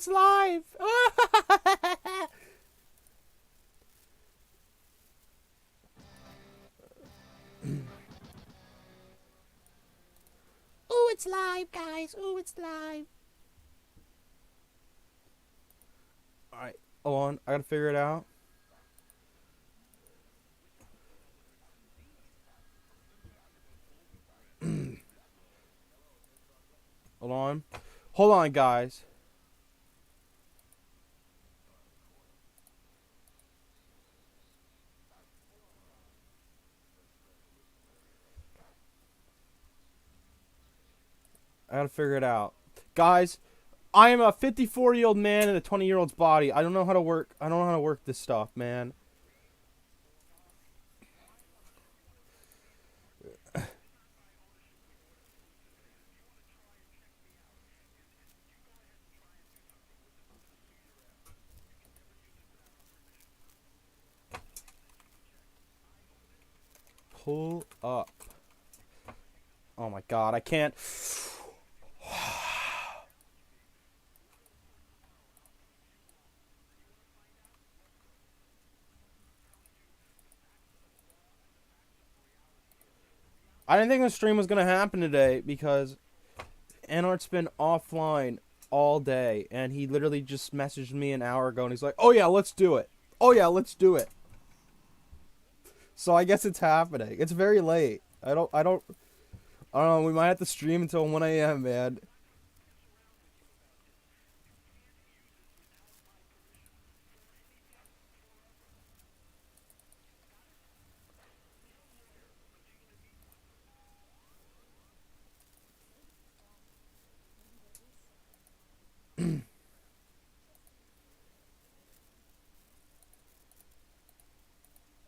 it's live. Ooh, it's live, guys. Ooh, it's live. Alright, hold on. I gotta figure it out. Hold on. Hold on, guys. I gotta figure it out. Guys, I am a 54-year-old man in a 20-year-old's body. I don't know how to work. I don't know how to work this stuff, man. Pull up. Oh my god, I can't. I didn't think the stream was gonna happen today because Anart's been offline all day and he literally just messaged me an hour ago and he's like, "Oh yeah, let's do it. Oh yeah, let's do it." So I guess it's happening. It's very late. I don't know, we might have to stream until 1 a.m., man.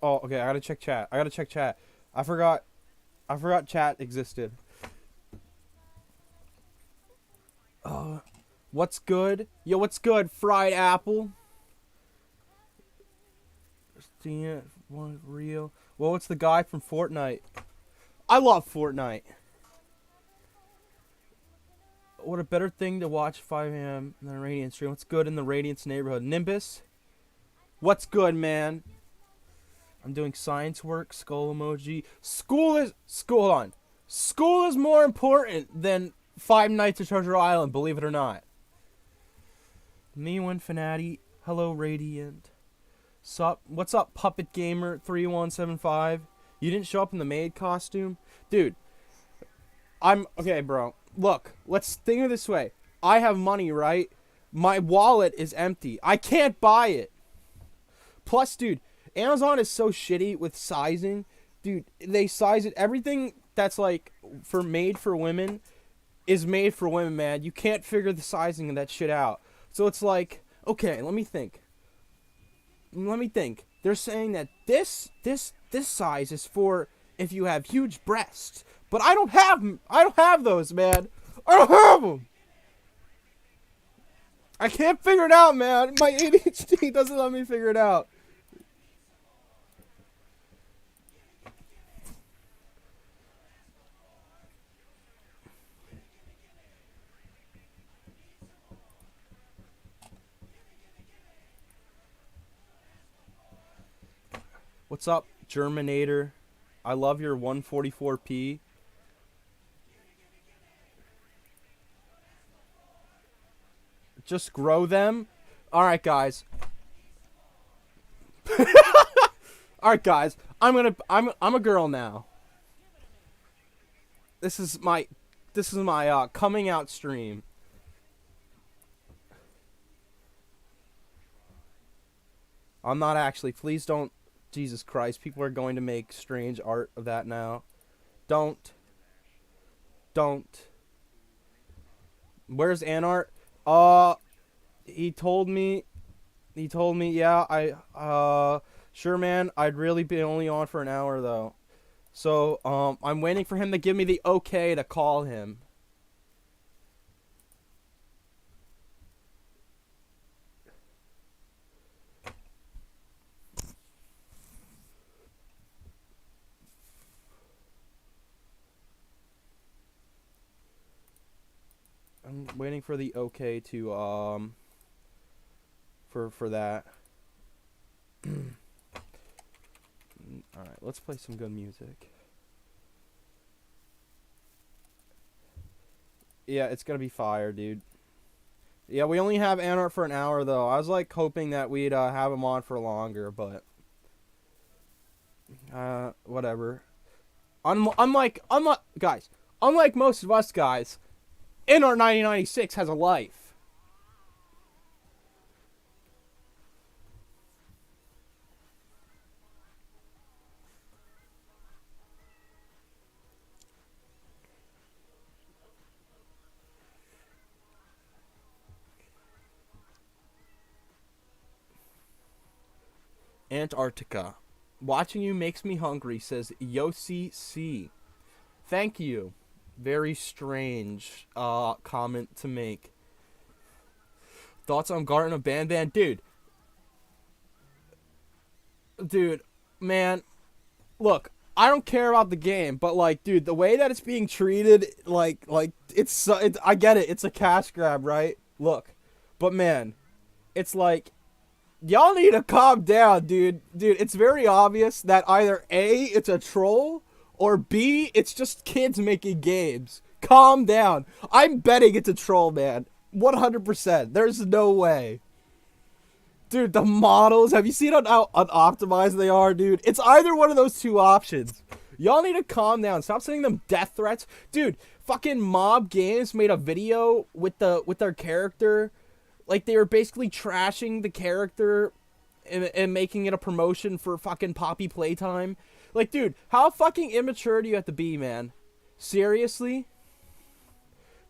Oh, okay, I gotta check chat. I gotta check chat. I forgot chat existed. What's good? Yo, what's good? Fried apple. Christina, one real. Well, what's the guy from Fortnite? I love Fortnite. What a better thing to watch 5 a.m. than a Radiance stream. What's good in the Radiance neighborhood? Nimbus? What's good, man? I'm doing science work. Skull emoji. School, hold on. School is more important than Five Nights at Treasure Island, believe it or not. Me one Fanati. Hello, Radiant. What's up, Puppet Gamer 3175? You didn't show up in the maid costume? Dude, okay, bro. Look, let's think of it this way. I have money, right? My wallet is empty. I can't buy it. Plus, dude, Amazon is so shitty with sizing. Dude, they size it. Everything that's like made for women is made for women, man. You can't figure the sizing of that shit out. So it's like, okay, let me think. They're saying that this size is for if you have huge breasts. But I don't have those, man. I don't have them. I can't figure it out, man. My ADHD doesn't let me figure it out. What's up, Germinator? I love your 144p. Just grow them. All right, guys. All right, guys. I'm a girl now. This is my coming out stream. I'm not actually. Please don't. Jesus Christ, people are going to make strange art of that now. Don't. Where's Anart? He told me, yeah, sure, man, I'd really be only on for an hour, though. So, I'm waiting for him to give me the okay to call him. I'm waiting for the okay to, for that. All right, let's play some good music. Yeah, it's gonna be fire, dude. Yeah, we only have Anart for an hour though. I was like hoping that we'd have him on for longer, but whatever. Unlike guys, unlike most of us guys, Anart1996 has a life. Antarctica. Watching you makes me hungry, says Yossi C. Thank you. Very strange comment to make. Thoughts on Garten of Ban? Dude, man, look, I don't care about the game, but like, dude, the way that it's being treated, like I get it, it's a cash grab, right? Look, but man, it's like, y'all need to calm down, dude. Dude, it's very obvious that either A, it's a troll, or B, it's just kids making games. Calm down. I'm betting it's a troll, man. 100%. There's no way. Dude, the models, have you seen how unoptimized they are, dude? It's either one of those two options. Y'all need to calm down. Stop sending them death threats. Dude, fucking Mob Games made a video with their character. Like, they were basically trashing the character and making it a promotion for fucking Poppy Playtime. Like, dude, how fucking immature do you have to be, man? Seriously?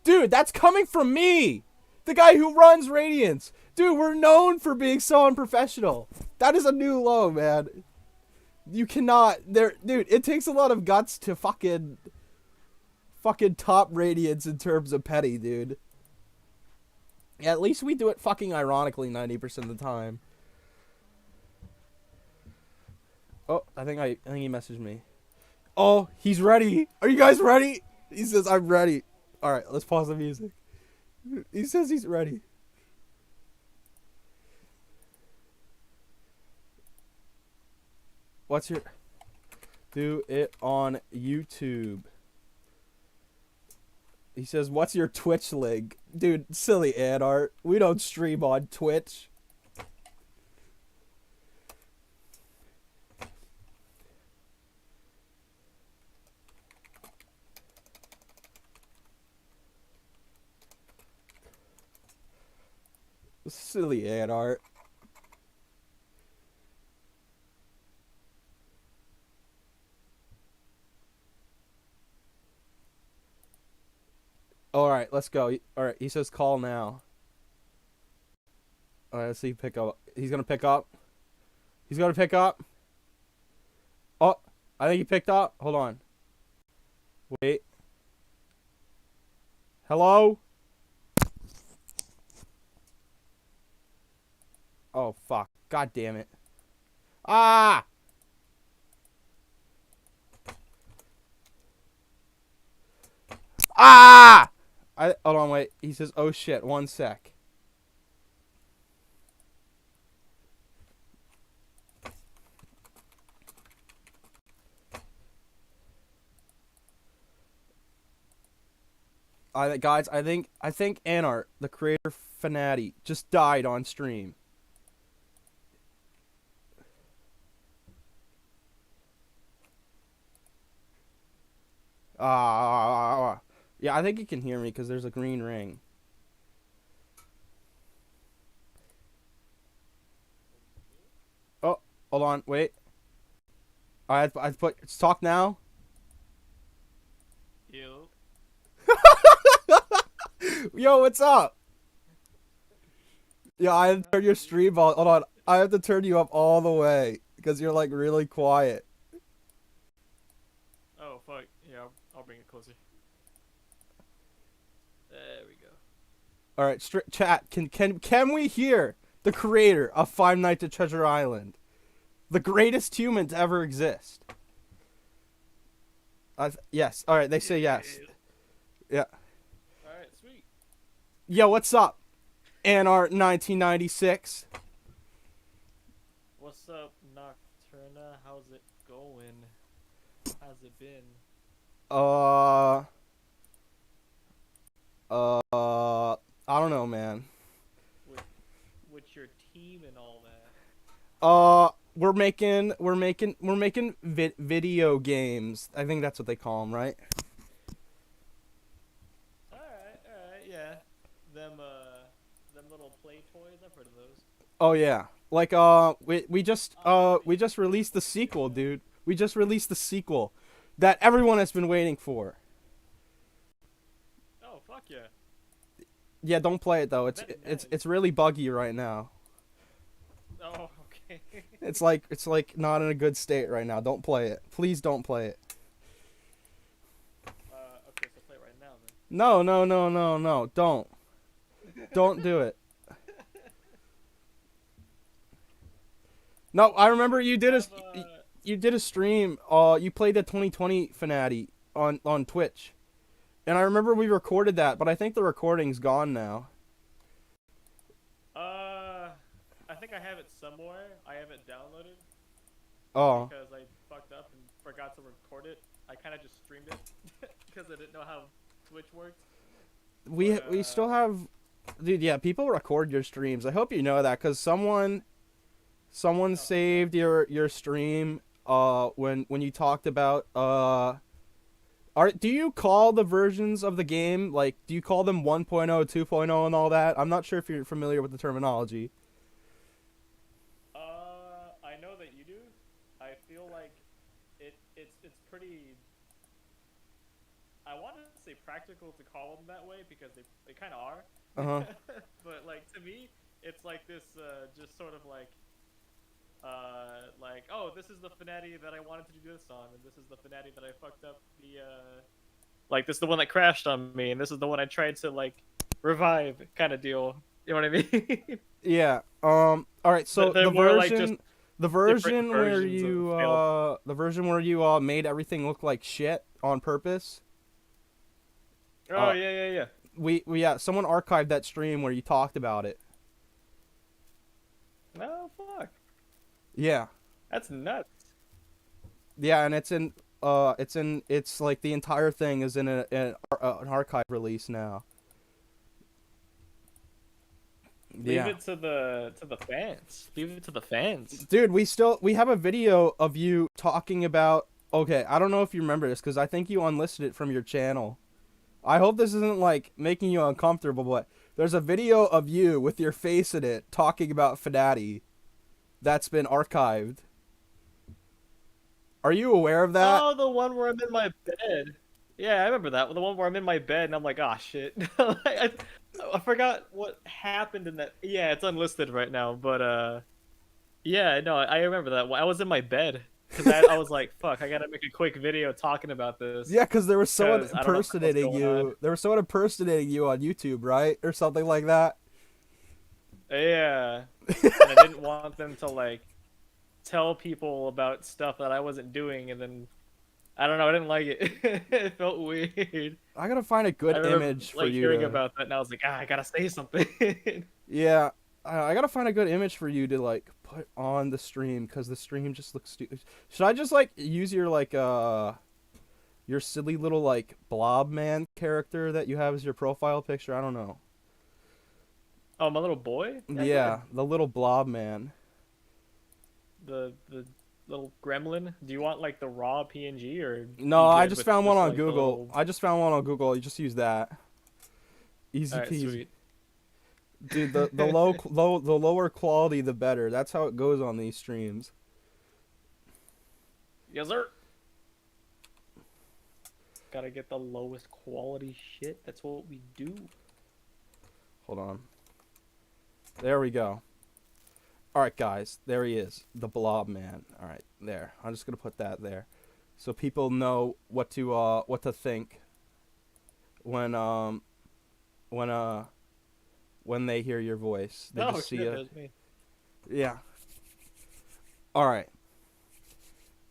Dude, that's coming from me! The guy who runs Radiance! Dude, we're known for being so unprofessional. That is a new low, man. You cannot... Dude, it takes a lot of guts to fucking top Radiance in terms of petty, dude. Yeah, at least we do it fucking ironically 90% of the time. Oh, I think he messaged me. Oh, he's ready. Are you guys ready? He says, I'm ready. Alright, let's pause the music. He says he's ready. What's your... Do it on YouTube. He says, what's your Twitch link? Dude, silly Anart. We don't stream on Twitch. Silly Anart. Alright, let's go. Alright, he says call now. Alright, let's see pick up. He's gonna pick up. He's gonna pick up. Oh, I think he picked up. Hold on. Wait. Hello? Oh, fuck. God damn it. Ah! Ah! Hold on, wait. He says, oh shit, 1 sec. Guys, I think Anart, the creator Fanati, just died on stream. Yeah, I think he can hear me because there's a green ring. Oh, hold on, wait. I put talk now. Yo. Yo, what's up? Yeah, I have to turn your stream on. Hold on, I have to turn you up all the way because you're like really quiet. Oh fuck. Yeah, I'll bring it closer. There we go. All right, chat. Can we hear the creator of Five Nights at Treasure Island, the greatest human to ever exist? Yes. All right, they say yes. Yeah. All right, sweet. Yo, what's up? Anart1996. What's up, Nocturna? How's it going? How's it been? Uh, I don't know, man. With with your team and all that? We're making video games. I think that's what they call them, right? Alright, yeah. Them little play toys, I've heard of those. Oh yeah. Like we just released the sequel, dude. We just released the sequel that everyone has been waiting for. Oh, fuck yeah. Yeah, don't play it though. Very It's nice. it's really buggy right now. Oh, okay. It's like not in a good state right now. Don't play it. Please don't play it. Okay, so play it right now then. No, no, no, no, no. Don't. Don't do it. No, I remember Have, you did a stream. You played the 2020 Fnati on Twitch, and I remember we recorded that, but I think the recording's gone now. I think I have it somewhere. I have it downloaded Oh, because I fucked up and forgot to record it. I kind of just streamed it because I didn't know how Twitch worked. we still have, dude. Yeah, people record your streams. I hope you know that, cause someone saved your stream. When you talked about do you call the versions of the game, like, do you call them 1.0, 2.0, and all that? I'm not sure if you're familiar with the terminology. I know that you do. I feel like it's pretty. I want to say practical to call them that way because they kind of are. Uh-huh. But like to me, it's like this just sort of like, oh, this is the Fnati that I wanted to do this on, and this is the Fnati that I fucked up the like this is the one that crashed on me, and this is the one I tried to like revive, kind of deal. You know what I mean? Yeah. All right. So They're the more like just version, the version different where versions of you failed. the version where you made everything look like shit on purpose. Oh yeah. We yeah, someone archived that stream where you talked about it. No fuck, Yeah. that's nuts. Yeah, and it's like the entire thing is in an archive release now. Leave Yeah. it to the fans. Leave it to the fans. Dude, we have a video of you talking about, okay, I don't know if you remember this cuz I think you unlisted it from your channel. I hope this isn't like making you uncomfortable, but there's a video of you with your face in it talking about Fnati that's been archived. Are you aware of that? Oh, the one where I'm in my bed. Yeah, I remember that. The one where I'm in my bed and I'm like, ah, shit. I forgot what happened in that. Yeah, it's unlisted right now, but yeah, no, I remember that. I was in my bed because I was like, fuck, I gotta make a quick video talking about this Yeah, because there was someone because I don't know what's impersonating going on. you. There was someone impersonating you on YouTube, right, or something like that. Yeah, and I didn't want them to like tell people about stuff that I wasn't doing, and then I don't know, I didn't like it. It felt weird. I gotta find a I good remember image for like you hearing to. about that, and I was like, ah, I gotta say something. Yeah, I gotta find a good image for you to like put on the stream because the stream just looks stupid. Should I just like use your silly little like blob man character that you have as your profile picture? I don't know. Oh, my little boy? Yeah, go Yeah, ahead. the little blob man. The little gremlin. Do you want like the raw PNG or No, you I good just with found one just on like the Google. little? I just found one on Google. You just use that. Easy All right, peasy. sweet. Dude, the lower quality the better. That's how it goes on these streams. Yes, sir. Gotta get the lowest quality shit. That's what we do. Hold on. There we go. All right, guys. There he is, the blob man. All right, there. I'm just gonna put that there, so people know what to think when when uh when they hear your voice. They Oh just see shit, a there's me. yeah. All right.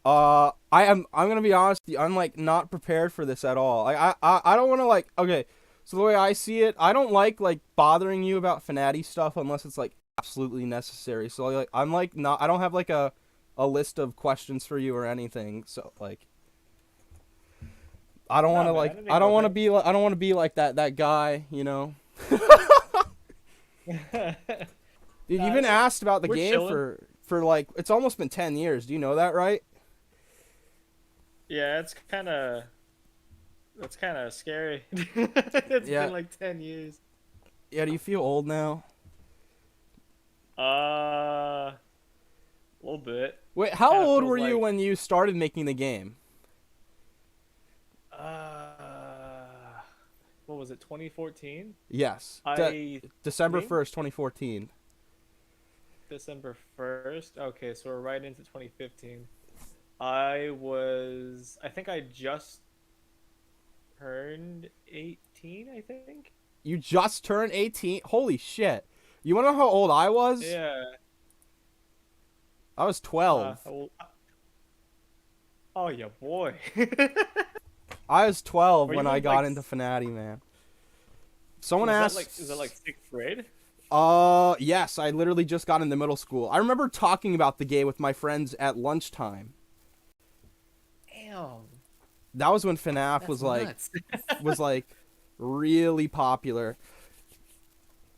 I'm gonna be honest with you, I'm like not prepared for this at all. I don't want to like, okay, so the way I see it, I don't like bothering you about Fnati stuff unless it's like absolutely necessary. So like, I'm like not. I don't have like a list of questions for you or anything. So like, I don't want Nah, to man, like. anything I don't goes, want to right? be like. I don't want to be like that guy. You know. Dude, you've Nah, been asked about the we're game chilling. for like it's almost been 10 years. Do you know that, right? Yeah, that's kind of scary. It's Yeah. been like 10 years. Yeah, do you feel old now? A little bit. Wait, how Kind of old feels were you like when you started making the game? uh what was it? 2014? Yes. I December think 1st, 2014. December 1st. Okay, so we're right into 2015. I think I just turned 18, I think. You just turned 18? Holy shit. You want to know how old I was? Yeah. I was 12. Well, oh yeah, boy. I was 12 Were you when I in like got into Fnati, man. Someone is that like asked, 6th grade? yes, I literally just got into middle school. I remember talking about the game with my friends at lunchtime. Damn. That was when FNAF That's was like nuts. was like really popular.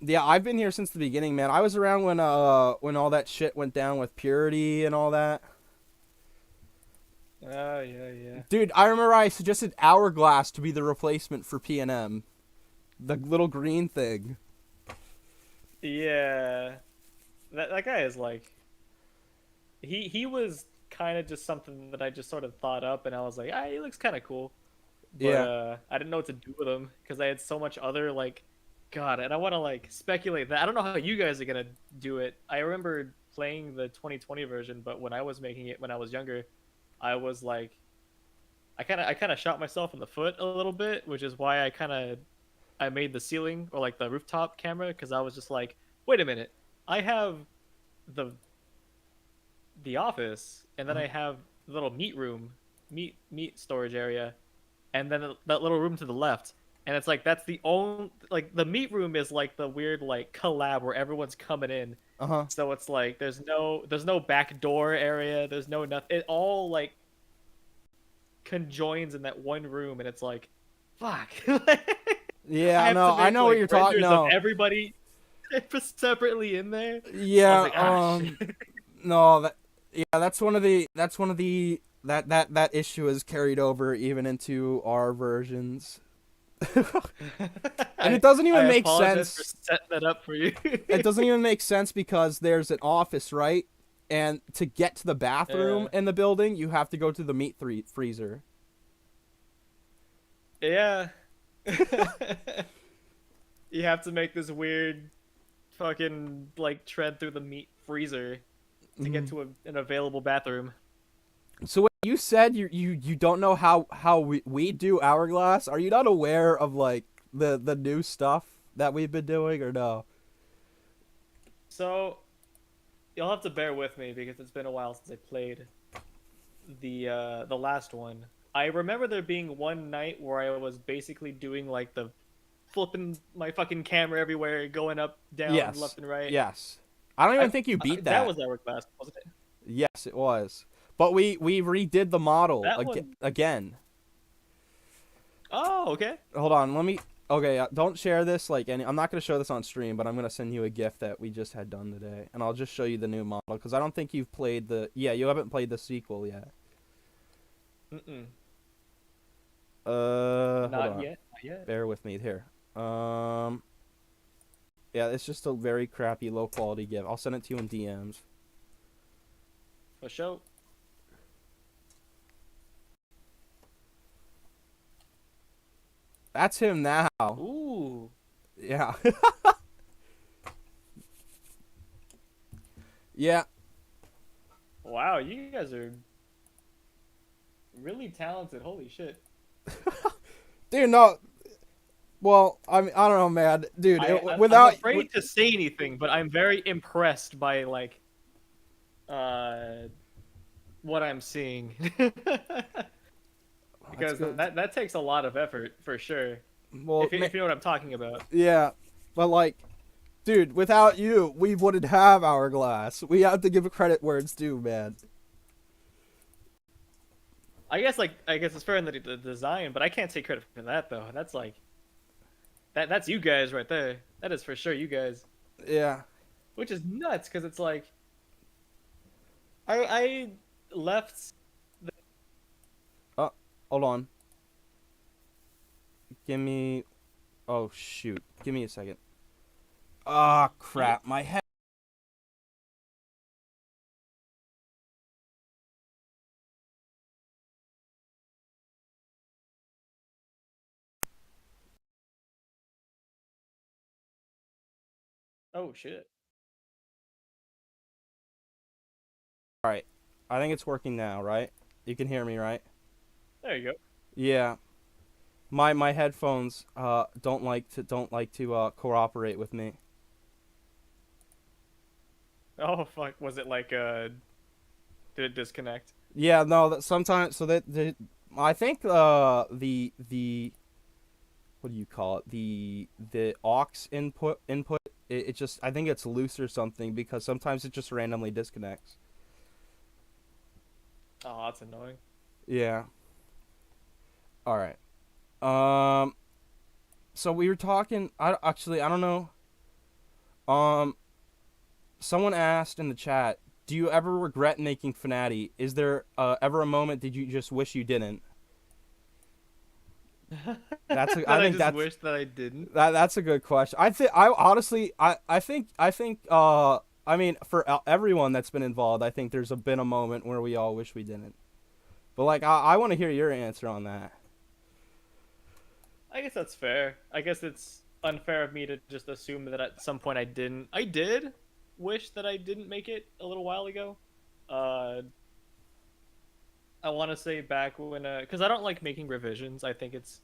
Yeah, I've been here since the beginning, man. I was around when all that shit went down with Purity and all that. Oh yeah, yeah. Dude, I remember I suggested Hourglass to be the replacement for P&M. The little green thing. Yeah. That guy is like he was kind of just something that I just sort of thought up and I was like, "Ah, he looks kind of cool." But Yeah. I didn't know what to do with him because I had so much other like God, and I want to like speculate that. I don't know how you guys are going to do it. I remember playing the 2020 version, but when I was making it when I was younger, I was like I kind of shot myself in the foot a little bit, which is why I made the ceiling or like the rooftop camera because I was just like, wait a minute, I have the the office, and then I have the little meat room, meat storage area, and then that little room to the left. And it's like that's the only like the meat room is like the weird like collab where everyone's coming in. Uh-huh. So it's like there's no back door area, there's no nothing. It all like conjoins in that one room, and it's like, fuck. I Yeah, have no, to I make know what like you're talking. renders of No. everybody separately in there. I was Yeah, like, ah, shit. no, that's one of the that issue is carried over even into our versions. And I it doesn't I even make apologize for sense. setting that up for you. It doesn't even make sense because there's an office, right? And to get to the bathroom Yeah. in the building, you have to go to the meat freezer. Yeah. You have to make this weird fucking like tread through the meat freezer to get Mhm. to an available bathroom. So when you said you don't know how we do Hourglass, are you not aware of like the new stuff that we've been doing or no? So you'll have to bear with me because it's been a while since I played the last one. I remember there being one night where I was basically doing like the flipping my fucking camera everywhere, going up, down, Yes. left and right. Yes. I don't even I think you beat that that. was Hourglass, wasn't it? Yes, it was. But we redid the model That one. again. Oh, okay. Hold on, let me. Okay, don't share this. Like, I'm not gonna show this on stream, but I'm gonna send you a GIF that we just had done today, and I'll just show you the new model because I don't think you've played the. Yeah, you haven't played the sequel yet. Mm-mm. Hold Not on. yet. Not yet. Bear with me here. Yeah, it's just a very crappy, low quality GIF. I'll send it to you in DMs. For sure. That's him now. Ooh. Yeah. Yeah. Wow, you guys are really talented. Holy shit. Dude, no. Well, I don't know, man. Dude, I'm afraid to say anything, but I'm very impressed by like uh what I'm seeing. Because that takes a lot of effort for sure. well, If you know what I'm talking about. yeah, but like, Dude, without you, we wouldn't have Hourglass. We have to give credit where it's due, man. I guess it's fair in the design, but I can't take credit for that though. That's like that's you guys right there. That is for sure you guys. Yeah. Which is nuts because it's like I left. Oh, hold on. Give me. Oh shoot. Give me a second. Ah, crap. My head. Oh shit. All right. I think it's working now, right? You can hear me, right? There you go. Yeah. My headphones don't like to cooperate with me. Oh fuck. Was it like did it disconnect? Yeah, no, that sometimes so that I think the what do you call it? The aux input it just I think it's loose or something because sometimes it just randomly disconnects. Oh, that's annoying. Yeah. All right. Um so we were talking I don't know. Um someone asked in the chat, "Do you ever regret making Fnati? Is there ever a moment did you just wish you didn't?" I That I think just wish that I didn't. that's a good question. I honestly I think I mean for everyone that's been involved, I think been a moment where we all wish we didn't. But like I want to hear your answer on that. I guess that's fair. I guess it's unfair of me to just assume that at some point I didn't. I did wish that I didn't make it a little while ago. Uh, I want to say back when, because I don't like making revisions. I think it's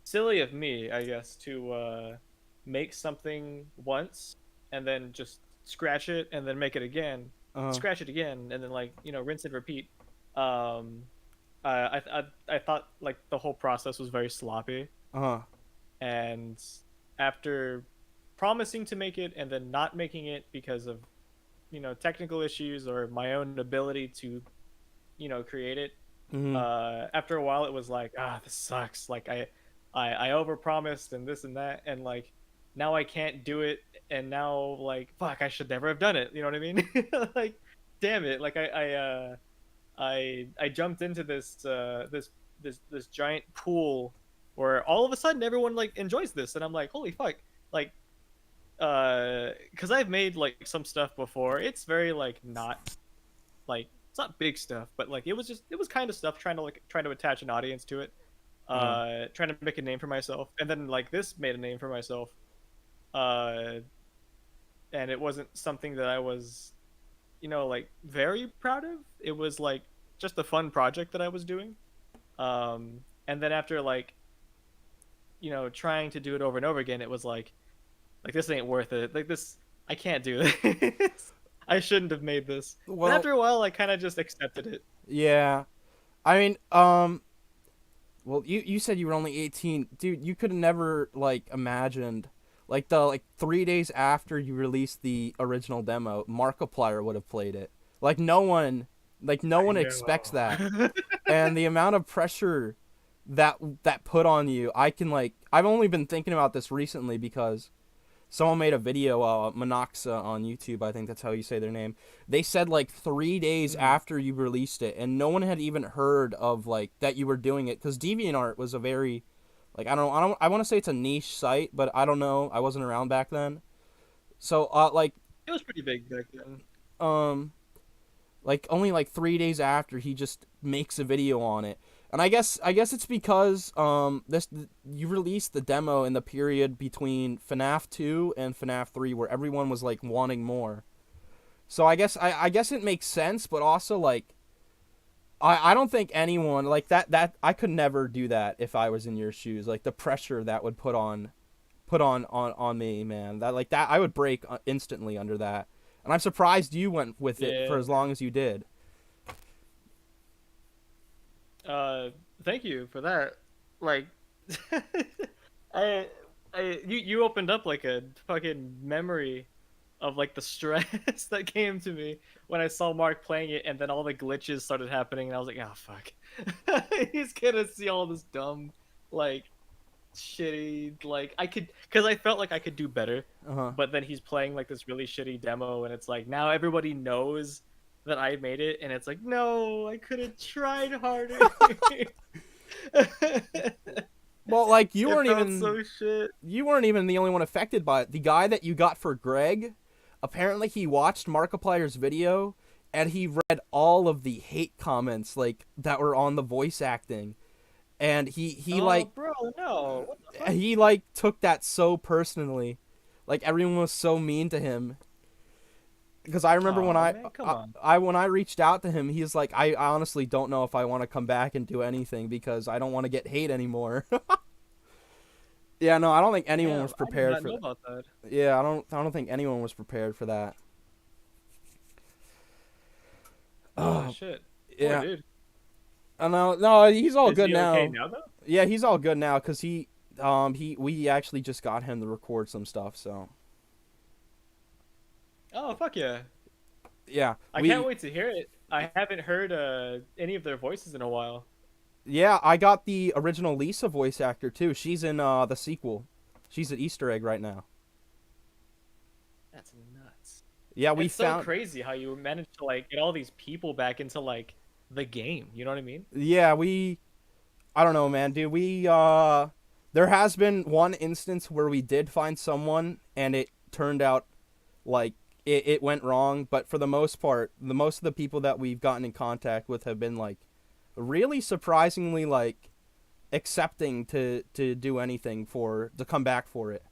silly of me, I guess, to make something once and then just scratch it and then make it again, Uh scratch it again, and then like rinse and repeat. Um, I thought like the whole process was very sloppy, uh and after promising to make it and then not making it because of technical issues or my own ability to create it, mhm after a while it was like, this sucks. Like I overpromised and this and that, and like now I can't do it, and now like fuck, I should never have done it, you know what I mean? Like damn it, like I jumped into this giant pool where all of a sudden everyone like enjoys this, and I'm like, holy fuck, like because I've made like some stuff before. It's very like not like it's not big stuff, but like it was kind of stuff trying to attach an audience to it, uh trying to make a name for myself, and then like this made a name for myself, uh, and it wasn't something that I was like very proud of. It was like just a fun project that I was doing. And then after like trying to do it over and over again, it was like this ain't worth it. Like this, I can't do this. I shouldn't have made this. And well after a while, I kind of just accepted it. yeah. I mean well you said you were only 18. Dude, you could have never like imagined like the like 3 days after you released the original demo, Markiplier would have played it. Like no I one expects that. know. And the amount of pressure that put on you, I can like I've only been thinking about this recently because someone made a video, Monoxa on YouTube, I think that's how you say their name. They said like 3 days Mhm. after you released it, and no one had even heard of like that you were doing it because DeviantArt was a very like I want to say it's a niche site, but I don't know. I wasn't around back then, so It was pretty big back then. um like only like 3 days after he just makes a video on it. And I guess it's because this you released the demo in the period between FNAF 2 and FNAF 3 where everyone was like wanting more. So I guess it makes sense, but also like I don't think anyone like that I could never do that if I was in your shoes. Like the pressure that would put on me, man. That like that I would break instantly under that. And I'm surprised you went with it for Yeah. as long as you did. Uh, Thank you for that. Like, I You opened up like a fucking memory of like the stress that came to me when I saw Mark playing it, and then all the glitches started happening, and I was like, oh fuck, he's gonna see all this dumb, like shitty, like I could, because I felt like I could do better, Uh huh. but then he's playing like this really shitty demo, and it's like now everybody knows that I made it, and it's like no, I could have tried harder. Well, like It felt so shit. you weren't even the only one affected by it. The guy that you got for Greg, apparently he watched Markiplier's video and he read all of the hate comments like that were on the voice acting, and Oh, bro, no. What the fuck? he like took that so personally, like everyone was so mean to him. Because I remember when Oh man, come on. when I reached out to him, he's like, I honestly don't know if I want to come back and do anything because I don't want to get hate anymore. Yeah, no, I don't think anyone Damn, was I did prepared not for know that. about that. Yeah, I don't think anyone was prepared for that. Oh Oh, shit. Poor yeah. dude. No, he's all Is good he okay now. now though? Yeah, he's all good now because we actually just got him to record some stuff. So Oh fuck yeah. yeah, I can't wait to hear it. I haven't heard any of their voices in a while. yeah, I got the original Lisa voice actor too. She's in the sequel. She's an Easter egg right now. That's nuts. Yeah, we It's so found. crazy how you managed to like get all these people back into like the game. You know what I mean? Yeah, we. I don't know, man, dude. There has been one instance where we did find someone and it turned out like it went wrong, but for the most part, the most of the people that we've gotten in contact with have been like really surprisingly like accepting to do anything for to come back for it.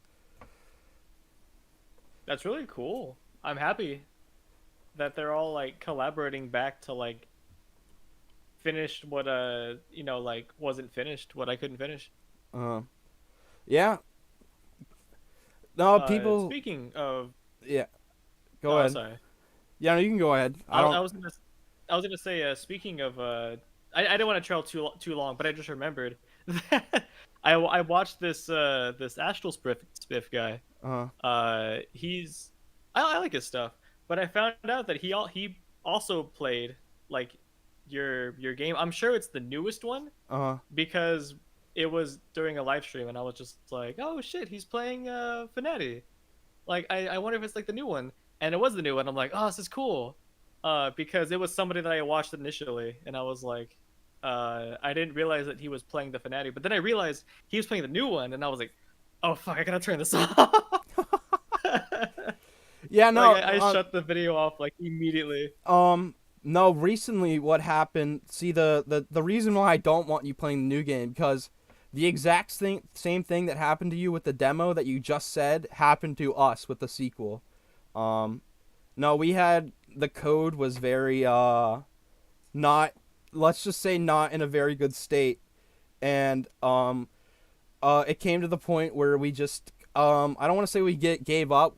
That's really cool. I'm happy that they're all like collaborating back to like finish what like wasn't finished, what I couldn't finish. Uh, yeah. No, Uh, people. speaking of, Yeah. Go oh ahead. sorry, Yeah, no, you can go ahead. I I don't. was gonna say speaking of I didn't want to trail too long, but I just remembered that I watched this Astral Spiff guy. Uh. He's I like his stuff, but I found out that he also played like your game. I'm sure it's the newest one Uh. because it was during a live stream, and I was just like, oh shit, he's playing Fnatic. Like I wonder if it's like the new one, and it was the new one. I'm like, oh, this is cool, because it was somebody that I watched initially, and I was like, I didn't realize that he was playing the Fnatic, but then I realized he was playing the new one, and I was like, oh fuck, I gotta turn this off. Yeah. Like No. I shut the video off like immediately. No. Recently, what happened? See, the reason why I don't want you playing the new game because the exact same thing that happened to you with the demo that you just said happened to us with the sequel. Um, no, we had the code was very not, let's just say, not in a very good state, and it came to the point where we just I don't want to say gave up.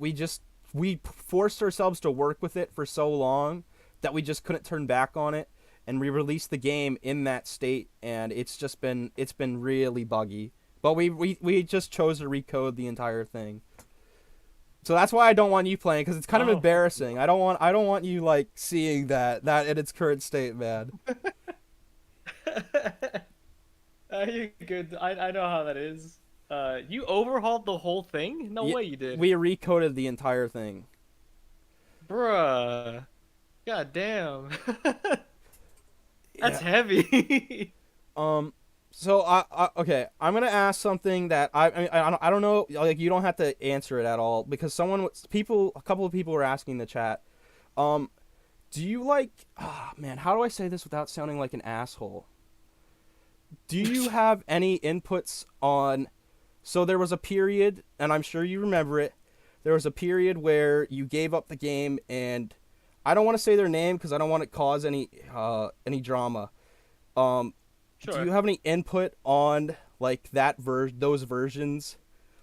We forced ourselves to work with it for so long that we just couldn't turn back on it, and we released the game in that state, and it's been really buggy. But we just chose to recode the entire thing. So that's why I don't want you playing because it's kind of Oh, embarrassing. I don't want you like seeing that in its current state, man. you good? I know how that is. You overhauled the whole thing? No Yeah, way you did, we recoded the entire thing. bruh. God damn. That's Yeah. heavy. Um. So okay, I'm gonna ask something that I don't know, like you don't have to answer it at all because a couple of people were asking in the chat. Um, do you like? Ah, man, how do I say this without sounding like an asshole? Do you have any inputs on? So there was a period, and I'm sure you remember it. There was a period where you gave up the game, and I don't want to say their name because I don't want to cause any drama. Um, do Sure. you have any input on like those versions,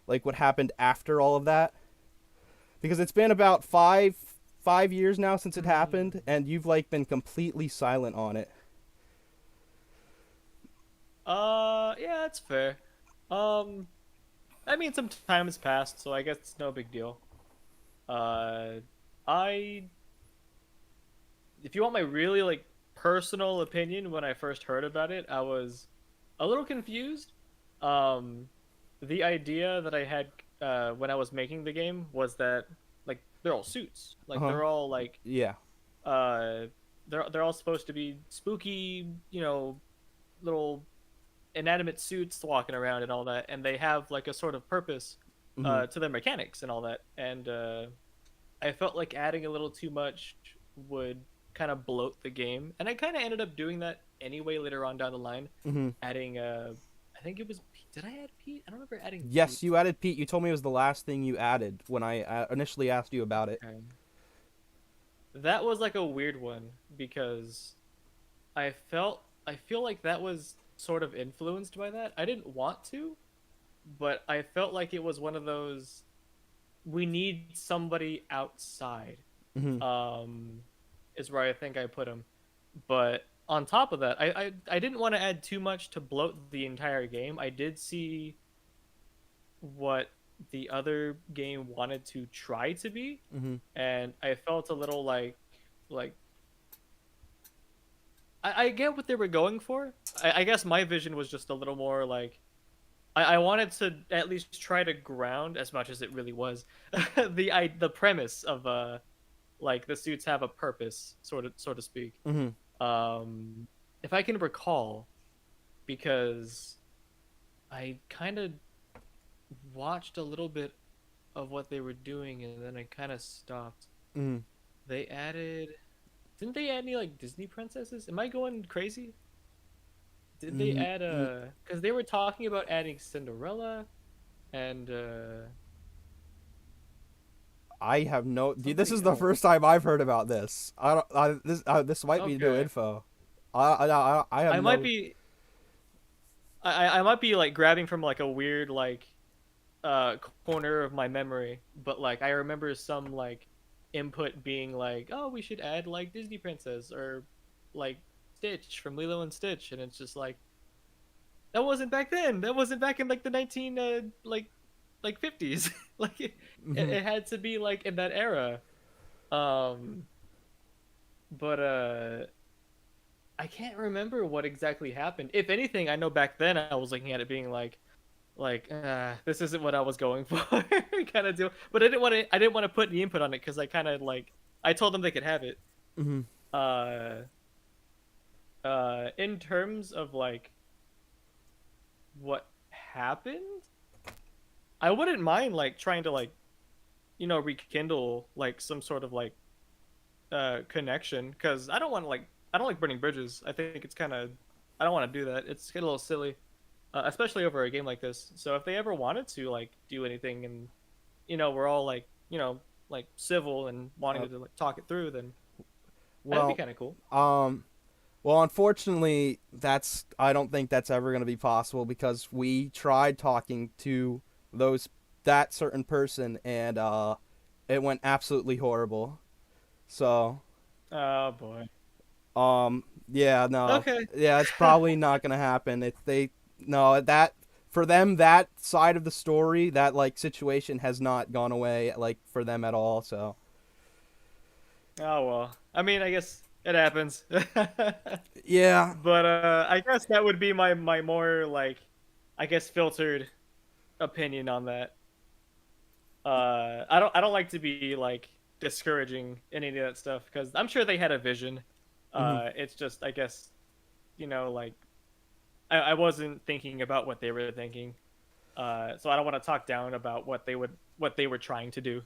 like what happened after all of that? Because it's been about five years now since it happened, and you've like been completely silent on it. Yeah, that's fair. Um, I mean, some time has passed, so I guess it's no big deal. Uh, I, if you want my really like personal opinion, when I first heard about it, I was a little confused. Um, the idea that I had when I was making the game was that like they're all suits, Uh like huh. they're all like Yeah. uh, they're all supposed to be spooky, little inanimate suits walking around and all that, and they have like a sort of purpose Mhm. to their mechanics and all that. And I felt like adding a little too much would kind of bloat the game, and I kind of ended up doing that anyway later on down the line, Mhm. adding I think it was Pete. Did I add Pete? I don't remember adding Yes, Pete. you added Pete. You told me it was the last thing you added when I initially asked you about it. Okay. That was like a weird one because I feel like that was sort of influenced by that. I didn't want to, but I felt like it was one of those we need somebody outside. Mhm. Um, is where I think I put him. But on top of that, I didn't want to add too much to bloat the entire game. I did see what the other game wanted to try to be, Mhm. and I felt a little like I get what they were going for. I guess my vision was just a little more like I wanted to at least try to ground as much as it really was the premise of like the suits have a purpose, sort of so to speak. Mhm. Um, if I can recall, because I kind of watched a little bit of what they were doing and then I kind of stopped. Mhm. They added, didn't they add any like Disney princesses? Am I going crazy? Did they Mm, add mm, because they were talking about adding Cinderella and I have no. Dude, this somebody is the else. first time I've heard about this. I don't. This might be new Okay, info. I have I might no. be I might be like grabbing from like a weird like uh corner of my memory, but like I remember some like input being like, "Oh, we should add like Disney princess or like Stitch from Lilo and Stitch," and it's just that wasn't back then. That wasn't back in like the 19 like 50s. like Mhm. it had to be like in that era. Um, but I can't remember what exactly happened. If anything, I know back then I was looking at it being like this isn't what I was going for kind of deal. But I didn't want to put any input on it because I kind of like I told them they could have it. Mhm. Uh in terms of like what happened, I wouldn't mind like trying to like rekindle like some sort of like connection because I don't like burning bridges. I think it's kind of I don't want to do that. It's get a little silly, especially over a game like this. So if they ever wanted to like do anything and we're all like like civil and wanting Uh, to like talk it through, then that'd be well, kind of cool. um, well, unfortunately, that's. I don't think that's ever going to be possible because we tried talking to those that certain person and it went absolutely horrible. So, Oh boy. yeah, no, Okay. yeah, it's probably not gonna happen. If they no that for them that side of the story that like situation has not gone away like for them at all. So Oh well. I mean, I guess it happens. yeah, But I guess that would be my more like I guess filtered opinion on that. I don't like to be like discouraging in any of that stuff because I'm sure they had a vision. hmm It's just I guess like I wasn't thinking about what they were thinking. So I don't want to talk down about what they were trying to do.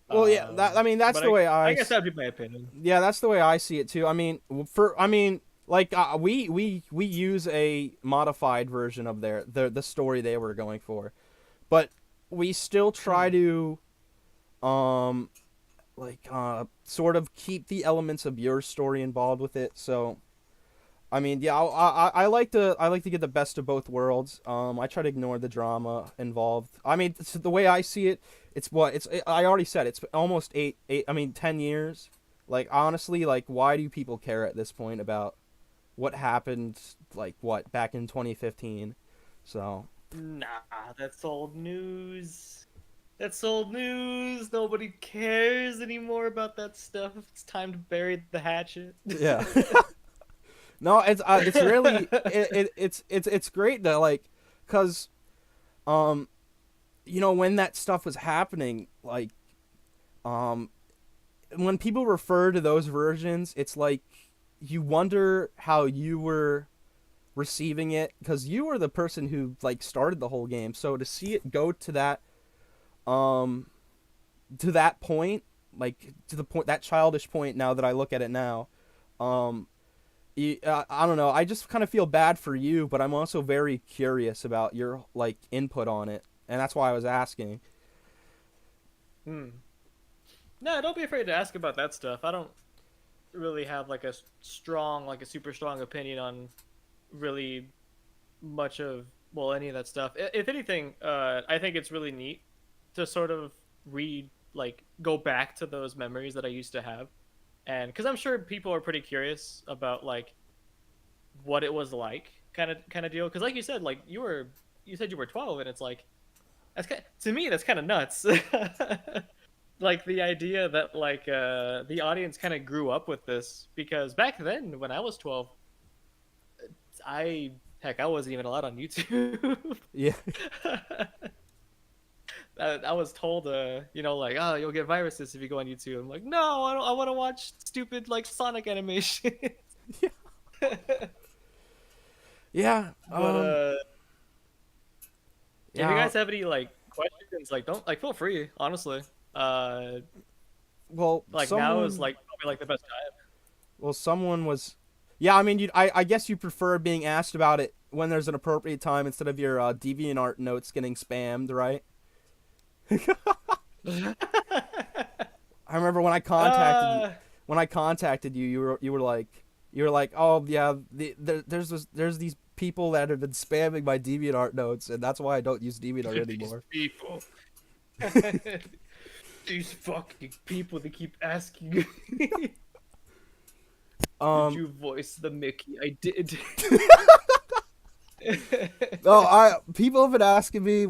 well yeah, that I mean that's But the way I guess that'd be my opinion. yeah that's the way I see it too. I mean I mean like we use a modified version of the story they were going for, but we still try Hmm. to um sort of keep the elements of your story involved with it. So I mean, yeah, I like to get the best of both worlds. I try to ignore the drama involved. I mean, the way I see it, I already said it's almost eight. I mean, 10 years. Like honestly, like why do people care at this point about what happened? Like what back in 2015? So Nah, that's old news. That's old news. Nobody cares anymore about that stuff. It's time to bury the hatchet. Yeah. No, it's really it's great that like, cause um when that stuff was happening, like um when people refer to those versions, it's like you wonder how you were receiving it because you were the person who like started the whole game. So to see it go um to that point, like to the point, that childish point, now that I look at it now, um I don't know. I just kind of feel bad for you, but I'm also very curious about your like input on it, and that's why I was asking. Hmm. No, don't be afraid to ask about that stuff. I don't really have like a strong, like a super strong opinion on really much of any of that stuff. If anything, I think it's really neat to sort of read, like, go back to those memories that I used to have, and because I'm sure people are pretty curious about like what it was like, kind of deal. Because like you said, like you said you were 12, and it's like to me that's kind of nuts. Like the idea that like the audience kind of grew up with this, because back then when I was 12, I wasn't even allowed on YouTube. Yeah. I was told, like, oh, you'll get viruses if you go on YouTube. I'm like, no, I don't. I want to watch stupid like Sonic animation. Yeah. Yeah. But if you Yeah. guys have any like questions, like don't like feel free. Honestly, uh, Well, like now is like probably like the best time. someone was. Yeah, I mean, I guess you prefer being asked about it when there's an appropriate time instead of your DeviantArt notes getting spammed, right? I remember uh, when I contacted you, you were like, oh yeah, there's these people that have been spamming my DeviantArt notes, and that's why I don't use DeviantArt these anymore. people, these fucking people, they keep asking. Did Um, you voice the Mickey? I did. no, I people have been asking me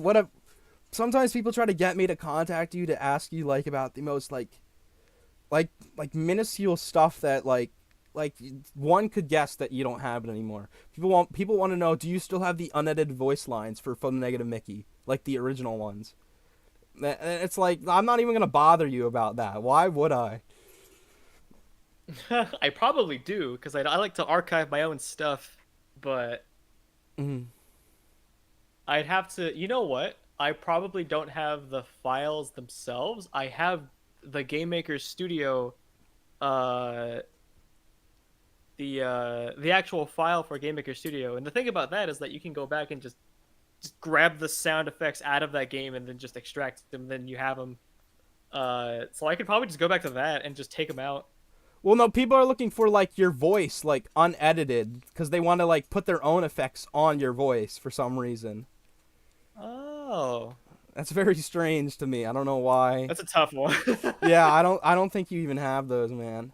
sometimes people try to get me to contact you to ask you like about the most like minuscule stuff that like one could guess that you don't have it anymore. People want to know, do you still have the unedited voice lines for Fun Negative Mickey, like the original ones? And it's like, I'm not even gonna bother you about that. Why would I? I probably do because I like to archive my own stuff, but Mm. I'd have to. You know what? I probably don't have the files themselves. I have the Game Maker Studio, uh, the actual file for Game Maker Studio. And the thing about that is that you can go back and just grab the sound effects out of that game and then just extract them. Then you have them. So I could probably just go back to that and just take them out. Well, no, people are looking for like your voice, like unedited, because they want to like put their own effects on your voice for some reason. Oh, That's very strange to me. I don't know why. that's a tough one. Yeah, I don't think you even have those, man.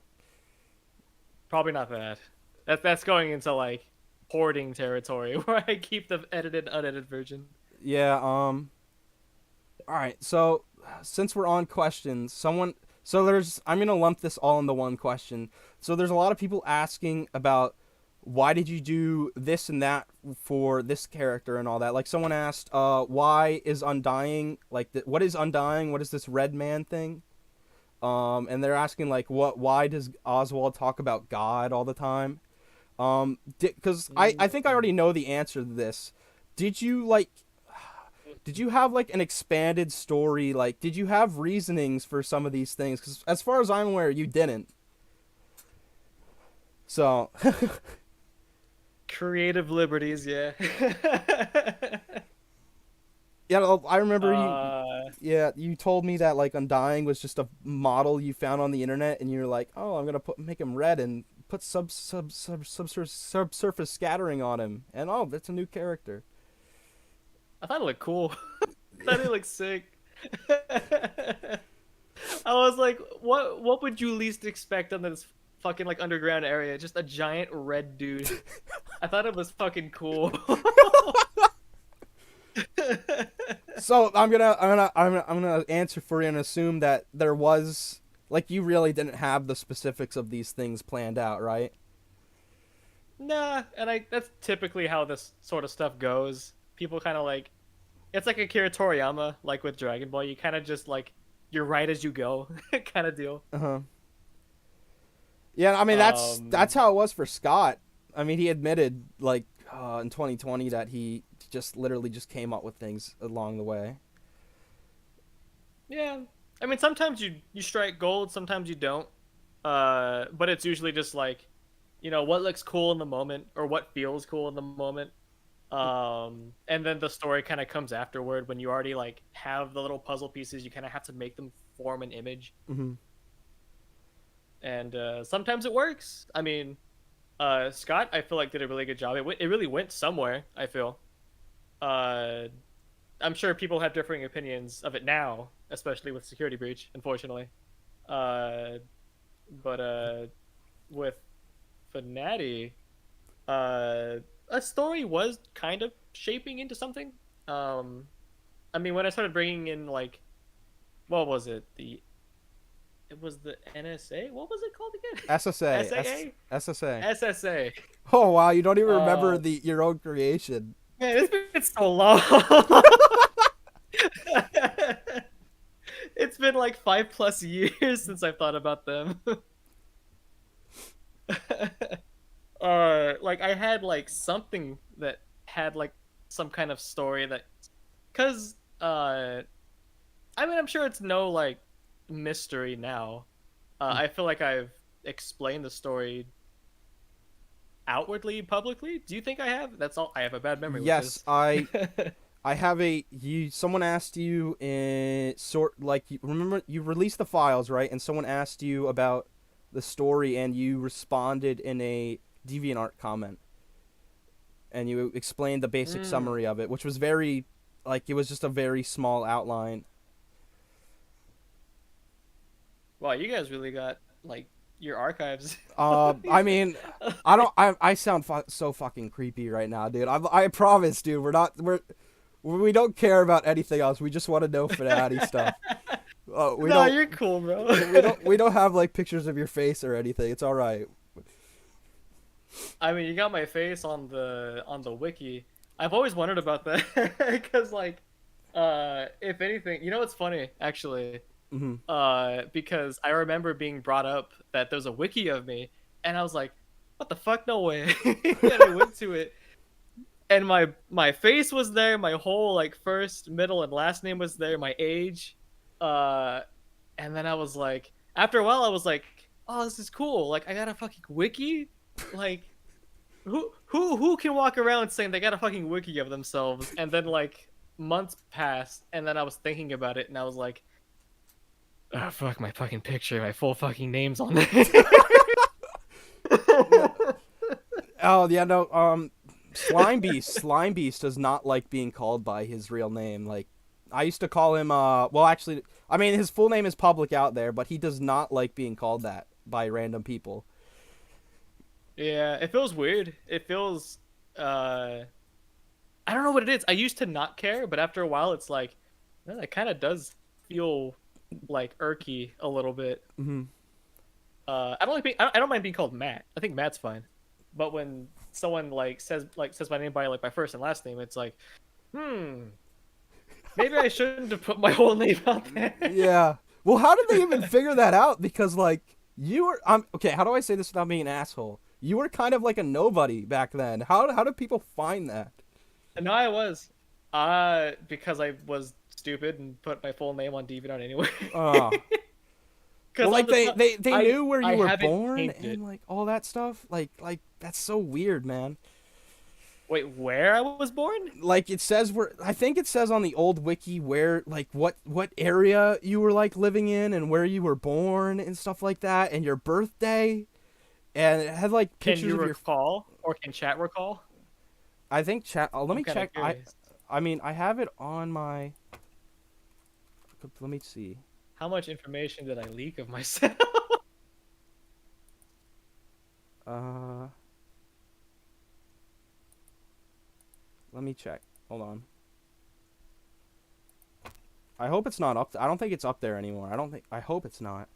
Probably not that. That's going into like hoarding territory where I keep the edited, unedited version. Yeah, all right. So, since we're on questions, I'm going to lump this all into one question. So there's a lot of people asking about why did you do this and that for this character and all that. Like someone asked why is Undying what is Undying? What is this red man thing? And they're asking like why does Oswald talk about God all the time? Cuz I think I already know the answer to this. Did you like did you have like an expanded story? Like, did you have reasonings for some of these things? Because as far as I'm aware, you didn't. So, Creative liberties, yeah. yeah, I remember you. uh, Yeah, you told me that like Undying was just a model you found on the internet, and you're like, oh, I'm gonna make him red and put subsurface scattering on him, and oh, that's a new character. I thought it looked cool. I thought it looked sick. I was like, what would you least expect on this fucking like underground area? Just a giant red dude. I thought it was fucking cool. So I'm gonna answer for you and assume that there was like you really didn't have the specifics of these things planned out, right? Nah, and that's typically how this sort of stuff goes. People kind of like it's like Akira Toriyama, like with Dragon Ball. You kind of just like you're right as you go, kind of deal. Uh huh. Yeah, I mean that's Um, how it was for Scott. I mean, he admitted like in 2020 that he just literally just came up with things along the way. yeah. I mean, sometimes you strike gold, sometimes you don't. But it's usually just like, what looks cool in the moment or what feels cool in the moment. And then the story kind of comes afterward when you already like have the little puzzle pieces. You kind of have to make them form an image, Mm-hmm. and sometimes it works. I mean, Scott, I feel like did a really good job. It really went somewhere. I feel. Uh, I'm sure people have differing opinions of it now, especially with Security Breach, unfortunately. Uh, but with Fnati, uh, a story was kind of shaping into something. Um, I mean, when I started bringing in like, what was it? It was the NSA. What was it called again? SSA, SAA, SSA. SSA. Oh wow, you don't even remember Uh, the your own creation. Man, it's been so long. It's been like 5+ years since I've thought about them. Like I had like something that had like some kind of story that, cause I mean I'm sure it's no like mystery now. I feel like I've explained the story outwardly, publicly. Do you think I have? That's all. I have a bad memory with Yes, this. I have a you. Someone asked you in sort like you remember you released the files right, and someone asked you about the story, and you responded in a DeviantArt comment, and you explained the basic Mm. summary of it, which was very like it was just a very small outline. Wow, you guys really got like your archives. I mean, I don't. I sound so fucking creepy right now, dude. I promise, dude. We don't care about anything else. We just want to know Fnati stuff. We No, don't you're cool, bro. we don't have like pictures of your face or anything. It's all right. I mean, you got my face on the wiki. I've always wondered about that because, like, if anything, what's funny actually, Hmm. because I remember being brought up that there's a wiki of me, and I was like, what the fuck, no way, and I went to it, and my face was there, my whole like first, middle, and last name was there, my age, uh, and then I was like, after a while, I was like, oh, this is cool, like I got a fucking wiki, like who can walk around saying they got a fucking wiki of themselves, and then like months passed, and then I was thinking about it, and I was like, oh fuck, my fucking picture, my full fucking name's on there. No, oh yeah, no. Slime Beast does not like being called by his real name. Like, I used to call him. Well, actually, I mean his full name is public out there, but he does not like being called that by random people. Yeah, it feels weird. It feels I don't know what it is. I used to not care, but after a while, it's like, well, it kind of does feel like irky a little bit. Hmm. I don't like I don't mind being called Matt. I think Matt's fine. But when someone says my name by like my first and last name, it's like, hmm, maybe I shouldn't have put my whole name out there. Yeah. Well, how did they even figure that out? Because like you were, okay. How do I say this without being an asshole? You were kind of like a nobody back then. How did people find that? No, I was, because I was stupid and put my full name on DeviantArt anyway. Oh. Well, Because on like the top, they knew where I you were haven't born changed it. and like all that stuff. Like that's so weird, man. Wait, where I was born? Like it says where I think it says on the old wiki where like what area you were like living in and where you were born and stuff like that and your birthday and it had like Can pictures you of your. recall, or can chat recall? I think chat. Oh, let I'm me kind of check. curious. I mean I have it on my. Let me see. How much information did I leak of myself? Uh, let me check. Hold on. I hope it's not up. I don't think it's up there anymore. I don't think. I hope it's not.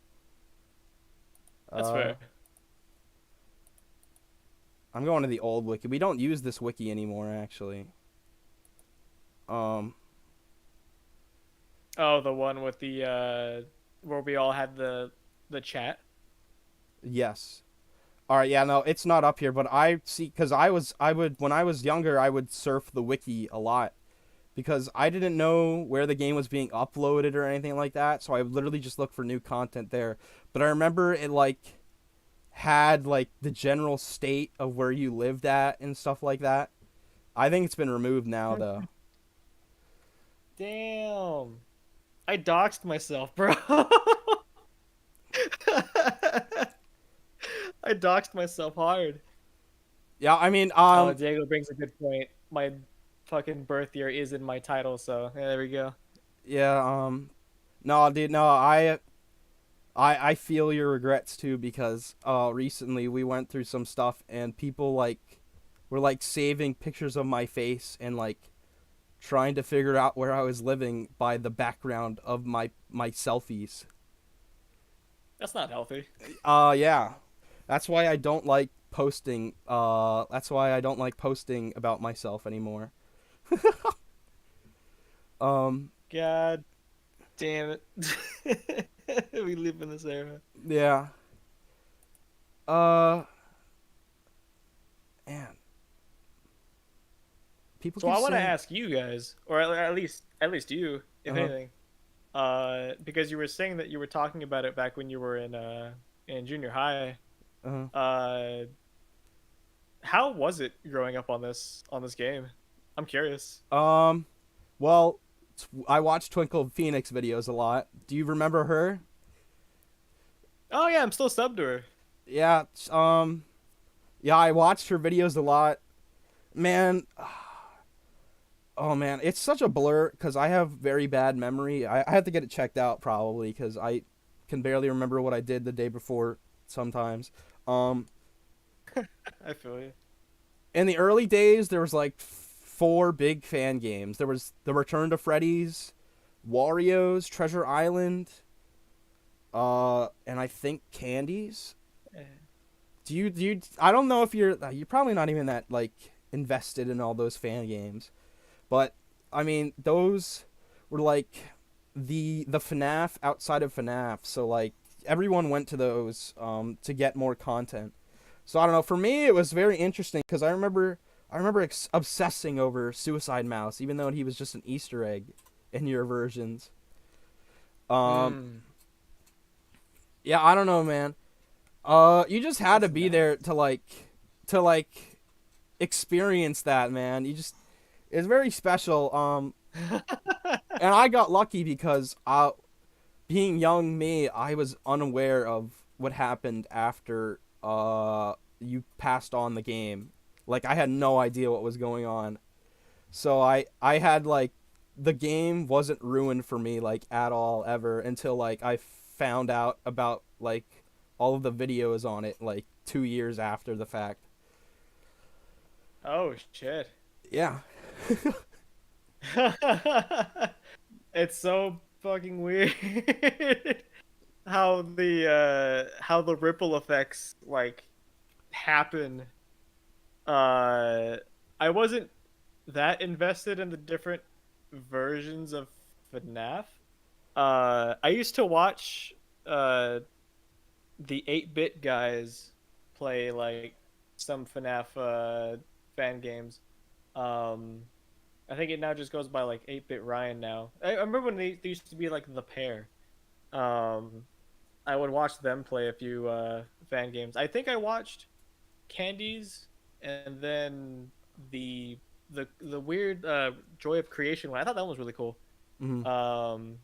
That's Uh, fair. I'm going to the old wiki. We don't use this wiki anymore, actually. Um, Oh, the one with the where we all had the chat. yes. All right, yeah, no, it's not up here, but I see because I would when I was younger, I would surf the wiki a lot because I didn't know where the game was being uploaded or anything like that, so I would literally just look for new content there. But I remember it like had like the general state of where you lived at and stuff like that. I think it's been removed now though. Damn. I doxed myself, bro. I doxed myself hard. Yeah, I mean, Oh, Diego brings a good point. My fucking birth year is in my title, so yeah, there we go. yeah, no, dude, no, I feel your regrets too because recently we went through some stuff and people like were like saving pictures of my face and like trying to figure out where I was living by the background of my selfies. That's not healthy. Yeah. That's why I don't like posting that's why I don't like posting about myself anymore. Um God damn it. We live in this era. yeah. Uh man, people So keep I want to saying ask you guys, or at least you, if uh-huh. anything, because you were saying that you were talking about it back when you were in junior high. Uh-huh. Uh, how was it growing up on this game? I'm curious. Um, well, I watch Twinkle Phoenix videos a lot. Do you remember her? Oh yeah, I'm still subbed to her. Yeah, yeah, I watched her videos a lot. Man, oh man, it's such a blur because I have very bad memory. I have to get it checked out probably because I can barely remember what I did the day before sometimes. Um, I feel you. in the early days, there was like four big fan games. There was The Return to Freddy's, Wario's, Treasure Island, and I think Candies. Do you? I don't know if you're probably not even that like invested in all those fan games, but I mean those were like the FNAF outside of FNAF. So like everyone went to those to get more content. So I don't know. For me, it was very interesting because I remember obsessing over Suicide Mouse, even though he was just an Easter egg in your versions. Um, Mm, yeah, I don't know, man. You just had to that's be nice. there to like experience that, man. It's very special. And I got lucky because being young me, I was unaware of what happened after you passed on the game. Like I had no idea what was going on. So I had like the game wasn't ruined for me like at all ever until like I found out about like all of the videos on it like 2 years after the fact. Oh shit. Yeah. It's so fucking weird how the ripple effects like happen. Uh, I wasn't that invested in the different versions of FNAF. I used to watch uh the 8-bit guys play like some FNAF fan games. Um, I think it now just goes by like 8-bit Ryan now. I remember when they used to be like the pair. Um, I would watch them play a few fan games. I think I watched Candies and then the the weird Joy of Creation one. I thought that one was really cool. Hmm. Um,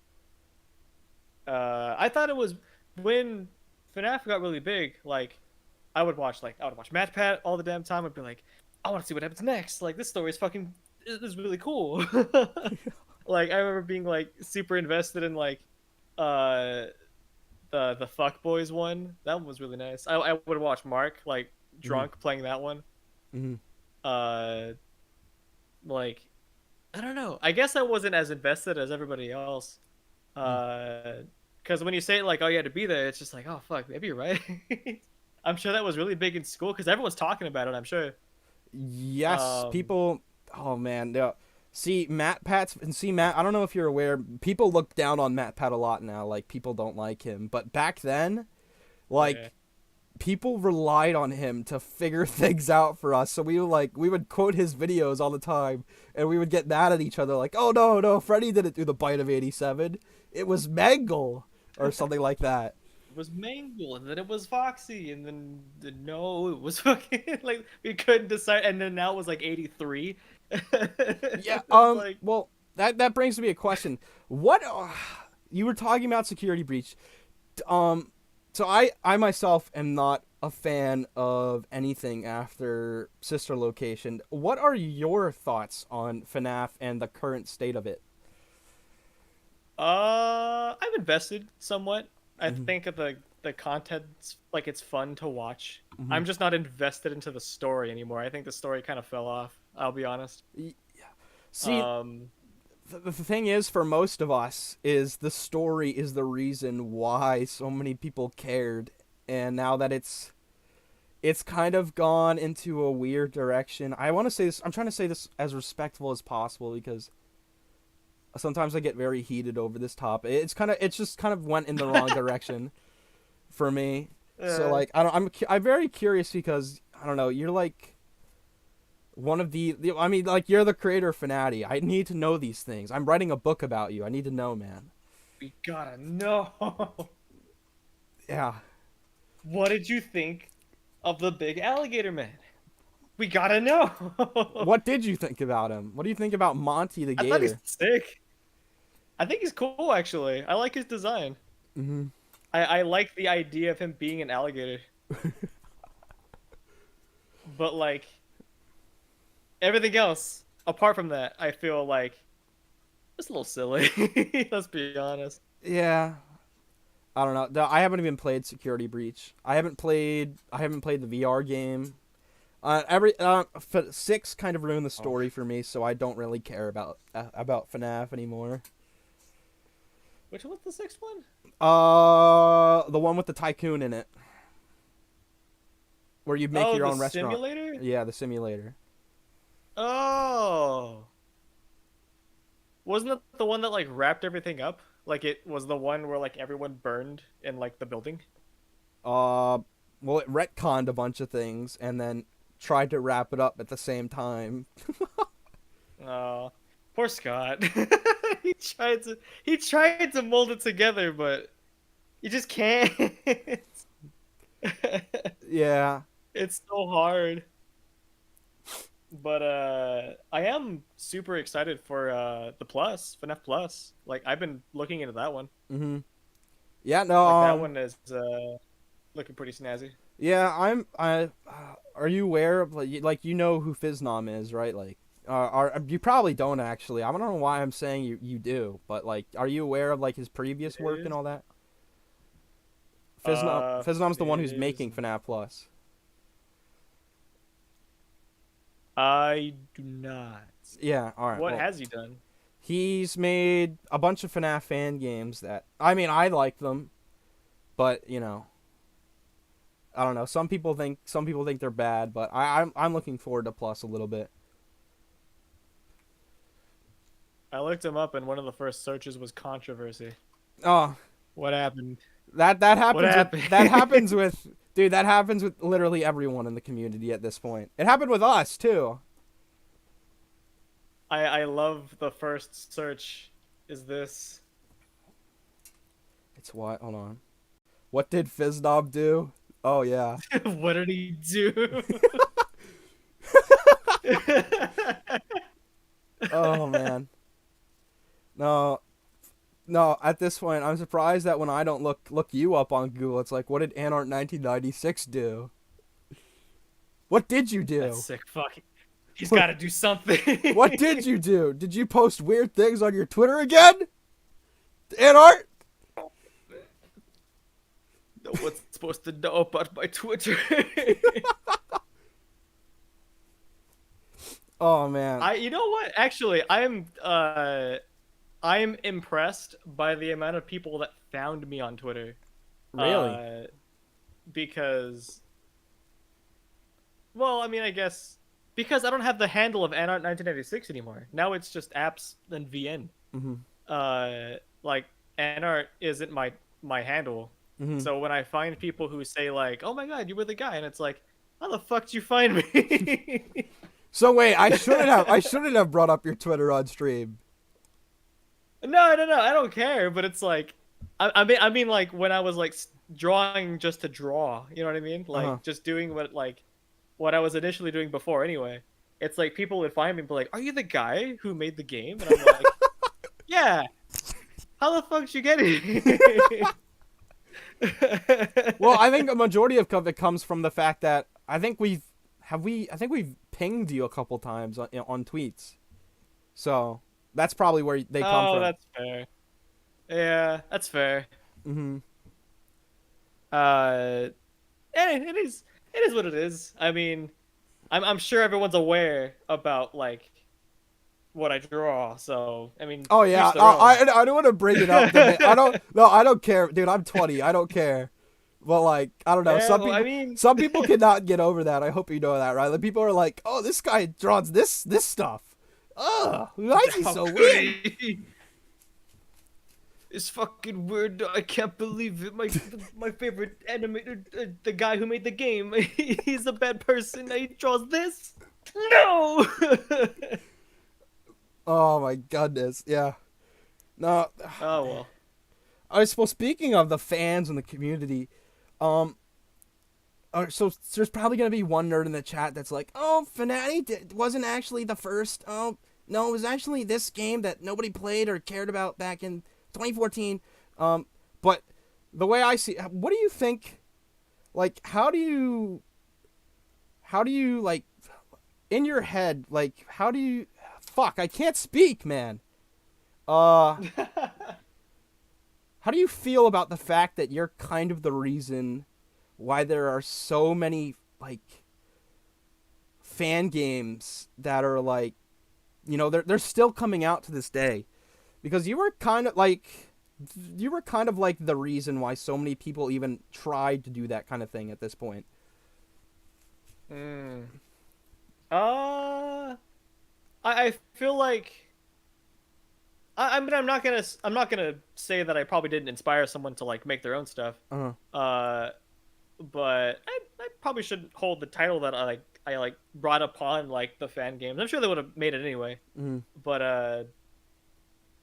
I thought it was when FNAF got really big. Like I would watch Match Pat all the damn time. I'd be like, I want to see what happens next. Like this story is fucking this is really cool. Like I remember being like super invested in like uh the Fuck Boys one. That one was really nice. I would watch Mark like Hmm. drunk playing that one. Hmm. Uh, like I don't know. I guess I wasn't as invested as everybody else. Mm. Because when you say like, "Oh, you had to be there," it's just like, "Oh, fuck, maybe you're right." I'm sure that was really big in school because everyone's talking about it. I'm sure. Yes, Um, people. Oh man, see Matt Pat's and see Matt. I don't know if you're aware. People look down on Matt Pat a lot now. Like people don't like him. But back then, yeah. like people relied on him to figure things out for us. So we would quote his videos all the time, and we would get mad at each other. Like, oh no, no, Freddy didn't do the bite of 87. It was Mangle or something like that. It was Mangle, and then it was Foxy, and then no, it was fucking like we couldn't decide, and then now it was like 83. Yeah. It's like, Well, that brings me a question. What you were talking about security breach? Um. So I myself am not a fan of anything after Sister Location. What are your thoughts on FNAF and the current state of it? I've invested somewhat. I Mm-hmm. think of the content's like it's fun to watch. Mm-hmm. I'm just not invested into the story anymore. I think the story kind of fell off. I'll be honest. See, Um, the thing is, for most of us, is the story is the reason why so many people cared, and now that it's kind of gone into a weird direction. I want to say this. I'm trying to say this as respectful as possible because sometimes I get very heated over this topic. It's just kind of went in the wrong direction for me. So uh, like I'm very curious because I don't know. You're like one of the I mean like you're the creator of Fanati. I need to know these things. I'm writing a book about you. I need to know, man. we gotta know. Yeah. What did you think of the big alligator man? We gotta know. What did you think about him? What do you think about Monty the I thought he's Gator? sick. I think he's cool actually. I like his design. Mm-hmm. I like the idea of him being an alligator. But like everything else, apart from that, I feel like it's a little silly. Let's be honest. Yeah. I don't know. No, I haven't even played Security Breach. I haven't played. I haven't played the VR game. Six kind of ruined the Oh. story for me, so I don't really care about FNAF anymore. Which was the sixth one? The one with the tycoon in it, where you make Oh, your the own restaurant. simulator? Yeah, the simulator. Oh. Wasn't it the one that like wrapped everything up? Like it was the one where like everyone burned in like the building? Uh, well, it retconned a bunch of things and then tried to wrap it up at the same time. Oh, poor Scott. He tried to mold it together, but you just can't. Yeah. It's so hard. But I am super excited for the Plus, FNAF Plus. Like I've been looking into that one. Mhm. Yeah. No. Like that one is looking pretty snazzy. Yeah. Are you aware of like you know who Fiznom is, right? Like. You probably don't actually. I don't know why I'm saying you do, but like, are you aware of like his previous work and Fizz, all that? Fiznom's the one who's Fizz. making FNAF Plus. I do not. Yeah, all right. What Well, has he done? he's made a bunch of FNAF fan games that I mean I like them, but you know I don't know. Some people think they're bad, but I'm looking forward to Plus a little bit. I looked him up, and one of the first searches was controversy. Oh, What happened? that What happens with happened? that happens with dude. That happens with literally everyone in the community at this point. It happened with us too. I love the first search. Is this? It's what? Hold on. What did Fiznob do? Oh yeah. What did he do? Oh man. No, no. At this point, I'm surprised that when I don't look you up on Google, it's like, what did Anart1996 do? What did you That's do? sick. Fuck. He's got to do something. What did you do? Did you post weird things on your Twitter again? Anart? No one's supposed to know about my Twitter. Oh man. You know what? Actually, I'm I'm impressed by the amount of people that found me on Twitter. Really? Uh, because, well, I mean, I guess because I don't have the handle of Anart1996 anymore. Now it's just apps and VN. Mm-hmm. Like Anart isn't my handle. Mm-hmm. So when I find people who say like, "Oh my god, you were the guy," and it's like, "How the fuck did you find me?" So wait, I shouldn't have brought up your Twitter on stream. No, no, no. I don't care. But it's like, I mean, like when I was like drawing just to draw. You know what I mean? Uh-huh. Like just doing what I was initially doing before. Anyway, it's like people would find me and be like, "Are you the guy who made the game?" And I'm like, "Yeah." How the fuck did you get it? Well, I think a majority of it comes from the fact that I think we've pinged you a couple times on tweets. So that's probably where they come Oh, from. that's fair. Yeah, that's fair. Mm-hmm. Uh, it is what it is. I mean, I'm sure everyone's aware about like what I draw. So I mean, Oh to each yeah, their own. I don't want to bring it up. I don't. No, I don't care, dude. I'm 20. I don't care. But like, I don't know. Yeah, Some well, I people, mean, some people cannot get over that. I hope you know that, right? Like people are like, "Oh, this guy draws this stuff. Ugh, why is he how so could weird?" he? It's fucking weird. I can't believe it. My favorite animator, the guy who made the game, he's a bad person. He draws this. No. Oh my goodness, yeah. No, Oh well. I suppose speaking of the fans and the community, um, so there's probably gonna be one nerd in the chat that's like, "Oh, FNAF wasn't actually the first. Oh, no, it was actually this game that nobody played or cared about back in 2014." But the way I see, what do you think? Like, how do you like in your head? Like, how do you? Fuck, I can't speak, man. Uh, how do you feel about the fact that you're kind of the reason why there are so many like fan games that are like, they're still coming out to this day, because you were kind of like the reason why so many people even tried to do that kind of thing at this point. Hmm. Uh, I feel like I mean I'm not gonna say that I probably didn't inspire someone to like make their own stuff. Uh-huh. Uh, but I probably shouldn't hold the title that I brought upon like the fan games. I'm sure they would have made it anyway. Mm-hmm. But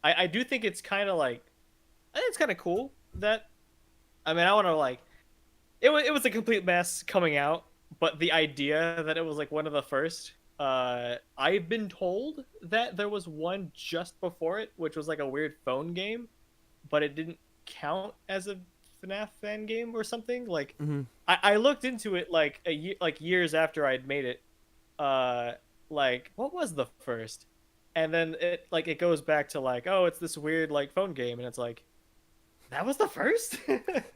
I do think it's kind of like I think it's kind of cool that I mean I want to like it was a complete mess coming out, but the idea that it was like one of the first. I've been told that there was one just before it, which was like a weird phone game, but it didn't count as a FNAF fan game or something. Like, Mm-hmm. I looked into it like like years after I'd made it. Uh, like what was the first? And then it goes back to like, oh, it's this weird like phone game, and it's like that was the first.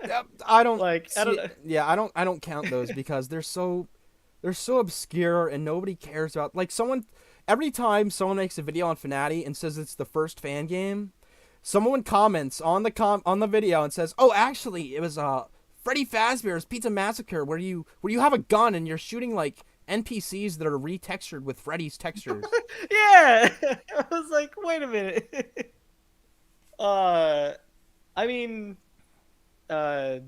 Yeah, I don't Like I don't see. know. Yeah, I don't count those because they're so obscure and nobody cares about. Like someone, every time someone makes a video on Fnatic and says it's the first fan game, someone comments on the video and says, "Oh, actually, it was Freddy Fazbear's Pizza Massacre, where you have a gun and you're shooting like NPCs that are retextured with Freddy's textures." Yeah, I was like, wait a minute. uh, I mean, uh,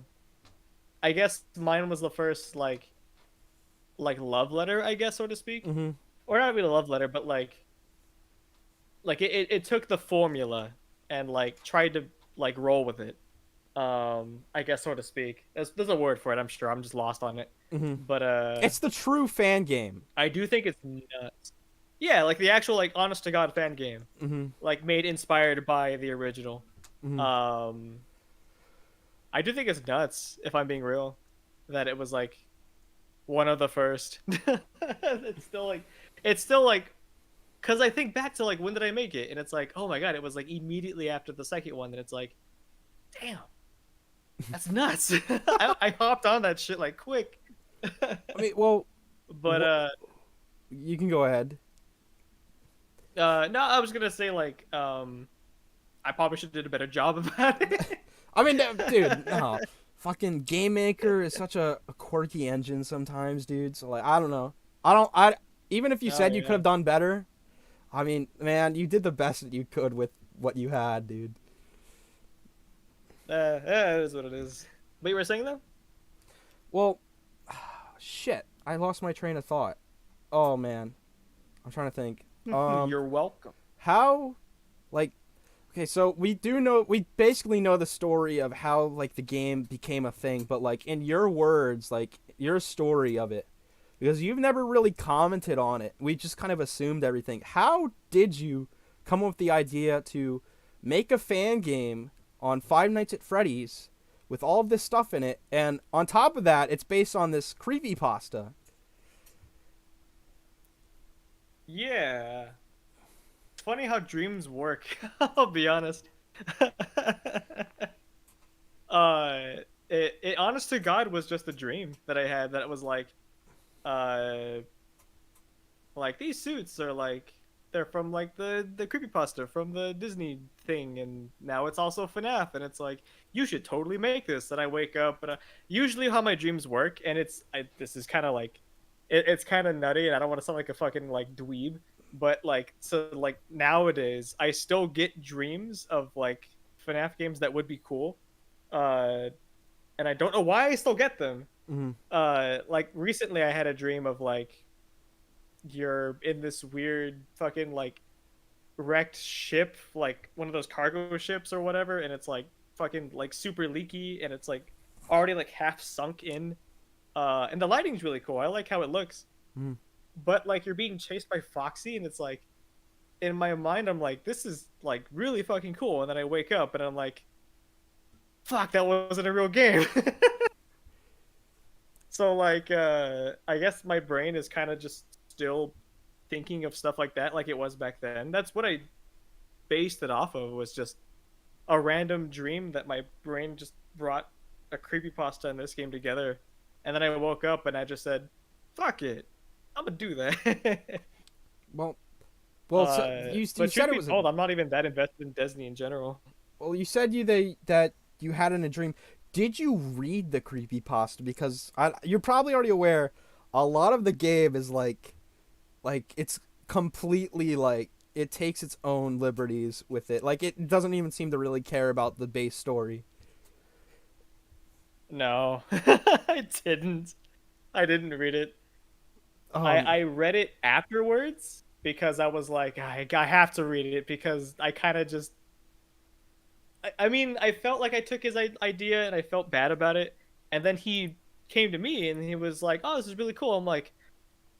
I guess mine was the first like love letter, I guess, so to speak, Mm-hmm. or not really a love letter, but like it took the formula and like tried to like roll with it. I guess, so to speak. There's a word for it. I'm sure. I'm just lost on it. Mm-hmm. But It's the true fan game. I do think it's nuts. Yeah, like the actual like honest to god fan game, Mm-hmm. like made inspired by the original. Mm-hmm. Um, I do think it's nuts, if I'm being real, that it was like one of the first. It's still like, because I think back to like when did I make it, and it's like, oh my god, it was like immediately after the second one, and it's like, damn, that's nuts. I hopped on that shit like quick. I mean, well, But you can go ahead. no, I was gonna say like I probably should have did a better job about it. I mean, dude, no. Fucking Game Maker is such a quirky engine sometimes, dude. So like, I don't know. I even if you Oh said you could yeah. have done better, I mean, man, you did the best that you could with what you had, dude. Yeah, it is what it is. But you were saying though? Well, shit, I lost my train of thought. Oh man, I'm trying to think. You're welcome. How, like, okay, so we basically know the story of how like the game became a thing, but like in your words, like your story of it, because you've never really commented on it. We just kind of assumed everything. How did you come up with the idea to make a fan game on Five Nights at Freddy's with all of this stuff in it, and on top of that, it's based on this creepypasta? Yeah. It's funny how dreams work. I'll be honest. uh, it honest to God was just a dream that I had that was uh, like these suits are like they're from like the creepypasta from the Disney thing, and now it's also FNAF, and it's like you should totally make this. And I wake up, and usually how my dreams work, and this is kind of like it's kind of nutty, and I don't want to sound like a fucking like dweeb, but like so like nowadays I still get dreams of like FNAF games that would be cool, uh, and I don't know why I still get them. Mm-hmm. Like recently I had a dream of like you're in this weird fucking like wrecked ship, like one of those cargo ships or whatever, and it's like fucking like super leaky, and it's like already like half sunk in. And the lighting's really cool. I like how it looks. Mm-hmm. But like you're being chased by Foxy, and it's like in my mind I'm like, this is like really fucking cool. And then I wake up and I'm like, fuck, that wasn't a real game. So like I guess my brain is kind of just still thinking of stuff like that like it was back then. That's what I based it off of, was just a random dream that my brain just brought a creepypasta in this game together. And then I woke up and I just said, fuck it. I'm gonna do that. Well, so you But said truth it be was told, I'm not even that invested in Disney in general. well, you said that you had in a dream. Did you read the creepypasta? Because you're probably already aware, a lot of the game is like it's completely like it takes its own liberties with it. Like it doesn't even seem to really care about the base story. No, I didn't. I didn't read it. Um, I read it afterwards because I was like, I have to read it because I kind of just. I mean, I felt like I took his idea and I felt bad about it. And then he came to me and he was like, oh, this is really cool. I'm like,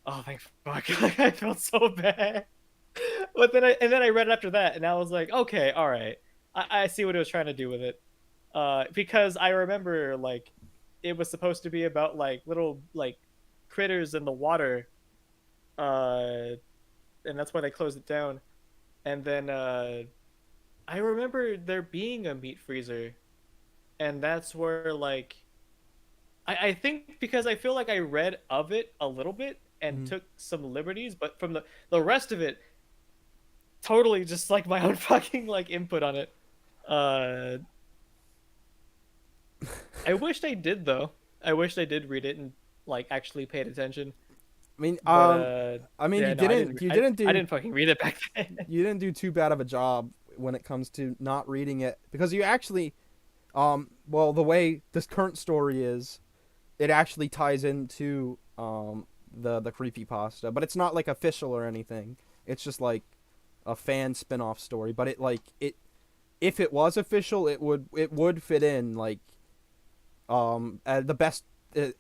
oh, thank fuck. Like, I felt so bad. But then I read it after that and I was like, okay, all right. I see what it was trying to do with it. Because I remember like it was supposed to be about like little like critters in the water, and that's why they closed it down. And then I remember there being a meat freezer, and that's where like I think because I feel like I read of it a little bit and mhm. took some liberties, but from the rest of it, totally just like my own fucking like input on it. Uh, I wished I did though. I wished I did read it and like actually paid attention. I mean, But you yeah, no, didn't I didn't fucking read it back then. you didn't do too bad of a job when it comes to not reading it, because you actually well, the way this current story is, it actually ties into the creepypasta, but it's not like official or anything. It's just like a fan spin-off story, but it if it was official, it would fit in like the best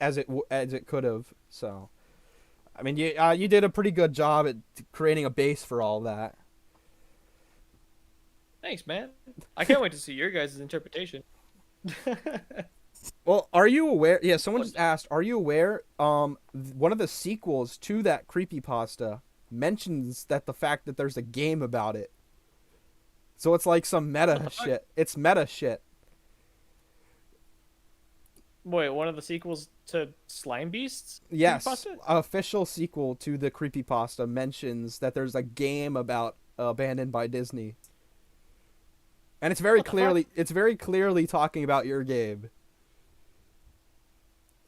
as it could have. So I mean, you did a pretty good job at creating a base for all that. Thanks, man. I can't wait to see your guys' interpretation. Well, are you aware? Yeah, someone What? just asked, are you aware? One of the sequels to that creepypasta mentions that the fact that there's a game about it. So it's like some What meta the fuck? shit. It's meta shit. Wait, one of the sequels to Slime Beasts? Yes, Creepypasta? official sequel to the creepypasta mentions that there's a game about Abandoned by Disney. And What the fuck? it's very clearly talking about your game.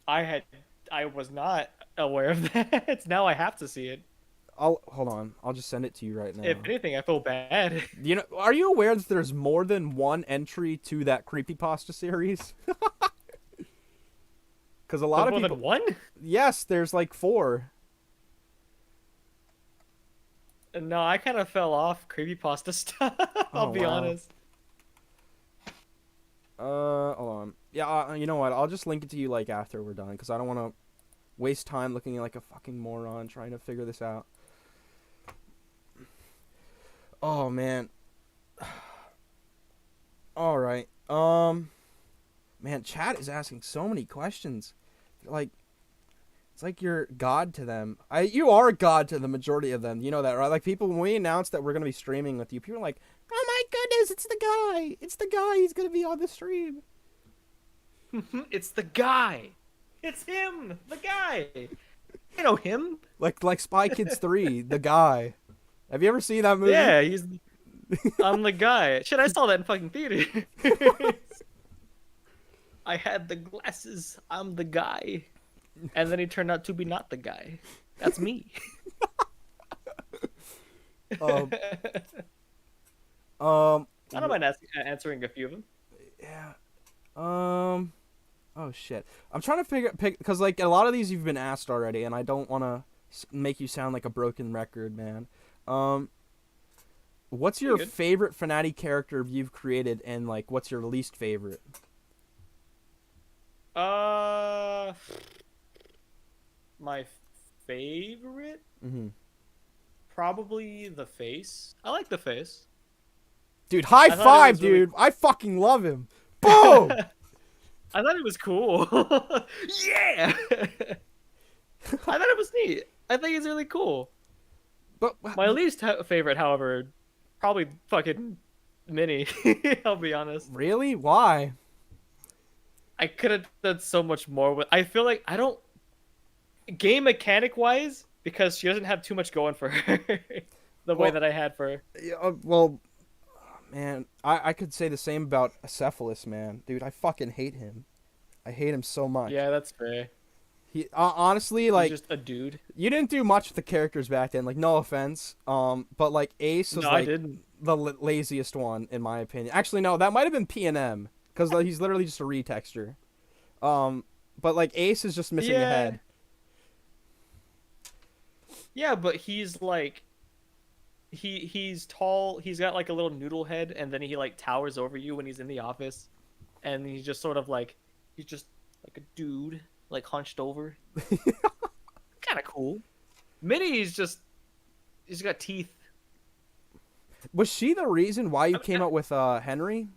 I had I was not aware of that. Now I have to see it. I'll hold on. I'll just send it to you right If now. anything, I feel bad. You know, are you aware that there's more than one entry to that creepypasta series? Because a There's lot of more people. than one? Yes, there's like four. No, I kind of fell off creepypasta stuff. I'll Oh be wow. honest. Hold on. Yeah, you know what? I'll just link it to you like after we're done, because I don't want to waste time looking like a fucking moron trying to figure this out. Oh man. All right. Man, chat is asking so many questions. Like, it's like you're God to them. You are God to the majority of them. You know that, right? Like people, when we announced that we're gonna be streaming with you, people are like, "Oh my goodness, it's the guy! It's the guy! He's gonna be on the stream." It's the guy. It's him, the guy. You know him? Like Spy Kids 3, the guy. Have you ever seen that movie? Yeah, I'm the guy. Shit, I saw that in fucking theater. I had the glasses. I'm the guy. And then he turned out to be not the guy. That's me. Um, I don't mind answering a few of them. yeah. Oh shit. I'm trying to pick because like a lot of these you've been asked already, and I don't want to make you sound like a broken record, man. Um, what's You're your good. favorite Fnatic character you've created, and like what's your least favorite? Uh, my favorite? Mm-hmm. Probably the face. I like the face. Dude, high I thought it five, was really dude! I fucking love him. Boom. I thought it was cool. Yeah! I thought it was neat. I think it's really cool. But My least favorite, however, probably fucking Mini. I'll be honest. really, why? I could have done so much more with. I feel like I don't game mechanic wise because she doesn't have too much going for her. The way Well, that I had for her. yeah, well, man, I could say the same about Acephalus, man. Dude, I fucking hate him. I hate him so much. Yeah, that's fair. He honestly, He's like, just a dude. you didn't do much with the characters back then. Like, no offense, but like Ace was No, I like didn't. the laziest one in my opinion. Actually, no, that might have been PNM because he's literally just a retexture. But like Ace is just missing a Yeah, head. yeah, but he's like he's tall. He's got like a little noodle head, and then he like towers over you when he's in the office, and he's just sort of like he's just like a dude, like hunched over. Kind of cool. Minnie is just he's got teeth. Was she the reason why you I came mean, up with Henry?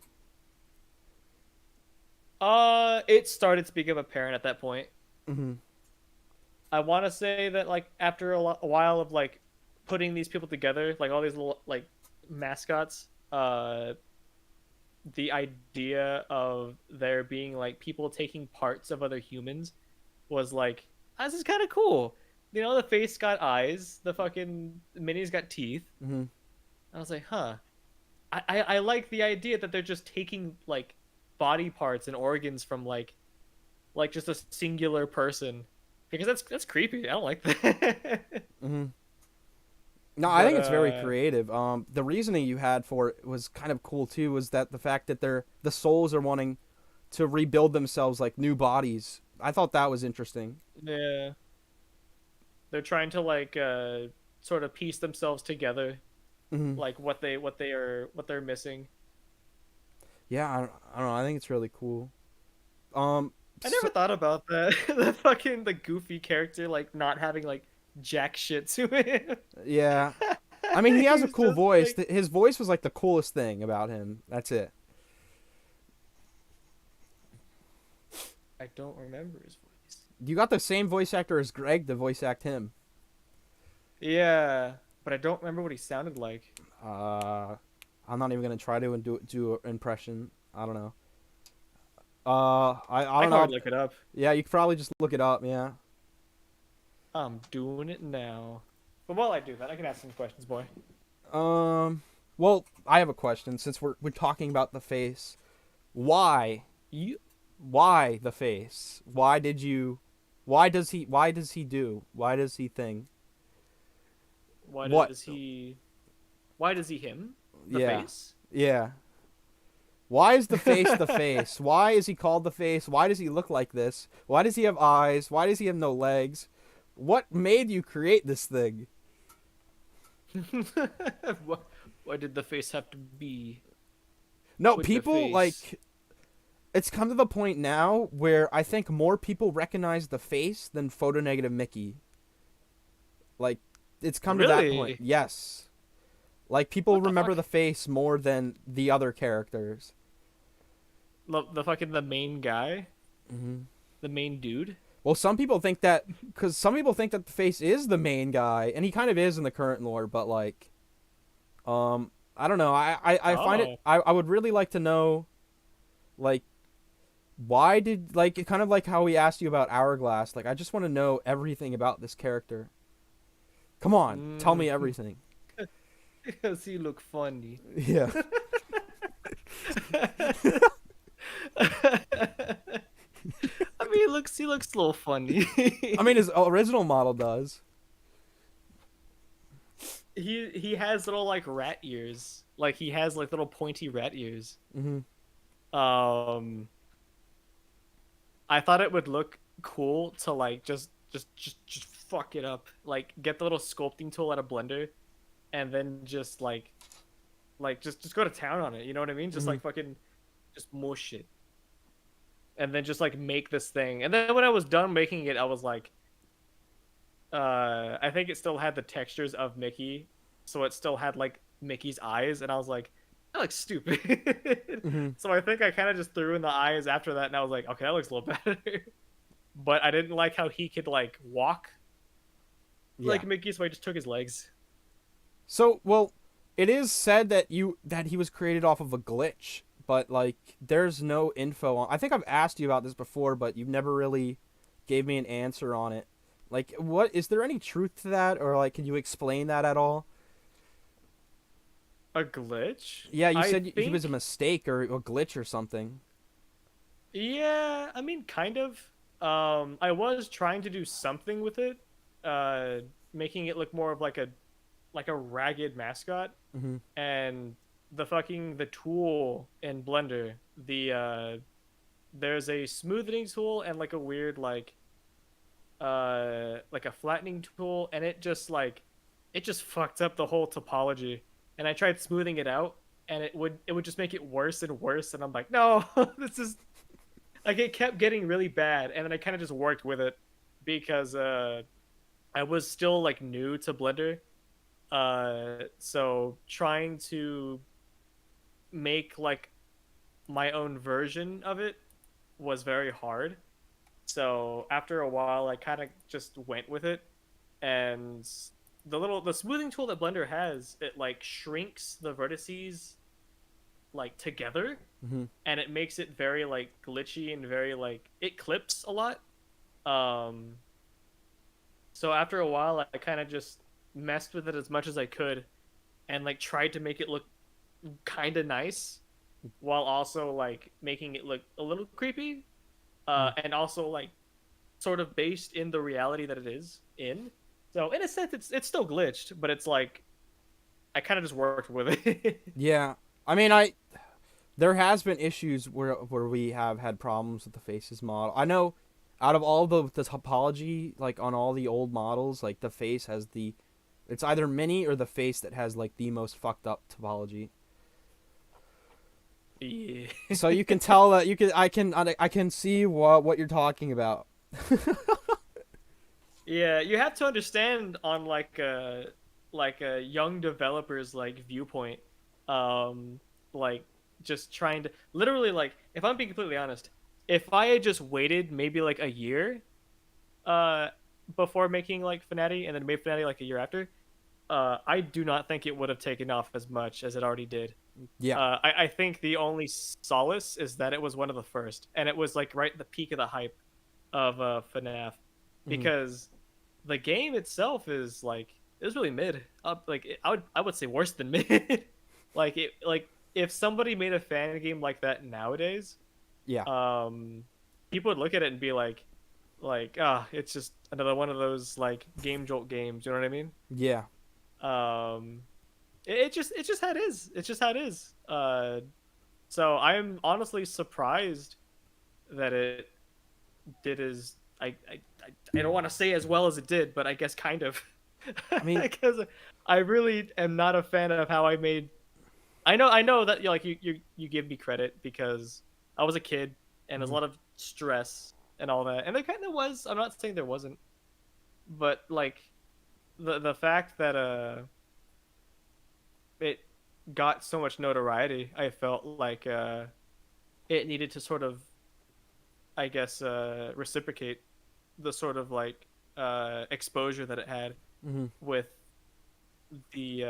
it started to become apparent at that point. Mm-hmm. I want to say that like after a while of like putting these people together, like all these little like mascots, the idea of there being like people taking parts of other humans was like, "Ah, this is kind of cool. You know, the face got eyes, the fucking Minnie's got teeth. Mm-hmm. I was like, huh. I like the idea that they're just taking like body parts and organs from like just a singular person because that's creepy. I don't like that. Mm-hmm. No, I But think it's very creative. The reasoning you had for it was kind of cool too. Was that the fact that the souls are wanting to rebuild themselves like new bodies? I thought that was interesting. yeah, they're trying to like sort of piece themselves together, Hmm. like what they're missing. Yeah, I don't know. I think it's really cool. Um, I so, never thought about that. The goofy character like not having like jack shit to him. yeah. I mean, he has a He's cool just voice. like His voice was like the coolest thing about him. That's it. I don't remember his voice. You got the same voice actor as Greg to voice act him. Yeah, but I don't remember what he sounded like. Uh, I'm not even gonna try to do an impression. I don't know. I I don't can know. probably look it up. Yeah, you could probably just look it up. Yeah. I'm doing it now. But while I do that, I can ask some questions, boy. Um, Well, I have a question since we're talking about the face. Why? You Why the face? Why did you? Why does he? Why does he do? Why does he think? why What? does he why does he him the Yeah. face? Yeah. Why is the face the face? Why is he called the face? Why does he look like this? Why does he have eyes? Why does he have no legs? What made you create this thing? why, why did the face have to be No, with the people face? like it's come to the point now where I think more people recognize the face than photonegative Mickey. Like it's come to that point. Really? Yes. Like people What the remember fuck? the face more than the other characters. The fucking the main guy, Hmm. the main dude. Well, some people think that because some people think that the face is the main guy, and he kind of is in the current lore. But like, I don't know. I find it. Oh, I would really like to know, like, why did like kind of like how we asked you about Hourglass. Like, I just want to know everything about this character. Come on, tell me mm, everything. because he look funny. Yeah. I mean, he looks a little funny. I mean, his original model does. He has little like rat ears. Like he has like little pointy rat ears. Hmm. Um, I thought it would look cool to like just fuck it up. Like get the little sculpting tool out of Blender, and then just go to town on it. You know what I mean? Just Hmm. like fucking just mush it, and then just like make this thing. And then when I was done making it, I was like, I think it still had the textures of Mickey, so it still had like Mickey's eyes, and I was like, that looks stupid. Hmm. So I think I kind of just threw in the eyes after that, and I was like, okay, that looks a little better. But I didn't like how he could like walk Yeah. like Mickey, so I just took his legs. So, well, it is said that he was created off of a glitch, but like there's no info on. I think I've asked you about this before, but you've never really gave me an answer on it. Like, what is there any truth to that, or like, can you explain that at all? A glitch? Yeah, you I said he was a think, mistake or a glitch or something. yeah, I mean, kind of. I was trying to do something with it, uh, making it look more of like a ragged mascot, Hmm. and the tool in Blender, there's a smoothing tool and like a weird like a flattening tool, and it just fucked up the whole topology. And I tried smoothing it out, and it would just make it worse and worse. And I'm like, no, this is like it kept getting really bad. And then I kind of just worked with it because I was still like new to Blender. So trying to make like my own version of it was very hard. So after a while, I kind of just went with it, and the smoothing tool that Blender has, it like shrinks the vertices like together, Hmm. and it makes it very like glitchy and very like it clips a lot. Um, so after a while, I kind of just messed with it as much as I could, and like tried to make it look kind of nice, while also like making it look a little creepy, and also like sort of based in the reality that it is in. So in a sense, it's still glitched, but it's like I kind of just worked with it. Yeah, I mean, I there has been issues where we have had problems with the faces model. I know, out of all the topology, like on all the old models, like the face has the, it's either mini or the face that has like the most fucked up topology. Yeah. So you can tell that I can see what you're talking about. Yeah, you have to understand on like a young developer's like viewpoint, um, like just trying to literally like if I'm being completely honest, if I had just waited maybe like a year, uh, before making like Fnatic and then made Fnatic like a year after, I do not think it would have taken off as much as it already did. Yeah. I think the only solace is that it was one of the first, and it was like right at the peak of the hype of FNAF, Hmm. because the game itself is like it was really mid. Up like I would say worse than mid. Like if somebody made a fan game like that nowadays, Yeah. um, people would look at it and be like, it's just another one of those like Game Jolt games. You know what I mean? Yeah. Um, it's just how it is. It's just how it is. So I'm honestly surprised that it did as I don't want to say as well as it did, but I guess kind of. I mean, Because I really am not a fan of how I made. I know that you give me credit because I was a kid and there's a mhm. lot of stress and all that, and there kind of was. I'm not saying there wasn't, but like the fact that it got so much notoriety, I felt like it needed to sort of, I guess, reciprocate the sort of like exposure that it had Mhm. with the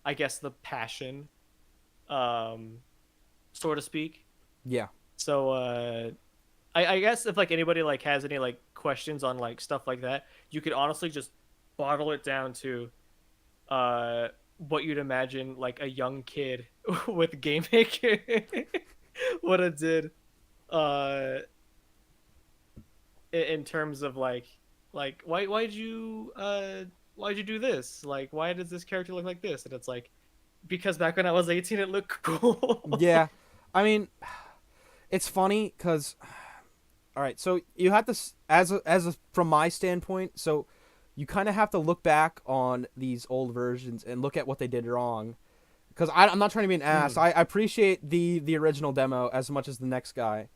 I guess the passion, um, so to speak. Yeah. So I guess if like anybody like has any like questions on like stuff like that, you could honestly just bottle it down to what you'd imagine like a young kid with Game Maker would have did uh in terms of like why'd you do this, like why does this character look like this, and it's like because back when I was 18 it looked cool. Yeah. I mean, it's funny because, all right, so you have to from my standpoint, so you kind of have to look back on these old versions and look at what they did wrong. Because I'm not trying to be an ass. Mm. I appreciate the original demo as much as the next guy,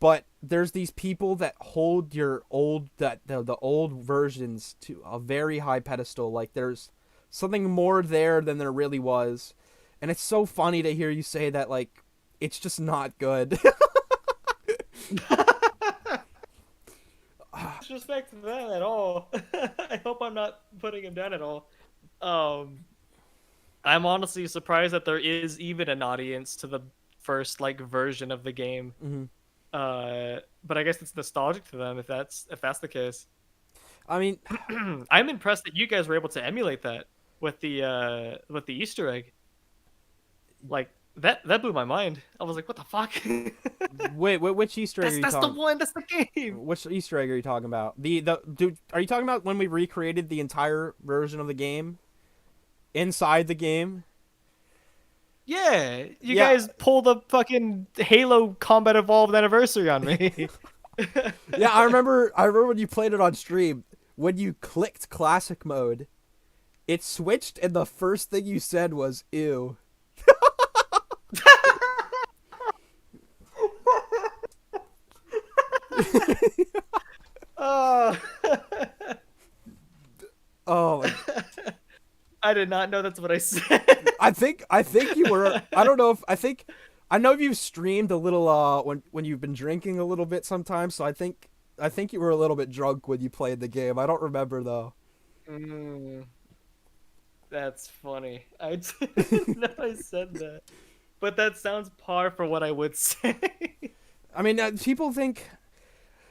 but there's these people that hold your old the old versions to a very high pedestal. Like there's something more there than there really was, and it's so funny to hear you say that. Like it's just not good. Disrespect to that at all. I hope I'm not putting him down at all. um I'm honestly surprised that there is even an audience to the first like version of the game. hmm But I guess it's nostalgic to them if that's the case. I mean, I'm impressed that you guys were able to emulate that with the Easter egg. Like that blew my mind. I was like, what the fuck? wait, which Easter egg are you That's the talking? one. That's the game. Which Easter egg are you talking about? The dude, are you talking about when we recreated the entire version of the game inside the game? Yeah, you Yeah, guys pulled a fucking Halo Combat Evolved anniversary on me. yeah. I remember. I remember when you played it on stream. When you clicked classic mode, it switched, and the first thing you said was "ew." Oh. Oh, I did not know that's what I said. I think you were. I don't know if I know you've streamed a little when you've been drinking a little bit sometimes. So I think you were a little bit drunk when you played the game. I don't remember though. Mm, that's funny. I didn't know I said that. But that sounds par for what I would say. I mean, people think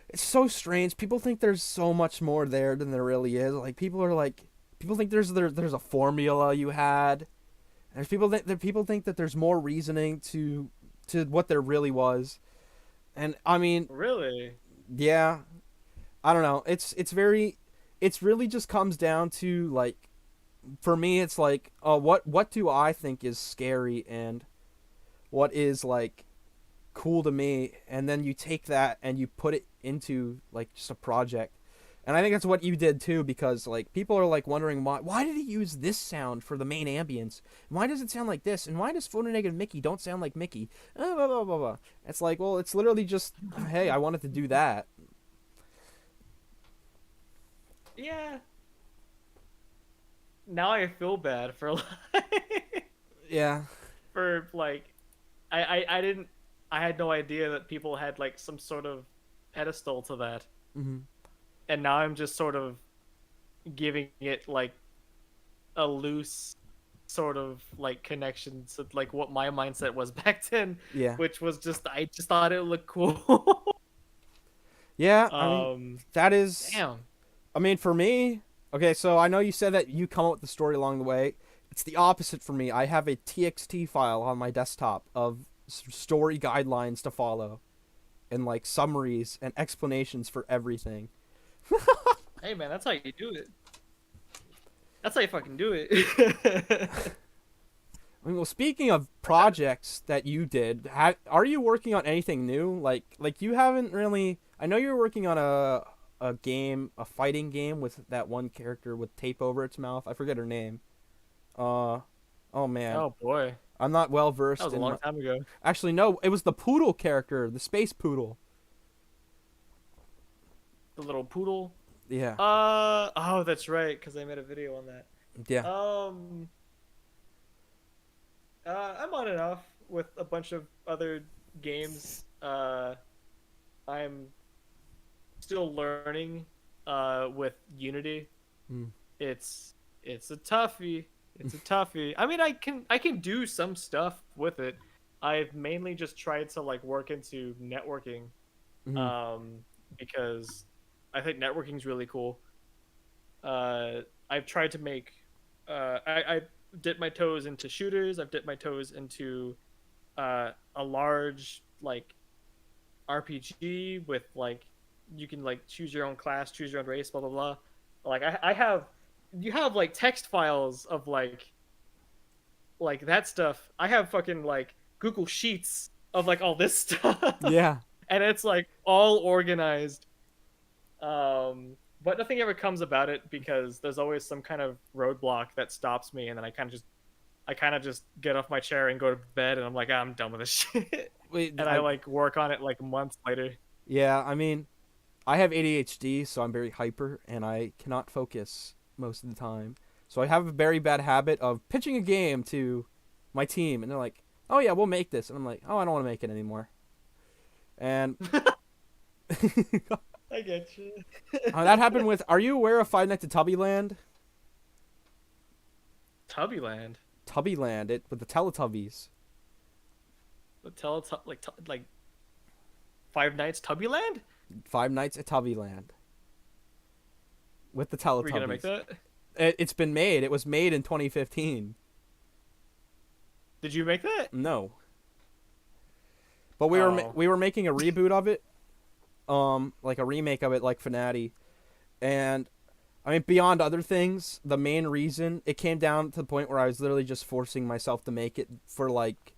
it's so strange. People think there's so much more there than there really is. Like people think there's a formula you had. There's people think that there's more reasoning to what there really was. And I mean, Really? yeah, I don't know. It's really just comes down to like for me it's like what do I think is scary and what is like cool to me, and then you take that and you put it into like just a project. And I think that's what you did too, because like people are like wondering why did he use this sound for the main ambience? And why does it sound like this? And why does Photo Negative Mickey don't sound like Mickey? Blah, blah, blah, blah. It's like, well, it's literally just hey, I wanted to do that. Yeah. Now I feel bad for Yeah. for like I didn't I had no idea that people had like some sort of pedestal to that. hmm And now I'm just sort of giving it like a loose sort of like connection to like what my mindset was back then, Yeah. which was just I just thought it looked cool. Yeah, I mean um that is Damn. I mean for me, okay, so I know you said that you come up with the story along the way. It's the opposite for me. I have a TXT file on my desktop of story guidelines to follow and like summaries and explanations for everything. Hey man, that's how you do it. That's how you fucking do it. I mean, well, speaking of projects that you did, are you working on anything new? Like you haven't really. I know you're working on a game, a fighting game with that one character with tape over its mouth. I forget her name. Oh man, Oh boy, I'm not well that versed was a in. long time ago. Actually, no, it was the poodle character, the space poodle. The little poodle. Yeah, Oh, that's right, because I made a video on that. yeah. Um, I'm on and off with a bunch of other games. I'm still learning with Unity. Mm. It's a toughie. It's a toughie. I mean, I can do some stuff with it. I've mainly just tried to like work into networking, Mhm. um, because I think networking is really cool. I've tried to make. I dipped my toes into shooters. I've dipped my toes into a large like RPG with like you can like choose your own class, choose your own race, blah blah blah. Like I have you have like text files of like that stuff. I have fucking like Google Sheets of like all this stuff, Yeah. and it's like all organized. But nothing ever comes about it because there's always some kind of roadblock that stops me, and then I kind of just get off my chair and go to bed, and I'm like, I'm done with this shit, Wait, and I like work on it like months later. yeah. I mean, I have ADHD, so I'm very hyper, and I cannot focus most of the time. So I have a very bad habit of pitching a game to my team, and they're like, "Oh yeah, we'll make this," and I'm like, "Oh, I don't want to make it anymore." And I get you. that happened with. Are you aware of Five Nights at Tubbyland? Tubbyland, Tubbyland, it with the Teletubbies. the like Five Nights Tubbyland. Five Nights at Tubbyland with the Were you gonna make Teletubbies. that? It's been made. It was made in 2015. Did you make that? No, but Oh. we were making a reboot of it, like a remake of it, like Fnati, and I mean beyond other things, the main reason it came down to the point where I was literally just forcing myself to make it for like,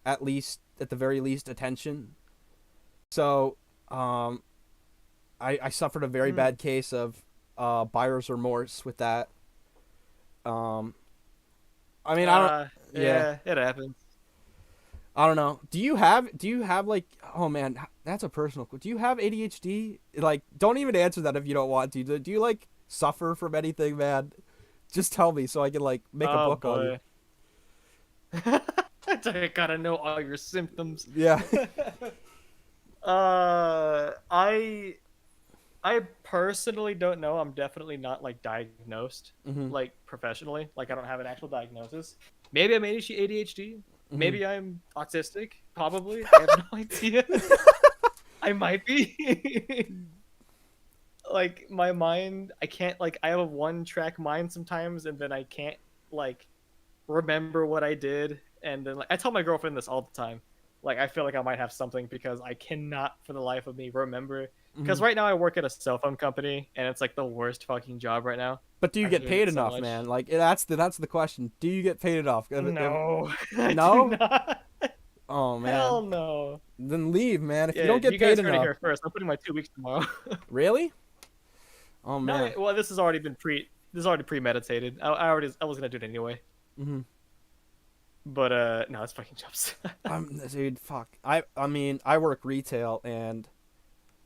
at the very least, attention. So, I suffered a very Hmm. bad case of buyer's remorse with that. Um, I mean, I don't. Yeah, Yeah, it happens. I don't know. Do you have like? Oh man, that's a personal. Do you have ADHD? Like, don't even answer that if you don't want to. Do you like suffer from anything, man? Just tell me so I can like make a Oh book on you. boy. I gotta know all your symptoms. Yeah. I personally don't know. I'm definitely not like diagnosed Mhm. like professionally. Like I don't have an actual diagnosis. Maybe I'm ADHD. Mhm. Maybe I'm autistic. Probably. I have no idea. I might be. Like my mind, I can't like I have a one track mind sometimes, and then I can't like remember what I did, and then like I tell my girlfriend this all the time. Like I feel like I might have something because I cannot for the life of me remember. Because Mhm. right now I work at a cell phone company, and it's like the worst fucking job right now. But do you I get hate paid it so enough, much. man? Like that's the question. Do you get paid enough? No, I do No? not. Oh Hell man. no. Then leave, man. If you Yeah, don't get you paid guys heard it enough. here first. I'm putting my 2 weeks tomorrow. Really? Oh No, man. well, this has already been this is already premeditated. I was gonna do it anyway. Mhm. But no, it's fucking jobs. Dude, fuck. I mean, I work retail, and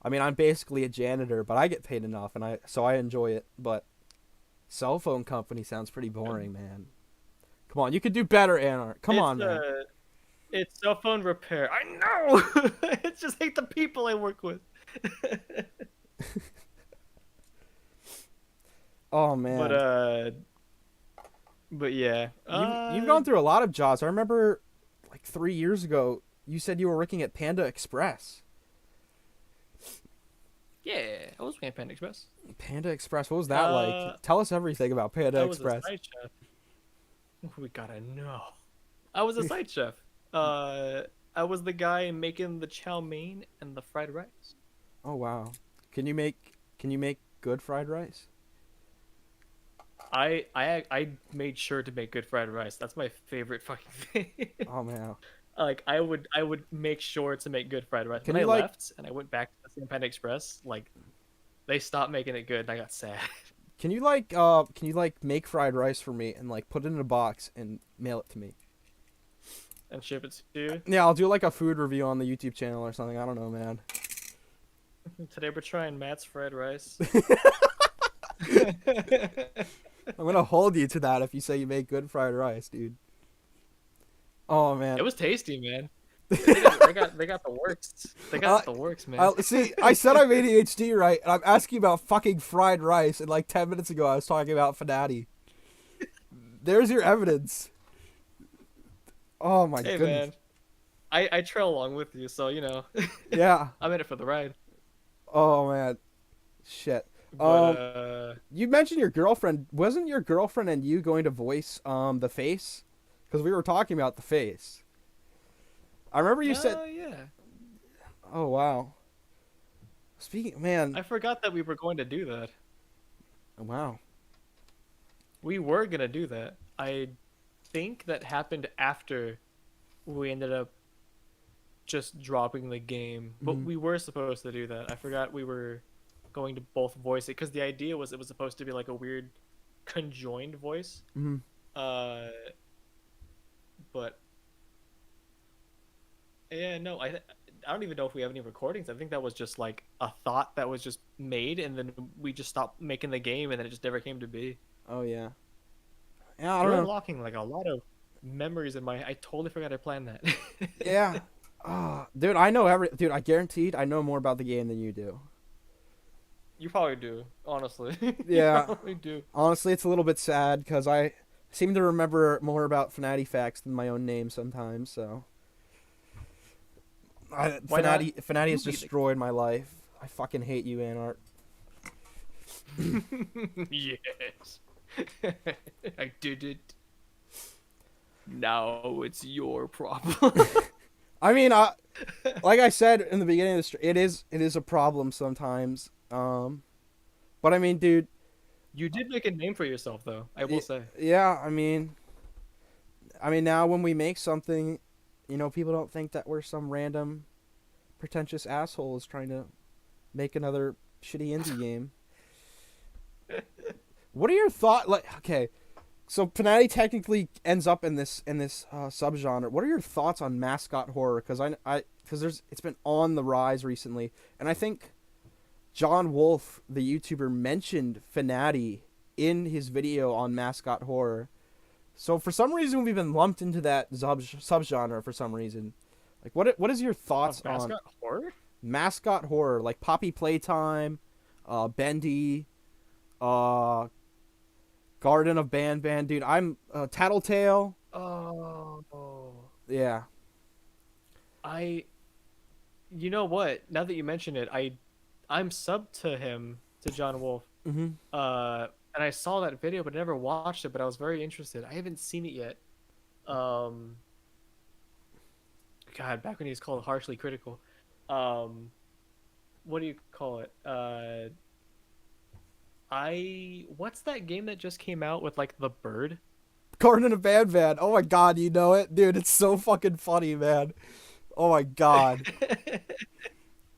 I mean, I'm basically a janitor, but I get paid enough, and I enjoy it. But cell phone company sounds pretty boring, man. Come on, you could do better, Anart. Come It's on, man. it's cell phone repair. I know. It's just hate the people I work with. Oh but man, uh, but yeah. you've gone through a lot of jobs. I remember, like 3 years ago, you said you were working at Panda Express. Yeah, I was working at Panda Express. Panda Express, what was that like? Uh, Tell us everything about Panda I was a Express. side chef. We gotta know. I was a side chef. Uh, I was the guy making the chow mein and the fried rice. Oh wow. Can you make good fried rice? I made sure to make good fried rice. That's my favorite fucking thing. Oh man. Like I would make sure to make good fried rice. Can When I you like left and I went back to the same Panda Express, like they stopped making it good and I got sad. can you like make fried rice for me and like put it in a box and mail it to me? And ship it to you. Yeah, I'll do like a food review on the YouTube channel or something. I don't know, man. Today we're trying Matt's fried rice. I'm gonna hold you to that if you say you make good fried rice, dude. Oh man. It was tasty, man. They got the works. They got the works, man. See, I said I'm ADHD, right? And I'm asking about fucking fried rice, and like 10 minutes ago I was talking about Fanati. There's your evidence. Oh my Hey, goodness. man. I trail along with you, so you know. Yeah. I'm in it for the ride. Oh man. Shit. But You mentioned your girlfriend. Wasn't your girlfriend and you going to voice the face? Because we were talking about the face. I remember you said. oh yeah. Oh wow. Speaking, man. I forgot that we were going to do that. Wow. We were gonna do that. I think that happened after we ended up just dropping the game, but Mhm. we were supposed to do that. I forgot we were going to both voice it because the idea was it was supposed to be like a weird conjoined voice. Mhm. Uh, but yeah, no, I don't even know if we have any recordings. I think that was just like a thought that was just made, and then we just stopped making the game, and then it just never came to be. Oh yeah. Yeah, I You're don't know. unlocking like a lot of memories in my. I totally forgot I planned that. Yeah. Oh, dude, I know Dude, I guaranteed I know more about the game than you do. You probably do, honestly. You Yeah. probably do. Honestly, it's a little bit sad because I seem to remember more about Fanati facts than my own name sometimes. So, Why not? Fanati has You beat the- destroyed my life. I fucking hate you, Anart. Yes. I did it. Now it's your problem. I mean, like I said in the beginning of the stream, it is a problem sometimes. But I mean, dude, You did make a name for yourself, though. I will say. yeah, I mean now when we make something, you know, people don't think that we're some random pretentious assholes trying to make another shitty indie game. What are your thoughts? Like, okay, so Panati technically ends up in this subgenre. What are your thoughts on mascot horror? Because it's been on the rise recently, and I think John Wolf, the YouTuber, mentioned Fanati in his video on mascot horror. So for some reason we've been lumped into that subgenre for some reason. Like what is your thoughts Of mascot horror? mascot horror, like Poppy Playtime, Bendy, uh, Garden of Ban, dude. I'm Tattletale. Oh. Yeah. I. You know what? Now that you mention it, I'm subbed to him, to John Wolf. Mhm. And I saw that video, but I never watched it. But I was very interested. I haven't seen it yet. God, back when he was called Harshly Critical. What do you call it? What's that game that just came out with like the bird? Garden of Ban. Oh my god, you know it, dude. It's so fucking funny, man. Oh my god.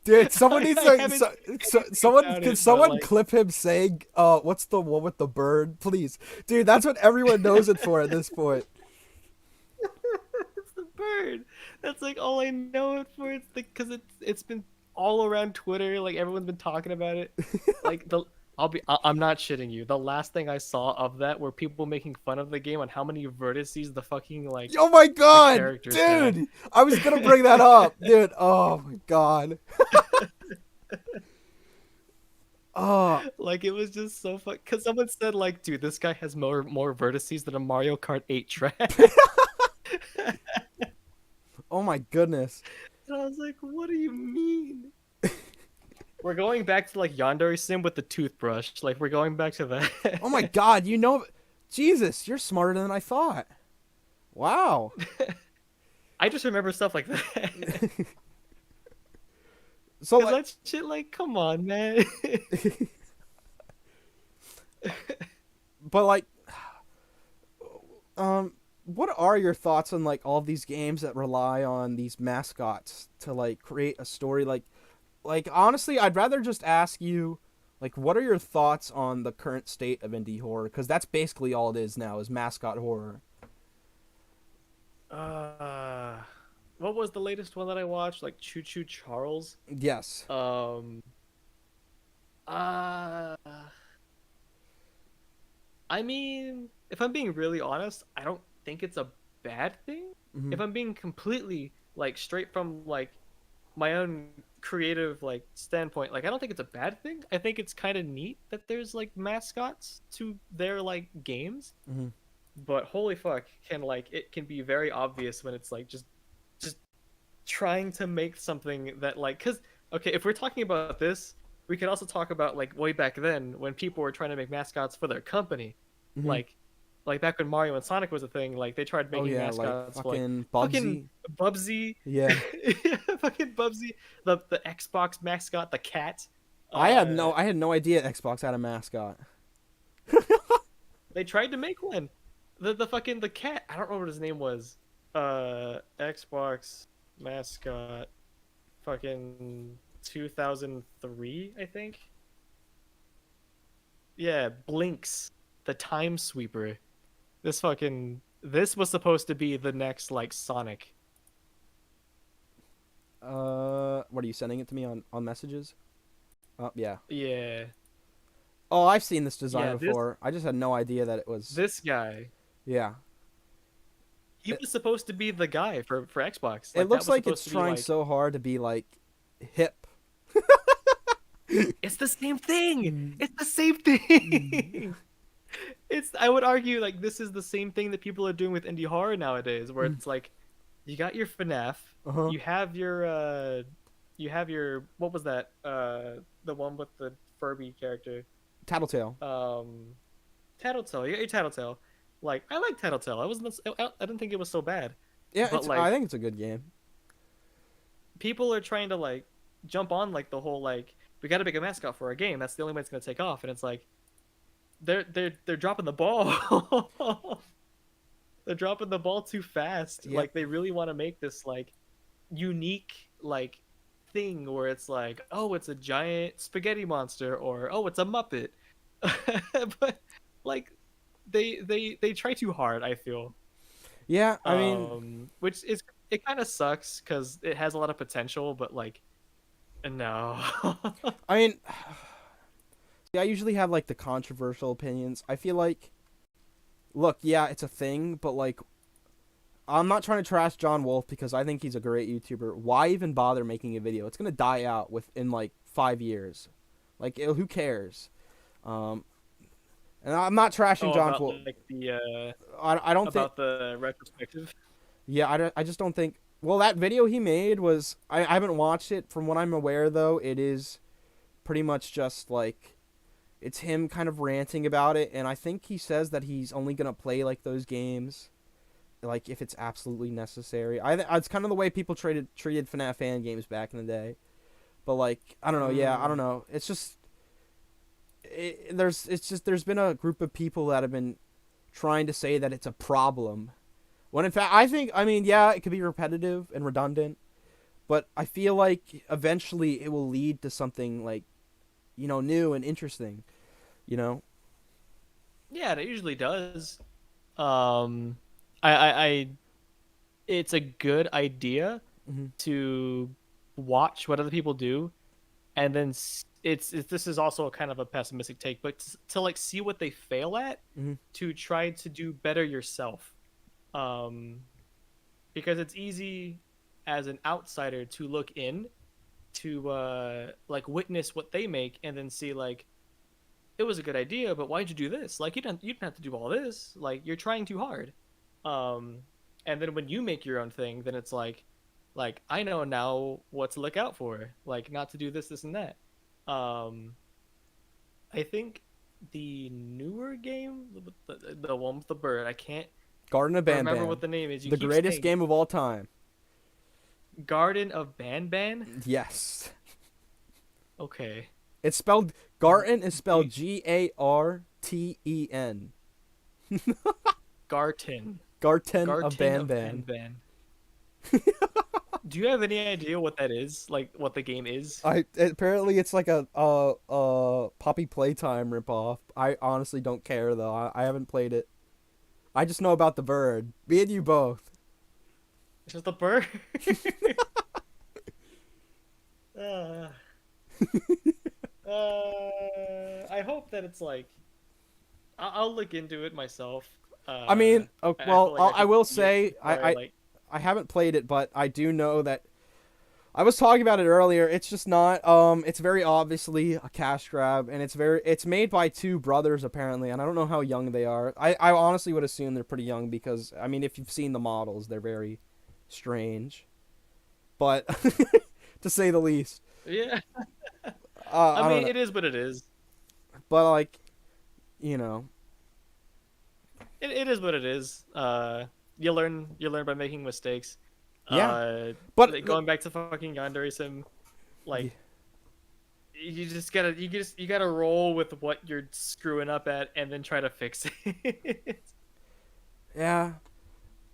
Dude, someone needs Can someone clip him saying, what's the one with the bird, please, dude? That's what everyone knows it for at this point. It's the bird. That's like all I know it for. It's because it's been all around Twitter. Like everyone's been talking about it. Like I'm not shitting you. The last thing I saw of that were people making fun of the game on how many vertices the fucking like. Oh my god, characters dude! had. I was gonna bring that up, dude. Oh my god. Oh, Like it was just so fun. Cause someone said like, dude, this guy has more vertices than a Mario Kart 8 track. oh my goodness. And I was like, what do you mean? We're going back to like Yandere Sim with the toothbrush. Like we're going back to that. Oh my god, you know, Jesus, you're smarter than I thought. Wow. I just remember stuff like that. So Cause like, that shit, like, come on, man. but like, um, what are your thoughts on like all of these games that rely on these mascots to like create a story? Like honestly, I'd rather just ask you, like, what are your thoughts on the current state of indie horror? Because that's basically all it is now is mascot horror. uh, what was the latest one that I watched? Like Choo Choo Charles. Yes. Um, uh, I mean, if I'm being really honest, I don't think it's a bad thing. Mm-hmm. If I'm being completely like straight from like my own creative like standpoint, like I don't think it's a bad thing. I think it's kind of neat that there's like mascots to their like games. Mm-hmm. But holy fuck, can like it can be very obvious when it's like just trying to make something that like cuz okay, if we're talking about this, we could also talk about like way back then when people were trying to make mascots for their company. Mm-hmm. Like like back when Mario and Sonic was a thing, like they tried Oh making yeah, like mascots for like fucking fucking Bubsy. Bubsy. Yeah. Yeah, fucking Bubsy, the Xbox mascot, the cat. I had no idea Xbox had a mascot. They tried to make one. The fucking the cat. I don't remember what his name was. Xbox mascot. Fucking 2003, I think. Yeah, Blinks, the time sweeper. This was supposed to be the next like Sonic. What are you sending it to me on messages? Oh yeah. Yeah. Oh, I've seen this design Yeah, this before. I just had no idea that it was. this guy. Yeah. He It, was supposed to be the guy for Xbox. it Like that looks was like supposed it's to be trying like so hard to be like hip. it's the same thing. Mm. It's the same Mm. thing. It's I would argue like this is the same thing that people are doing with indie horror nowadays, where Mm. it's like you got your FNAF, Uh-huh. you have your what was that? The one with the Furby character. Tattletale. Um Tattletale. You got your Tattletale. Like I like Tattletale. I didn't think it was so bad. Yeah, But I like think it's a good game. people are trying to like jump on like the whole like we got to make a mascot for our game. That's the only way it's going to take off and it's like they're dropping the ball. They're dropping the ball too fast. Yep. Like they really want to make this like unique like thing where it's like, oh, it's a giant spaghetti monster or oh, it's a Muppet. But like they try too hard, I feel. Yeah, I mean, Which is it kind of sucks cuz it has a lot of potential, but like no. I mean, see, I usually have like the controversial opinions. I feel like, look, yeah, it's a thing, but like, I'm not trying to trash John Wolf because I think he's a great YouTuber. Why even bother making a video? It's gonna die out within like 5 years. Like, who cares? Um, and I'm not trashing Oh, John about Wolf. like the I don't think. about the retrospective. Yeah, I just don't think. Well, that video he made was. I haven't watched it. From what I'm aware, though, it is pretty much just like it's him kind of ranting about it, and I think he says that he's only gonna play like those games, like if it's absolutely necessary. It's kind of the way people treated FNAF fan games back in the day, but like I don't know. Yeah, I don't know. It's just there's been a group of people that have been trying to say that it's a problem, when in fact I mean yeah it could be repetitive and redundant, but I feel like eventually it will lead to something like new and interesting, you know. Yeah, it usually does. Um, I it's a good idea Mm-hmm. to watch what other people do, and then it's this is also kind of a pessimistic take, but to like see what they fail at, Mm-hmm. to try to do better yourself. Um, because it's easy as an outsider to look in to like witness what they make and then see like it was a good idea, but why'd you do this? Like you didn't have to do all this. Like you're trying too hard. Um, and then when you make your own thing, then it's like I know now what to look out for. Like not to do this, this, and that. Um, I think the newer game, the one with the bird. I can't Garden of remember Banban, what the name is. You the keep greatest saying game of all time. Garden of Banban. Yes. Okay. It's spelled Garten is Do you, spelled Garten. Garten. Garten of Garten of Banban. Banban. Do you have any idea what that is? Like what the game is? Apparently it's like a Poppy Playtime ripoff. I honestly don't care though. I haven't played it. I just know about the bird. Me and you both. It's just a bird. uh, I hope that it's like I'll look into it myself. I mean, I feel well, like I I should will see it say before I like. I haven't played it, but I do know that I was talking about it earlier. It's just not. It's very obviously a cash grab, and it's made by two brothers apparently, and I don't know how young they are. I honestly would assume they're pretty young because I mean, if you've seen the models, they're very strange, but to say the least. Yeah. I I don't mean, know, it is what it is. but like, you know, It is what it is. You learn by making mistakes. yeah. Uh, But Going back to fucking Yandere Sim, yeah, like you gotta roll with what you're screwing up at and then try to fix it. yeah.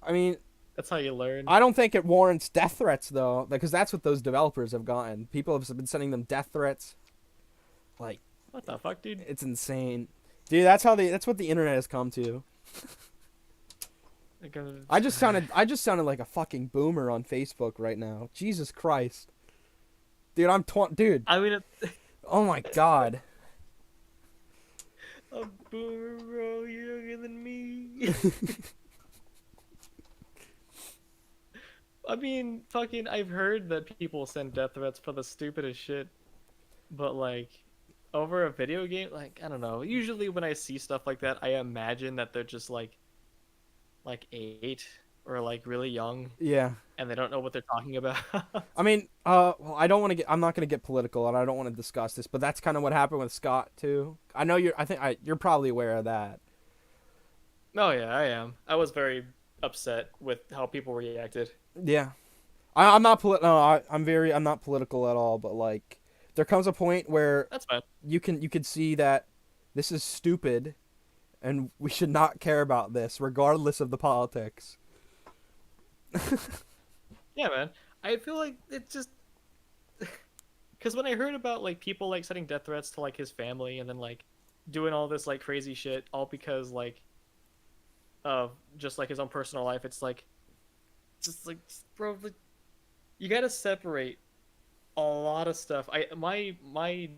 I mean, That's how you learn. I don't think it warrants death threats though, because that's what those developers have gotten. People have been sending them death threats. Like, What the fuck, dude? it's insane, dude. That's what the internet has come to. Like, I just sounded like a fucking boomer on Facebook right now. Jesus Christ, dude. Dude. I mean, Oh my God. a boomer, bro, you're younger than me. I mean, fucking, I've heard that people send death threats for the stupidest shit, but like, over a video game, like, I don't know. Usually when I see stuff like that, I imagine that they're just like 8 or like really young Yeah. and they don't know what they're talking about. I mean, well, I'm not gonna get political, and I don't want to discuss this, but that's kind of what happened with Scott too. I know you're probably aware of that. Oh yeah, I am. I was very upset with how people reacted. Yeah. I'm not I'm not political at all, but like, there comes a point where That's fine. you can see that this is stupid, and we should not care about this, regardless of the politics. Yeah, man. I feel like it just because when I heard about like people like sending death threats to like his family and then like doing all this like crazy shit all because like of just like his own personal life, it's like just like bro, like, you gotta separate a lot of stuff. My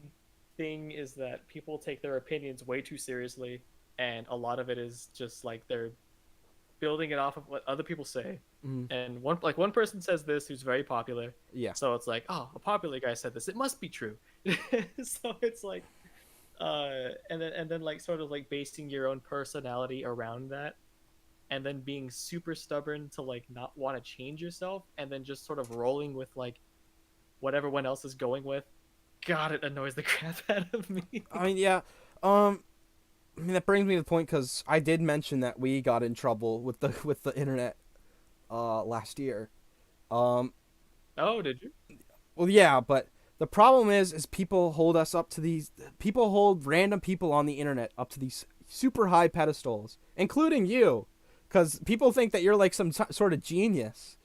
thing is that people take their opinions way too seriously, and a lot of it is just like they're building it off of what other people say. Mm, And one person says this who's very popular, yeah. so it's like, oh, a popular guy said this, it must be true. So it's like, and then like sort of like basing your own personality around that, and then being super stubborn to like not want to change yourself, and then just sort of rolling with like what everyone else is going with. God, it annoys the crap out of me. I mean, yeah. Um, I mean, that brings me to the point because I did mention that we got in trouble with the internet last year. Um, Oh, did you? well, yeah, but the problem is people hold random people on the internet up to these super high pedestals, including you, because people think that you're like some sort of genius.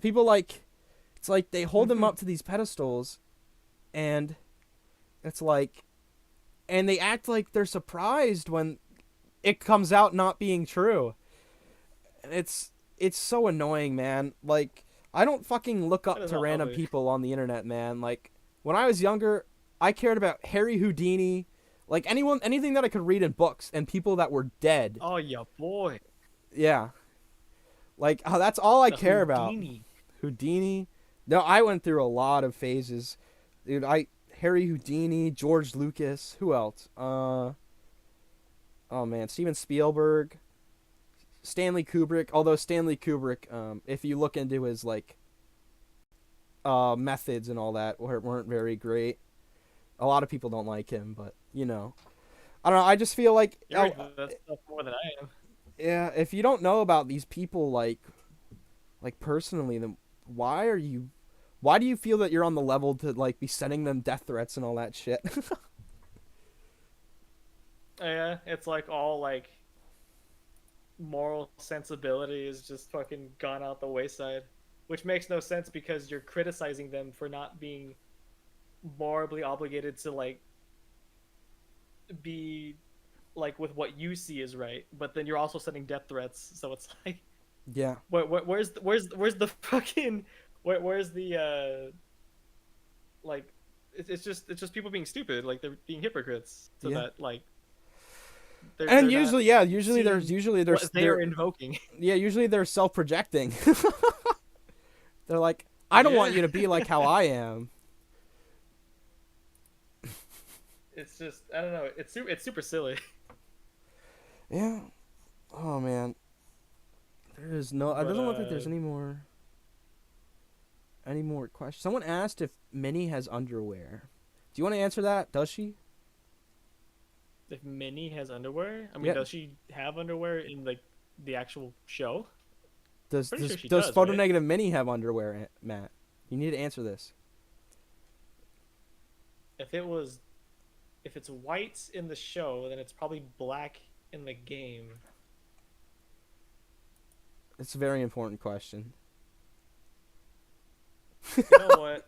People like, it's like they hold them up to these pedestals, and it's like, and they act like they're surprised when it comes out not being true. It's so annoying, man. Like, I don't fucking look That up is to not random lovely. people on the internet, man. Like, when I was younger, I cared about Harry Houdini, like anything that I could read in books, and people that were dead. Oh yeah, boy, Yeah, like, that's all I the care about. Houdini. Houdini. No, I went through a lot of phases, dude. Harry Houdini, George Lucas. Who else? Oh man, Steven Spielberg, Stanley Kubrick. Although Stanley Kubrick, if you look into his like methods and all that, weren't very great. A lot of people don't like him, but you know. I don't know. I just feel like, You're into that stuff more than I am. yeah, if you don't know about these people like personally, then why are you? Why do you feel that you're on the level to like be sending them death threats and all that shit? Yeah, it's like all like moral sensibility is just fucking gone out the wayside, which makes no sense because you're criticizing them for not being morally obligated to like be like with what you see is right, but then you're also sending death threats. So it's like, Yeah. where's the fucking where's the like it's just people being stupid, like they're being hypocrites, so Yeah. that like And they're not usually, yeah, usually there's what they are invoking. yeah, usually they're self-projecting. They're like, I don't want Yeah. you to be like how I am. It's just I don't know. It's super silly. Yeah. Oh man. There is no. It But doesn't look like there's any more questions. Someone asked if Minnie has underwear. Do you want to answer that? Does she? if Minnie has underwear, I mean, Yeah. does she have underwear in like the actual show? Does Pretty does, sure she does does, photo right? negative Minnie have underwear, Matt? You need to answer this. If it was, if it's white in the show, then it's probably black in the game. It's a very important question. You know what?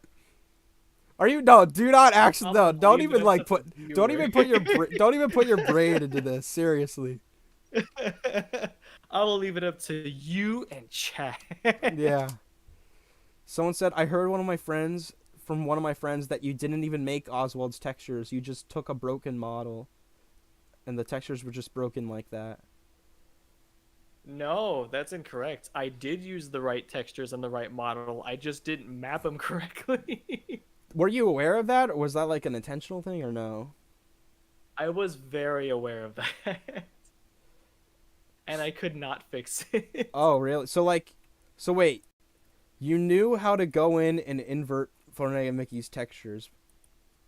Are you no? Do not actually I'm no. gonna Don't leave even it like up to put. the Don't viewer. even put your. Don't even put your brain into this. Seriously. I will leave it up to you and chat. Yeah. Someone said I heard one of my friends that you didn't even make Oswald's textures. You just took a broken model, and the textures were just broken like that. No, that's incorrect. I did use the right textures and the right model. I just didn't map them correctly. Were you aware of that, or was that like an intentional thing, or no? I was very aware of that. And I could not fix it. Oh, really? So wait, you knew how to go in and invert Fortnite and Mickey's textures,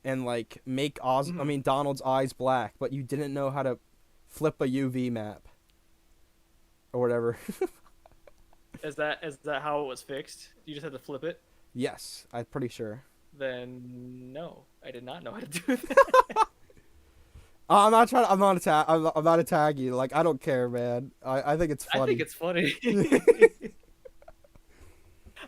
and like make Donald's eyes black, but you didn't know how to flip a UV map, or whatever. Is that how it was fixed? You just had to flip it? Yes, I'm pretty sure. Then no, I did not know how to do that. I'm not trying. I'm not attacking you. Like I don't care, man. I think it's funny. I think it's funny.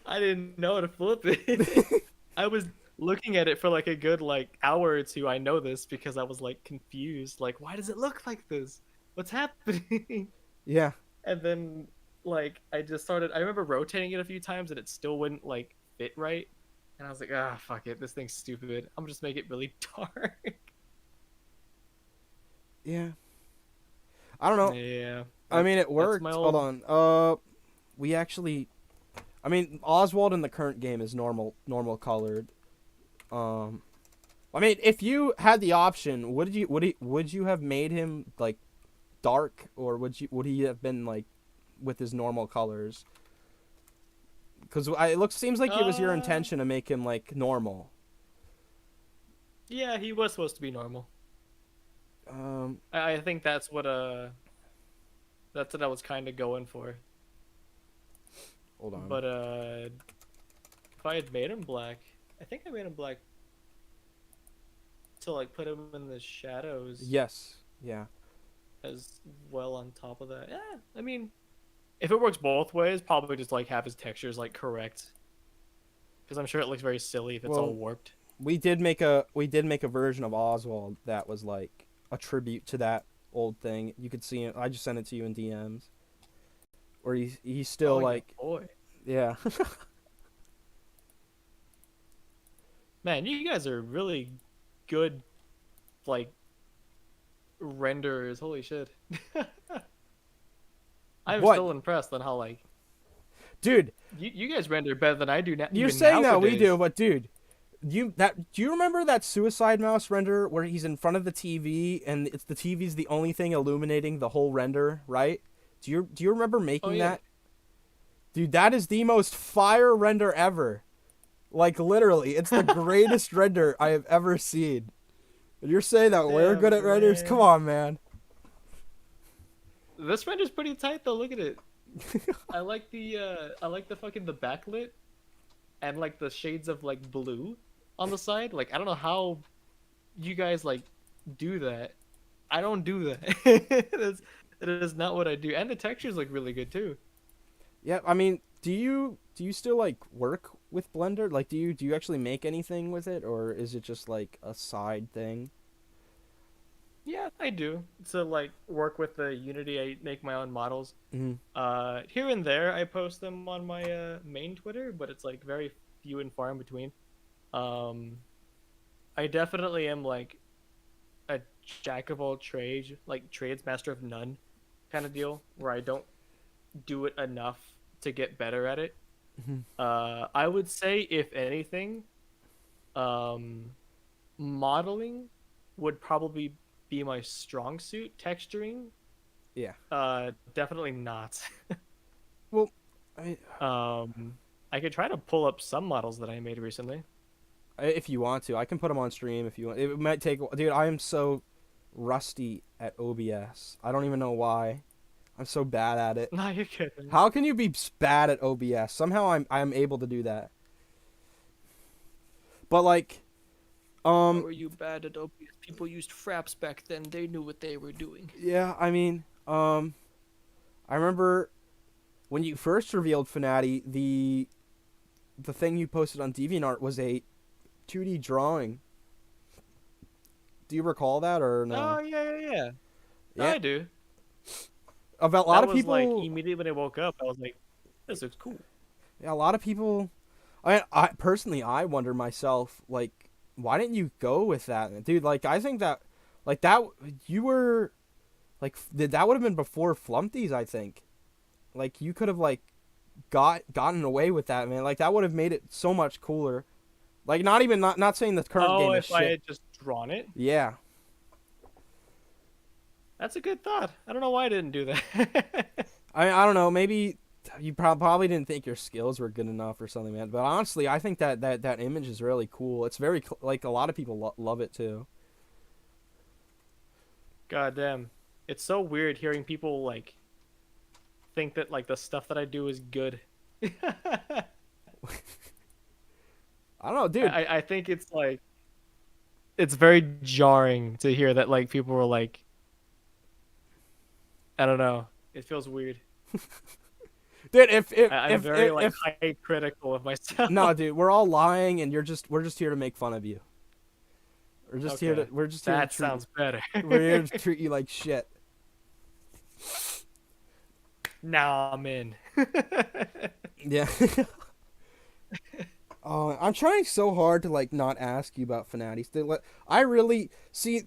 I didn't know how to flip it. I was looking at it for like a good like hour or two. I know this because I was like confused. Like, why does it look like this? What's happening? Yeah. And then like I just started. I remember rotating it a few times and it still wouldn't like fit right. And I was like, ah, fuck it. This thing's stupid. I'm just make it really dark. Yeah. I don't know. Yeah. I mean, it worked. old- Hold on. We actually. I mean, Oswald in the current game is normal colored. I mean, if you had the option, would you have made him like dark, or would he have been like with his normal colors? Because seems like it was your intention to make him like normal. Yeah, he was supposed to be normal. Um. I think that's what I was kind of going for. Hold on. But if I had made him black, I think I made him black to like put him in the shadows. Yes. Yeah. As well on top of that. Yeah, I mean, if it works both ways, probably just like have his textures like correct. Because I'm sure it looks very silly if it's all warped. We did make a version of Oswald that was like a tribute to that old thing. You could see it. I just sent it to you in DMs. Where he's still like, boy. Yeah. Man, you guys are really good, like, renderers. Holy shit. I'm still impressed on how, like, dude, you guys render better than I do now. You're saying that we do, but dude, do you remember that Suicide Mouse render where he's in front of the TV and the TV's the only thing illuminating the whole render, right? Do you remember making that? Dude, that is the most fire render ever. Like literally, it's the greatest render I have ever seen. You're saying that we're good Damn, at renders? Come man. on, man. This render's pretty tight though. Look at it. I like the fucking the backlit and like the shades of like blue on the side. Like I don't know how you guys like do that. I don't do that. That is not what I do. And the textures look really good too. Yeah, I mean, do you still like work with Blender? Like, do you actually make anything with it, or is it just like a side thing? Yeah, I do. To like work with the Unity, I make my own models. Hmm. Here and there, I post them on my main Twitter, but it's like very few and far in between. Um, I definitely am like a jack of all trades, like trades, master of none, kind of deal, where I don't do it enough to get better at it. Hmm. I would say, if anything, um, modeling would probably be my strong suit. Texturing, Yeah. definitely not. Well, I I could try to pull up some models that I made recently. if you want to, I can put them on stream if you want. It might take, dude. I am so rusty at OBS. I don't even know why. I'm so bad at it. No, you're kidding. How can you be bad at OBS? Somehow I'm able to do that. But like, How um, are you bad at OBS? People used fraps back then. They knew what they were doing. yeah. I mean, I remember when you first revealed Fnati, the thing you posted on DeviantArt was a 2D drawing. Do you recall that or Oh no? yeah, yeah, yeah. No, Yeah. I do. About a lot That of was like people. immediately when I woke up. I was like, "This looks cool." Yeah, a lot of people. I personally, I wonder myself, like, why didn't you go with that, dude? Like, I think that, like that, you were, like, that would have been before Flumpties. I think, like, you could have like gotten away with that, man. Like, that would have made it so much cooler. Like, not saying the current Oh, game is if I shit. had just drawn it, Yeah, that's a good thought. I don't know why I didn't do that. I don't know. Maybe you probably didn't think your skills were good enough or something, man. But honestly, I think that image is really cool. It's very like a lot of people love it too. God damn, it's so weird hearing people like think that like the stuff that I do is good. I don't know, dude. I think it's like it's very jarring to hear that like people were like, I don't know. It feels weird. Dude, if if I'm if very if, like if high critical of myself. no, dude, we're all lying, and we're just here to make fun of you. Okay, We're just here to that sounds better. we're here to treat you like shit. Now I'm in. Yeah. Oh, I'm trying so hard to like not ask you about Fanatis. I really see.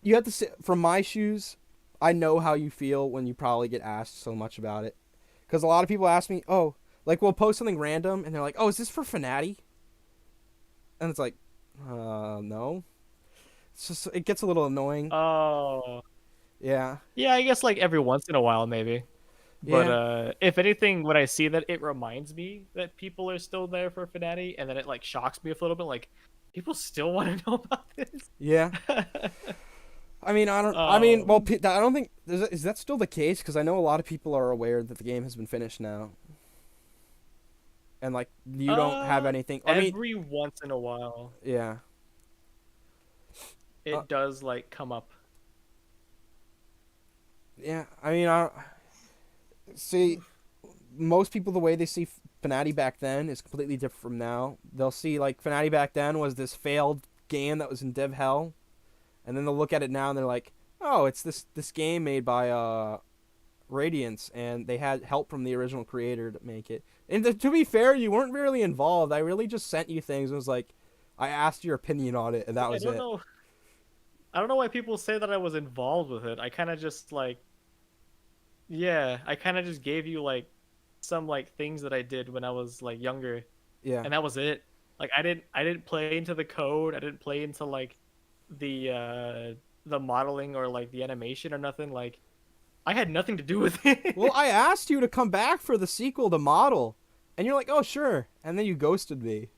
You have to say, from my shoes, I know how you feel when you probably get asked so much about it. Because a lot of people ask me, oh, like we'll post something random, and they're like, oh, is this for Fnati? And it's like, no. It's just it gets a little annoying. Oh. Yeah. Yeah, I guess like every once in a while maybe. But Yeah. if anything, when I see that, it reminds me that people are still there for Fnatic, and then it like shocks me a little bit. Like, people still want to know about this. Yeah. I mean, I don't. I mean, well, um, I don't think is that still the case because I know a lot of people are aware that the game has been finished now, and like you don't have anything. I mean, every once in a while, yeah. Uh, it does like come up. yeah. I mean, I don't, see most people the way they see Fnati back then is completely different from now. They'll see like Fnati back then was this failed game that was in dev hell, and then they'll look at it now and they're like, oh, it's this game made by Radiance, and they had help from the original creator to make it. And to be fair, you weren't really involved. I really just sent you things. And was like, I asked your opinion on it, and that I was don't it. know. I don't know why people say that I was involved with it. I kind of just like, yeah, I kind of just gave you like some like things that I did when I was like younger, Yeah, and that was it. Like I didn't play into the code. I didn't play into like the modeling or like the animation or nothing. Like I had nothing to do with well, it. I asked you to come back for the sequel to model, and you're like, oh sure, and then you ghosted me.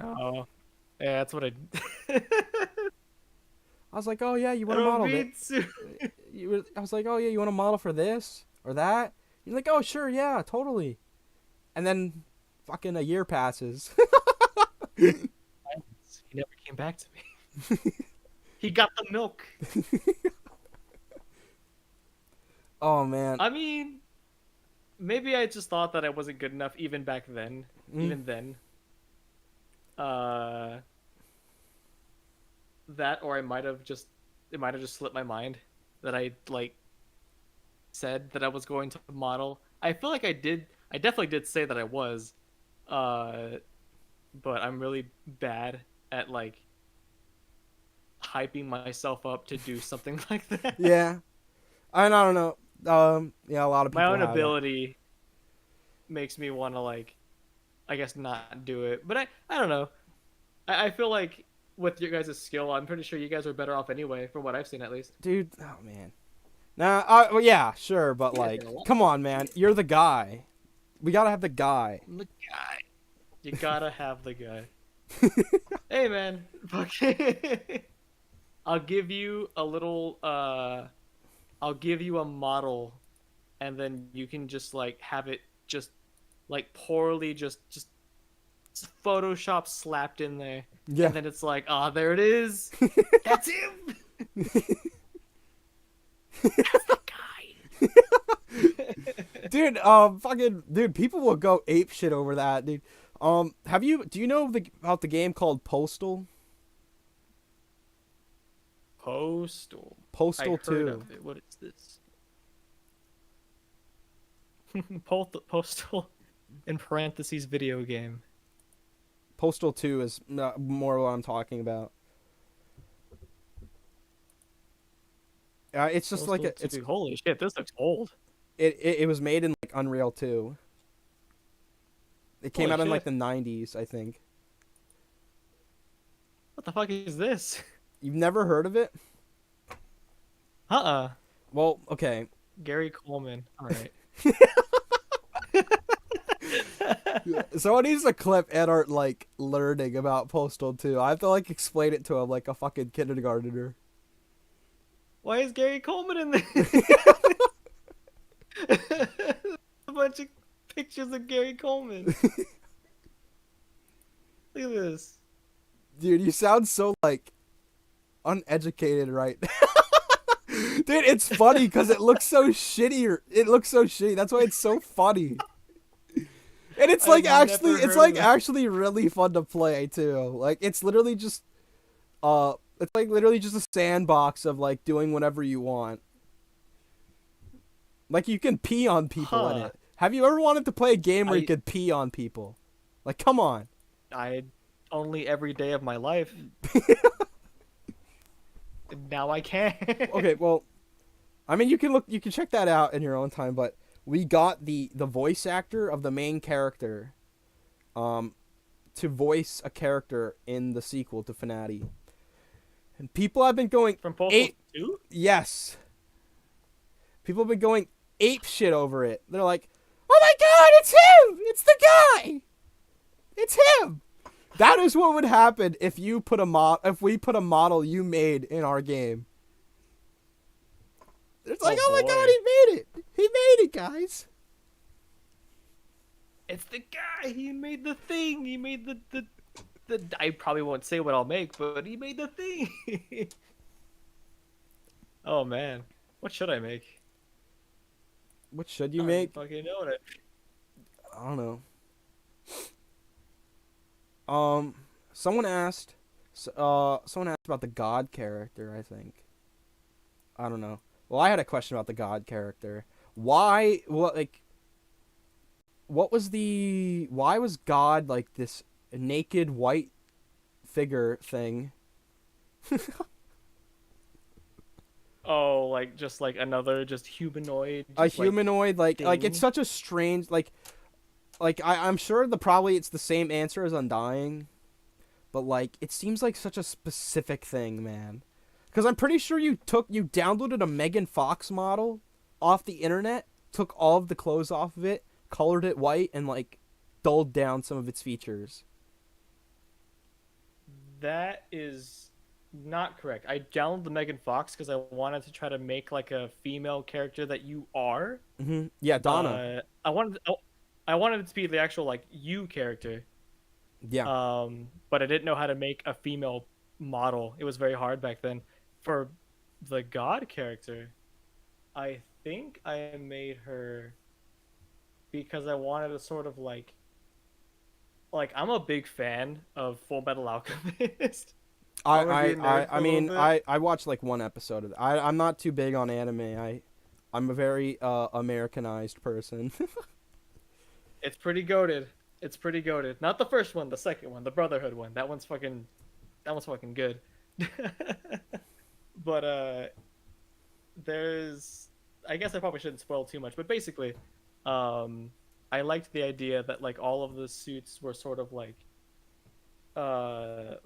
Oh, yeah, that's what I. I was like, oh yeah, you want to Oh, model me it? too. I was like, oh yeah, you want to model for this or that? You're like, oh sure, yeah, totally. And then, fucking a year passes. He never came back to me. He got the milk. Oh man. I mean, maybe I just thought that I wasn't good enough even back then. Mm. Even then. Uh, that or it might have just slipped my mind that I like said that I was going to model. I feel like I definitely did say that I was. Uh, but I'm really bad at like hyping myself up to do something like that. Yeah. I don't know. Yeah, a lot of My people own have it. ability makes me want to like I guess not do it. But I don't know. I feel like with your guys' skill, I'm pretty sure you guys are better off anyway, from what I've seen at least. Dude, oh man. Nah, well, yeah, sure, but like, Yeah, come on, man. You're the guy. We gotta have the guy. the guy. You gotta have the guy. Hey man, fucking I'll give you a little I'll give you a model and then you can just like have it just like poorly just Photoshop slapped in there. Yeah. And then it's like, ah, oh, there it is. That's him. That's the guy. Dude, fucking, dude, people will go ape shit over that, dude. Do you know about the game called Postal? Postal. Postal I heard 2. of it. What is this? Postal in parentheses video game. Postal 2 is more what I'm talking about. It's just Postal like it's 2. Holy shit, this looks old. it was made in like Unreal 2. It came Holy out in shit. like the 90s, I think. What the fuck is this? You've never heard of it? Well, okay. Gary Coleman. All right. Someone needs to clip Anart like learning about Postal 2. I have to like explain it to him like a fucking kindergartner. Why is Gary Coleman in there? A bunch of pictures of Gary Coleman. Look at this. Dude, you sound so like uneducated right now. Dude, it's funny because it looks so shitty. It looks so shitty. That's why it's so funny. And it's like actually really fun to play too. Like it's literally just a sandbox of like doing whatever you want. Like you can pee on people in it. Have you ever wanted to play a game where you could pee on people? Like come on. I only every day of my life. Now I can. Okay, well, I mean you can check that out in your own time, but we got the voice actor of the main character to voice a character in the sequel to FNAF. And people have been going From Postal 2? Yes. People have been going ape shit over it. They're like, "Oh my god, it's him! It's the guy! It's him!" That is what would happen if we put a model you made in our game. It's like, oh my god, he made it! He made it, guys! It's the guy! He made the thing! He made the I probably won't say what I'll make, but he made the thing! Oh man. What should I make? What should you I make? don't fucking know it. I don't know. Someone asked about the God character, I think. I don't know. Well, I had a question about the God character. Why was God like this naked white figure thing? Oh, like just like another just humanoid. A humanoid, like it's such a strange I'm sure it's the same answer as Undying, but like it seems like such a specific thing, man. Because I'm pretty sure you downloaded a Megan Fox model off the internet, took all of the clothes off of it, colored it white, and like dulled down some of its features. That is not correct. I downloaded the Megan Fox because I wanted to try to make like a female character that you are. Yeah, Donna. I wanted it to be the actual like you character. Yeah. But I didn't know how to make a female model. It was very hard back then. For the God character, I think I made her because I wanted to sort of like I'm a big fan of Full Metal Alchemist. I'm gonna be a nerd I for a little mean, bit. I watched like one episode of it. I'm not too big on anime. I'm a very Americanized person. It's pretty goated. It's pretty goated. Not the first one, the second one, the Brotherhood one. That one's fucking good. But there's I guess I probably shouldn't spoil too much, but basically, um I liked the idea that like all of the suits were sort of like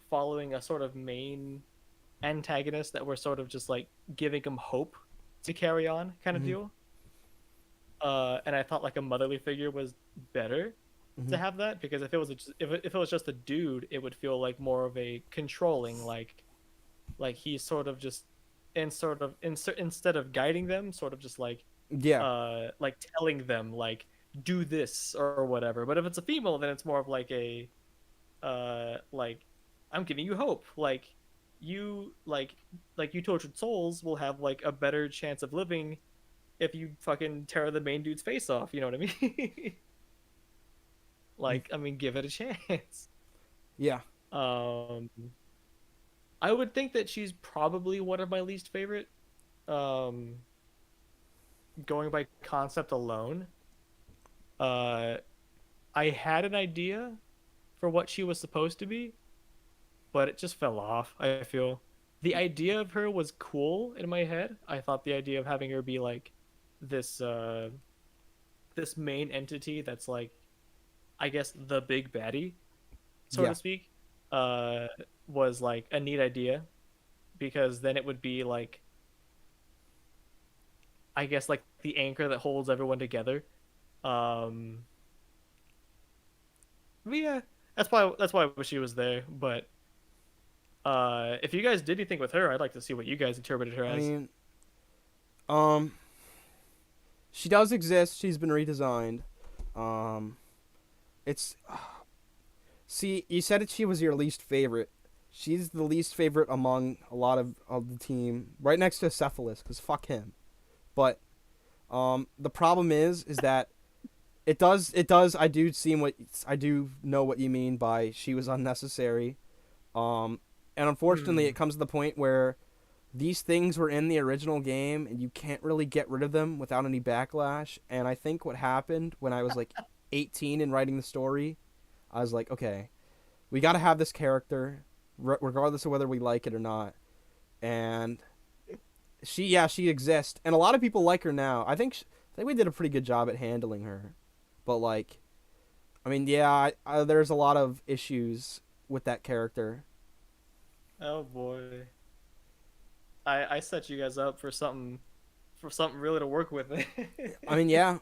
following a sort of main antagonist that were sort of just like giving him hope to carry on kind of hmm deal. And I thought like a motherly figure was better hmm to have that because if it was just a dude, it would feel like more of a controlling like he's sort of just and sort of instead of guiding them, sort of just Yeah. like telling them like do this or whatever. But if it's a female, then it's more of like a like I'm giving you hope. You like you tortured souls will have like a better chance of living if you fucking tear the main dude's face off. You know what I mean? Mm. Like I mean, give it a chance. Yeah. Um, I would think that she's probably one of my least favorite. Um, going by concept alone. Uh, I had an idea for what she was supposed to be, but it just fell off. I feel the idea of her was cool in my head. I thought the idea of having her be like this this main entity that's like I guess the big baddie, so Yeah. to speak, uh was like a neat idea because then it would be like I guess like the anchor that holds everyone together. Um but yeah, that's why she was there, but if you guys did anything with her, I'd like to see what you guys interpreted her I as. mean, um, she does exist. She's been redesigned. Um, it's see, you said that she was your least favorite. She's the least favorite among a lot of the team, right next to Cephalus, because fuck him. But the problem is that it does. I do know what you mean by she was unnecessary. Um, and unfortunately, Hmm. it comes to the point where these things were in the original game, and you can't really get rid of them without any backlash. And I think what happened when I was like 18 and writing the story, I was like, okay, we got to have this character, regardless of whether we like it or not. And she exists, and a lot of people like her now. I think we did a pretty good job at handling her, but like, I mean, yeah, there's a lot of issues with that character. Oh boy. I set you guys up for something really to work with. I mean, yeah,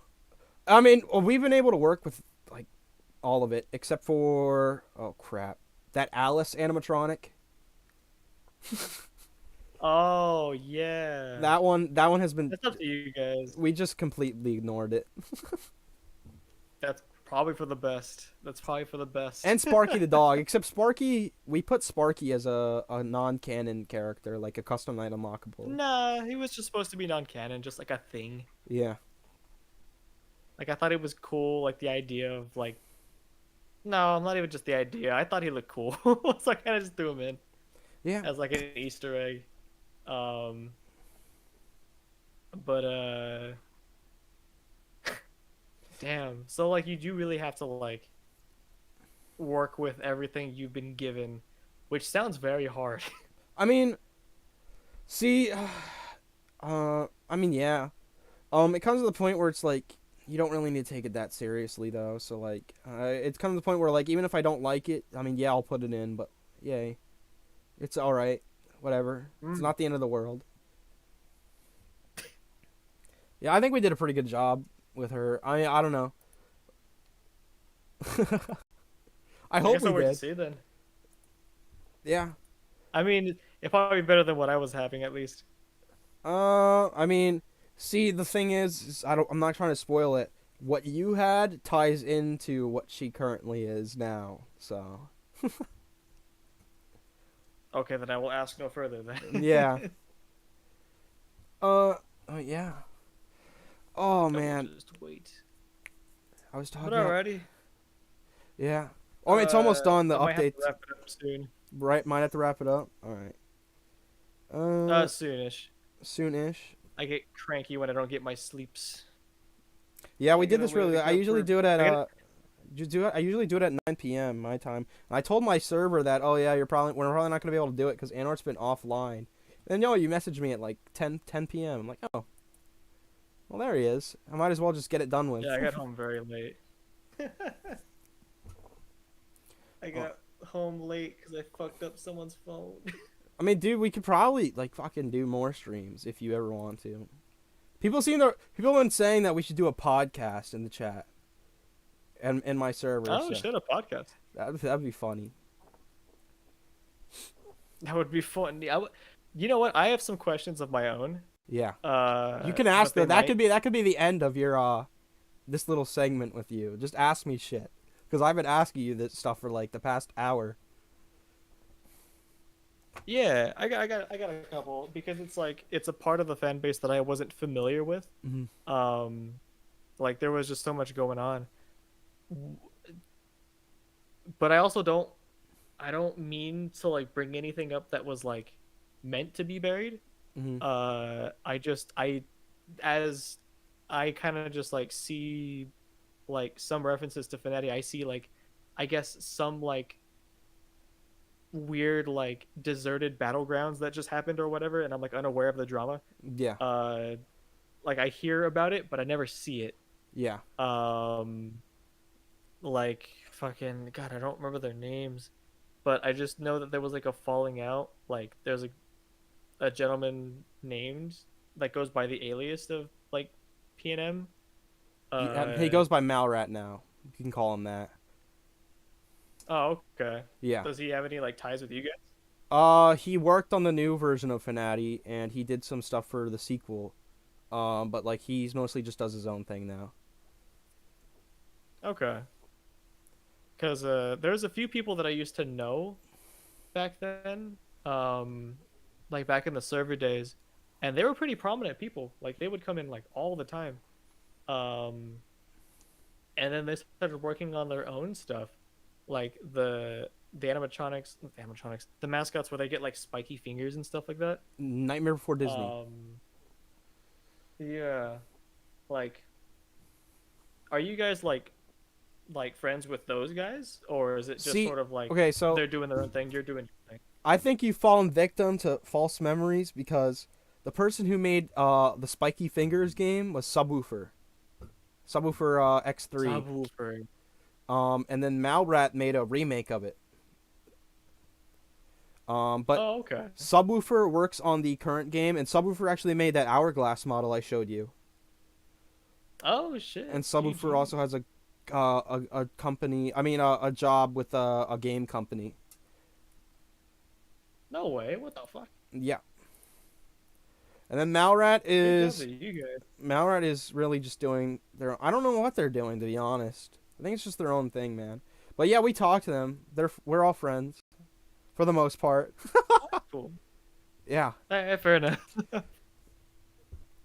I mean, well, we've been able to work with like all of it except for oh crap, that Alice animatronic. Oh yeah. That one has been That's up to you guys. we just completely ignored it. That's probably for the best. That's probably for the best. And Sparky the dog, except Sparky, we put Sparky as a non-canon character, like a custom night unlockable. Nah, he was just supposed to be non-canon, just like a thing. Yeah. Like I thought it was cool, like the idea of like no, not even just the idea. I thought he looked cool, so I kind of just threw him in Yeah. as like an Easter egg. Um, but damn. So like you do really have to like work with everything you've been given, which sounds very hard. I mean, see, I mean, yeah. It comes to the point where it's like you don't really need to take it that seriously, though. So like, it's come to the point where like even if I don't like it, I mean, yeah, I'll put it in, but yay, it's all right, whatever. It's Mm. not the end of the world. Yeah, I think we did a pretty good job with her. I mean, I don't know. I I hope guess we I'll wait to did. see then. Yeah. I mean, It'd probably be better than what I was having at least. I mean, see, the thing is I'm not trying to spoil it. What you had ties into what she currently is now. So, Okay, then I will ask no further yeah. then. Oh yeah. Oh I will man, just wait. I was But talking about. alrighty. Yeah. Oh, it's almost done. The I might have to updates. wrap it up soon. Right, might have to wrap it up. All right. Uh, Soonish. soonish. I get cranky when I don't get my sleeps. Yeah, we I did gotta this really. wake I up usually for. do it at I gotta. I usually do it at 9 p.m. my time. And I told my server that, oh yeah, we're probably not gonna be able to do it because Anart's been offline. And yo, you messaged me at like 10 p.m. I'm like, oh, well there he is. I might as well just get it done with. Yeah, I got home very late. I Oh, got home late because I fucked up someone's phone. I mean, dude, we could probably like fucking do more streams if you ever want to. People have been saying that we should do a podcast in the chat and in my server. Oh So shit, a podcast. that'd be funny. That would be fun. You know what? I have some questions of my own. Yeah. You can ask But they though. might. That could be the end of your this little segment with you. Just ask me shit because I've been asking you this stuff for like the past hour. Yeah, I got a couple because it's like it's a part of the fan base that I wasn't familiar with. Mm-hmm. Um, like there was just so much going on. But I also don't mean to like bring anything up that was like meant to be buried. Mm-hmm. I as I kind of just like see like some references to Fnatic. I see like I guess some like weird like deserted battlegrounds that just happened or whatever, and I'm like unaware of the drama. Yeah. Like I hear about it, but I never see it. Yeah. Like fucking God, I don't remember their names, but I just know that there was like a falling out. Like there's a gentleman named that goes by the alias of like PNM. He goes by Malrat now. You can call him that. Oh, okay. Yeah. Does he have any like ties with you guys? He worked on the new version of Fnatic and he did some stuff for the sequel. But like he's mostly just does his own thing now. Okay. Because there's a few people that I used to know back then, like back in the server days, and they were pretty prominent people. Like they would come in like all the time, um, and then they started working on their own stuff, like the mascots where they get like spiky fingers and stuff like that. Nightmare Before Disney. Yeah, like, are you guys like friends with those guys, or is it just See, sort of like okay, so they're doing their own thing, you're doing your thing? I think you've fallen victim to false memories because the person who made the Spiky Fingers game was Subwoofer. Subwoofer X3. Subwoofer. And then Malrat made a remake of it. But Oh, okay. Subwoofer works on the current game, and Subwoofer actually made that hourglass model I showed you. Oh shit. And Subwoofer GG. also has a company. I mean, a job with a game company. No way. What the fuck? Yeah. And then Malrat Good job is to you guys. Malrat is really just doing their. I don't know what they're doing, to be honest. I think it's just their own thing, man. But yeah, we talk to them. We're all friends, for the most part. Cool. Yeah. Fair enough.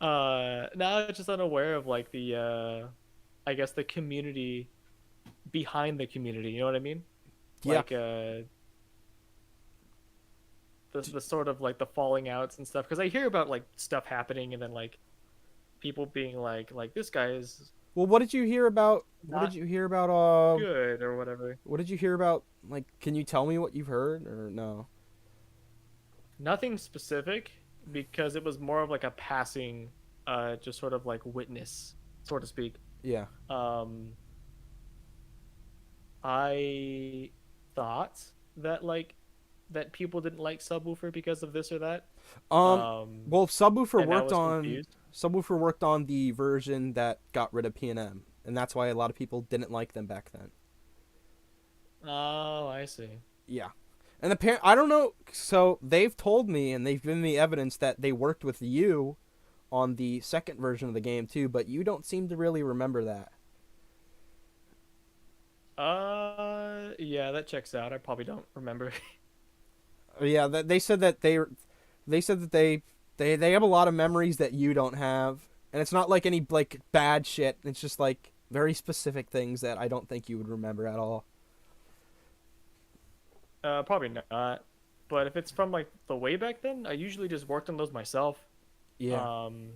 Now I'm just unaware of like the I guess the community behind the community. You know what I mean? Yeah. Like the sort of like the falling outs and stuff, because I hear about like stuff happening and then like people being like this guy is Well, what did you hear about? What not did you hear about? good or whatever. What did you hear about? Like, can you tell me what you've heard or no? Nothing specific, because it was more of like a passing just sort of like witness, so to speak. Yeah. I thought that like that people didn't like Subwoofer because of this or that. Well, Subwoofer And I worked was on confused. Subwoofer worked on the version that got rid of PNM, and that's why a lot of people didn't like them back then. Oh, I see. Yeah. And the parent, I don't know. So they've told me and they've given me evidence that they worked with you on the second version of the game too, but you don't seem to really remember that. Yeah, that checks out. I probably don't remember. Yeah, they said that they said that they have a lot of memories that you don't have, and it's not like any like bad shit. It's just like very specific things that I don't think you would remember at all. Probably not. But if it's from like the way back then, I usually just worked on those myself. Yeah. Um,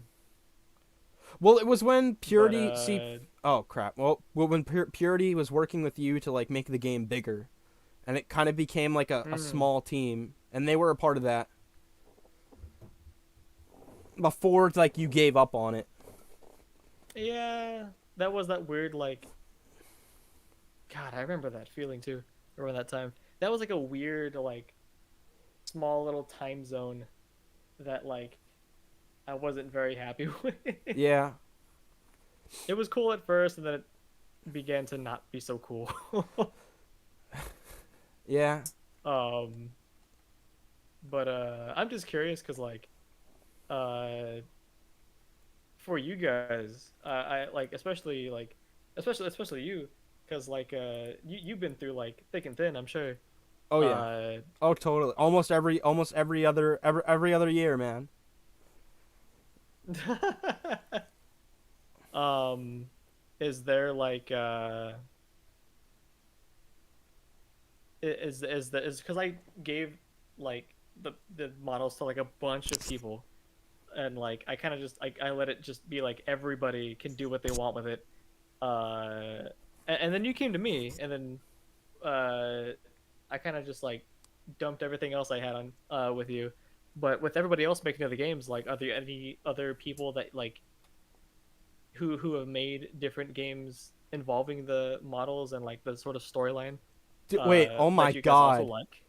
Well, it was when but Purity. See, oh crap. Well, when Purity was working with you to like make the game bigger, and it kind of became like a mm, small team, and they were a part of that before like you gave up on it. yeah, that was that weird like. God, I remember that feeling too. Around that time, that was like a weird like small little time zone that like I wasn't very happy with. Yeah. It was cool at first, and then it began to not be so cool. Yeah. um, but I'm just curious because like uh, for you guys, I like especially you, because like you've been through like thick and thin, I'm sure. Oh yeah. Uh, Oh totally. Almost every other year, man. um, is there like is because I gave like the models to like a bunch of people, and like I kind of just I let it just be like everybody can do what they want with it. And then you came to me, and then uh I kind of just like dumped everything else I had on with you. But with everybody else making other games, like are there any other people that like who have made different games involving the models and like the sort of storyline Wait. Oh my that you guys also god. like?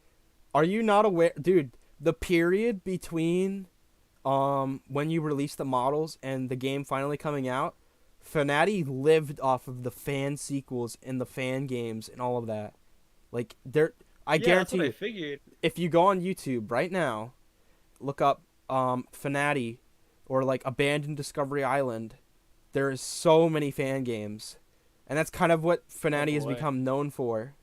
Are you not aware, dude? The period between when you released the models and the game finally coming out, Fnati lived off of the fan sequels and the fan games and all of that. Like there, I Yeah, that's guarantee what I you, figured. if you go on YouTube right now, look up Fnati or like Abandoned Discovery Island, there is so many fan games, and that's kind of what Oh Fnati has boy. become known for.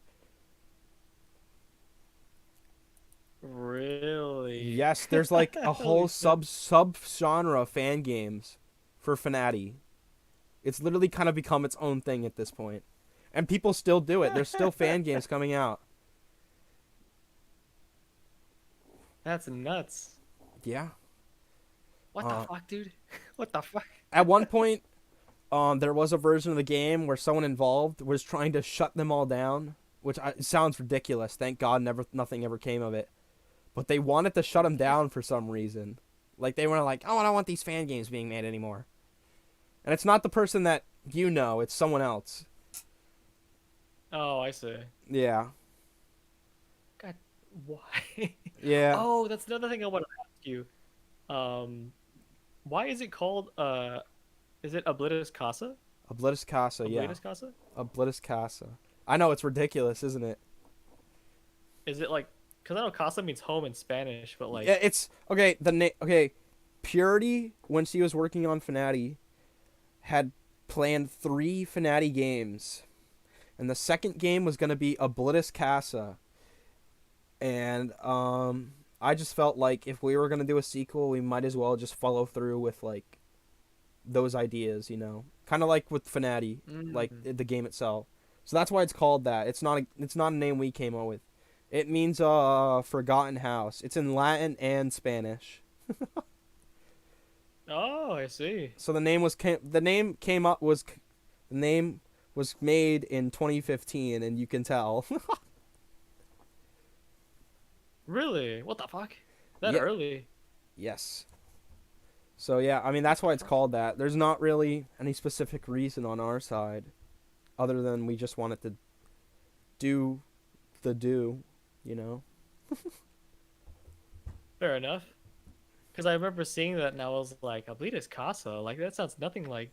Really? Yes, there's like a whole Holy shit. sub genre of fan games for Fnati. It's literally kind of become its own thing at this point. And people still do it. There's still fan games coming out. That's nuts. Yeah. What the Uh, fuck, dude? What the fuck? at one point, there was a version of the game where someone involved was trying to shut them all down, which sounds ridiculous. Thank God, nothing ever came of it. But they wanted to shut them down for some reason. Like they were like, "Oh, I don't want these fan games being made anymore." And it's not the person that you know; it's someone else. Oh, I see. Yeah. God, why? Yeah. Oh, that's another thing I want to ask you. Um, why is it called is it Oblitus Casa? Oblitus Casa. Yeah. Oblitus Casa? Oblitus Casa. I know it's ridiculous, isn't it? Is it like because I know Casa means home in Spanish, but Yeah, like it's okay. Okay, Purity when she was working on Fnati had planned 3 Fnati games, and the second game was gonna be Oblitus Casa. And I just felt like if we were gonna do a sequel, we might as well just follow through with like those ideas, kind of like with Fnati, like mm. the game itself. So that's why it's called that. It's not a name we came up with. It means forgotten house. It's in Latin and Spanish. Oh, I see. So the name came up was the name was made in 2015, and you can tell. Really? What the fuck? That Yeah. early? Yes. So yeah, I mean that's What why the it's fuck? called that. There's not really any specific reason on our side, other than we just wanted to do the do, you know. Fair enough. Because I remember seeing that and I was like, Oblitus Casa? Like that sounds nothing like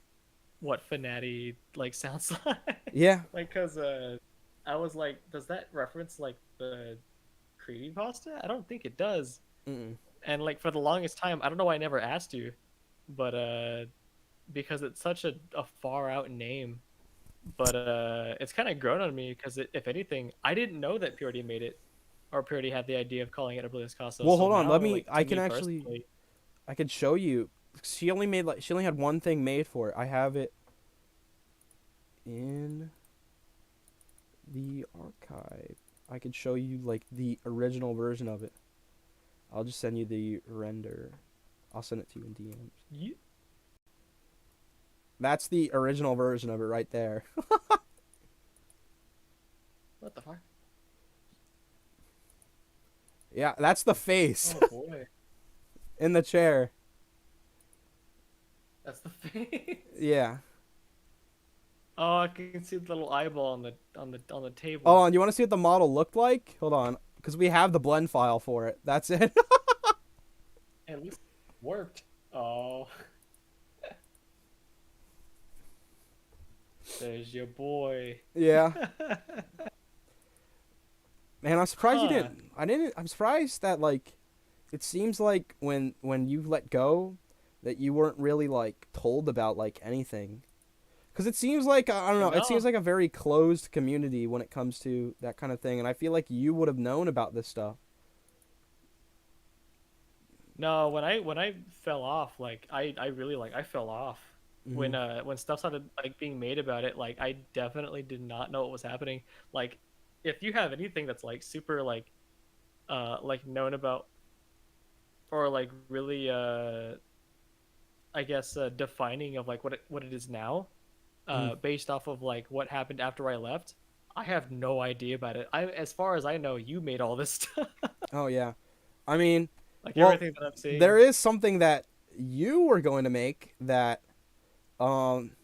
what Fnati like sounds like. Yeah. Like, cause I was like, does that reference like the Creepypasta? I don't think it does. Mm-mm. And like for the longest time, I don't know why I never asked you, but because it's such a far out name. But it's kind of grown on me because if anything, I didn't know that Purity made it, or Purity had the idea of calling it Oblivious Casa. Well, So hold on. Let now, me. like I to can me actually. personally, I could show you. She only had one thing made for it. I have it in the archive. I could show you like the original version of it. I'll just send you the render. I'll send it to you in DMs. you, That's the original version of it right there. what the fuck? Yeah, that's the face Oh boy, in the chair. that's the face. Yeah. Oh, I can see the little eyeball on the Oh, table. and you want to see what the model looked like? Hold on, because we have the blend file for it. That's it. It looks warped. Oh, there's your boy. Yeah. Man, I'm surprised you Huh. didn't. I didn't. I'm surprised that like, it seems like when you let go, that you weren't really like told about like anything. Because it seems like I don't know. It seems No, like a very closed community when it comes to that kind of thing, and I feel like you would have known about this stuff. no. When I fell off, like I really like I fell off Hmm. when stuff started like being made about it. Like I definitely did not know what was happening. Like if you have anything that's like super like known about or like really I guess defining of like what it is now Hmm. based off of like what happened after I left. I have no idea about it. I as far as I know, you made all this stuff. Oh yeah. I mean, Like well, everything that I'm there seeing. is something that you were going to make that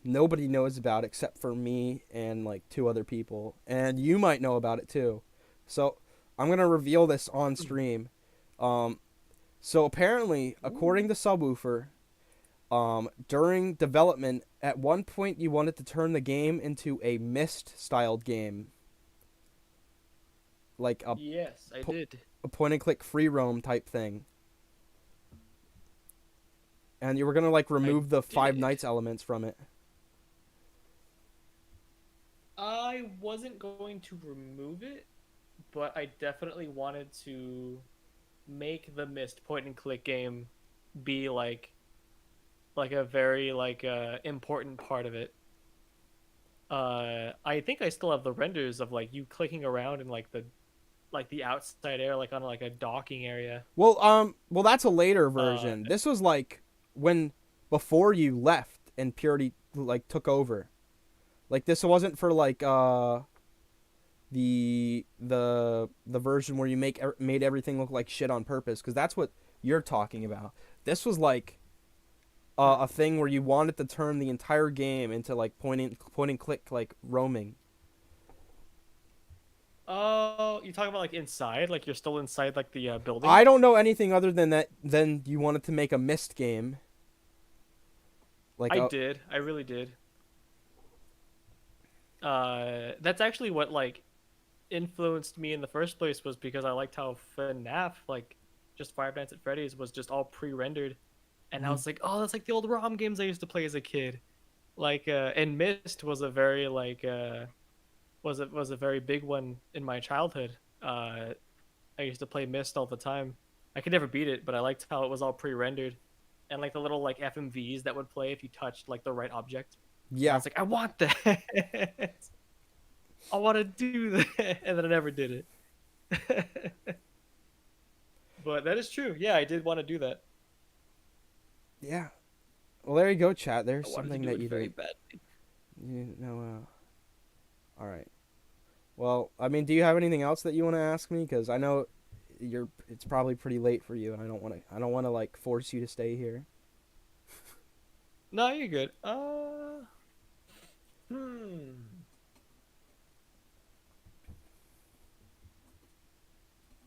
nobody knows about except for me and like two other people, and you might know about it too. So I'm gonna reveal this on stream. Um, so apparently, according Ooh. to Subwoofer, during development, at one point you wanted to turn the game into a Myst styled game, like Yes, I did. a point and click free roam type thing, and you were gonna like I remove the Five did. Nights elements from it. I wasn't going to remove it, but I definitely wanted to make the Mist point and click game be like a very important part of it. I think I still have the renders of like you clicking around in like the outside air like on like a docking area. Well, that's a later Uh version. This was like when before you left and Purity like took over. Like this wasn't for like the version where you made everything look like shit on purpose, because that's what you're talking about. This was like a thing where you wanted to turn the entire game into like point and click like roaming. oh, you talking about like inside? Like you're still inside like the building? I don't know anything other than that. Then you wanted to make a Myst game, like I a did. I really did. That's actually what like influenced me in the first place was because I liked how FNAF, like just Five Nights at Freddy's, was just all pre-rendered, and I Mhm. was like, oh, that's like the old ROM games I used to play as a kid. Like, and Myst was a very was a very big one in my childhood. I used to play Myst all the time. I could never beat it, but I liked how it was all pre-rendered, and like the little like FMVs that would play if you touched like the right object. And I Yeah. was like, I want that. I want to do that, and then I never did it. But that is true. Yeah, I did want to do that. Yeah. Well, there you go, chat. I There's wanted to something do that it you very didn't. badly. You know. All right. Well, I mean, do you have anything else that you want to ask me? Because I know you're. It's probably pretty late for you, and I don't want to. I don't want to like force you to stay here. No, you're good. Hmm.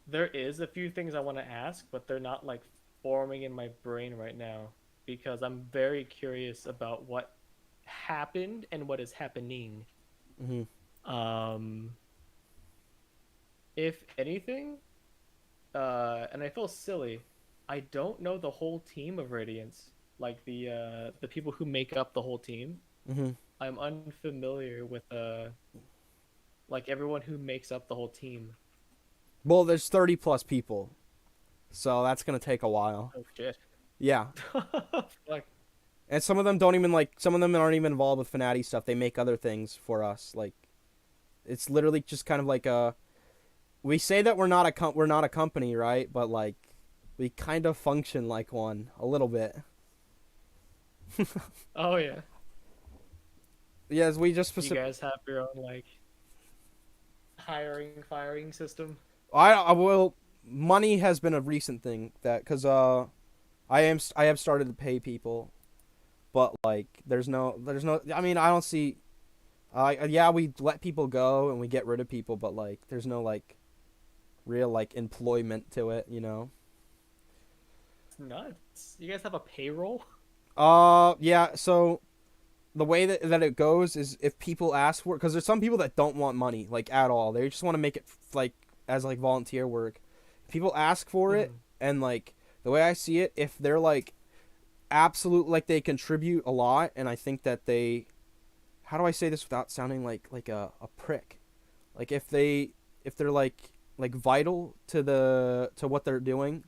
There is a few things I want to ask, but they're not like forming in my brain right now because I'm very curious about what happened and what is happening. Hmm. Um, if anything, and I feel silly. I don't know the whole team of Radiance, like the people who make up the whole team. Hmm. I'm unfamiliar with like everyone who makes up the whole team. Well, there's 30 plus people, so that's gonna take a while. Oh shit. Yeah, Fuck. and some of them don't even like. Some of them aren't even involved with Fnati stuff. They make other things for us. Like it's literally just kind of like a. We say that we're not a company, right? But like, we kind of function like one a little bit. Oh yeah. Yes, we just You guys have your own like hiring firing system. I will. Money has been a recent thing that because I have started to pay people, but like there's no. I mean I don't see. Yeah, we let people go and we get rid of people, but like there's no like real like employment to it, you know. It's nuts. You guys have a payroll? Yeah. So the way that it goes is if people ask for it, because there's some people that don't want money like at all. They just want to make it like as like volunteer work. People ask for it, Mhm. and like the way I see it, if they're like absolute like they contribute a lot, and I think that they, how do I say this without sounding like a prick? Like if they're like vital to the to what they're doing,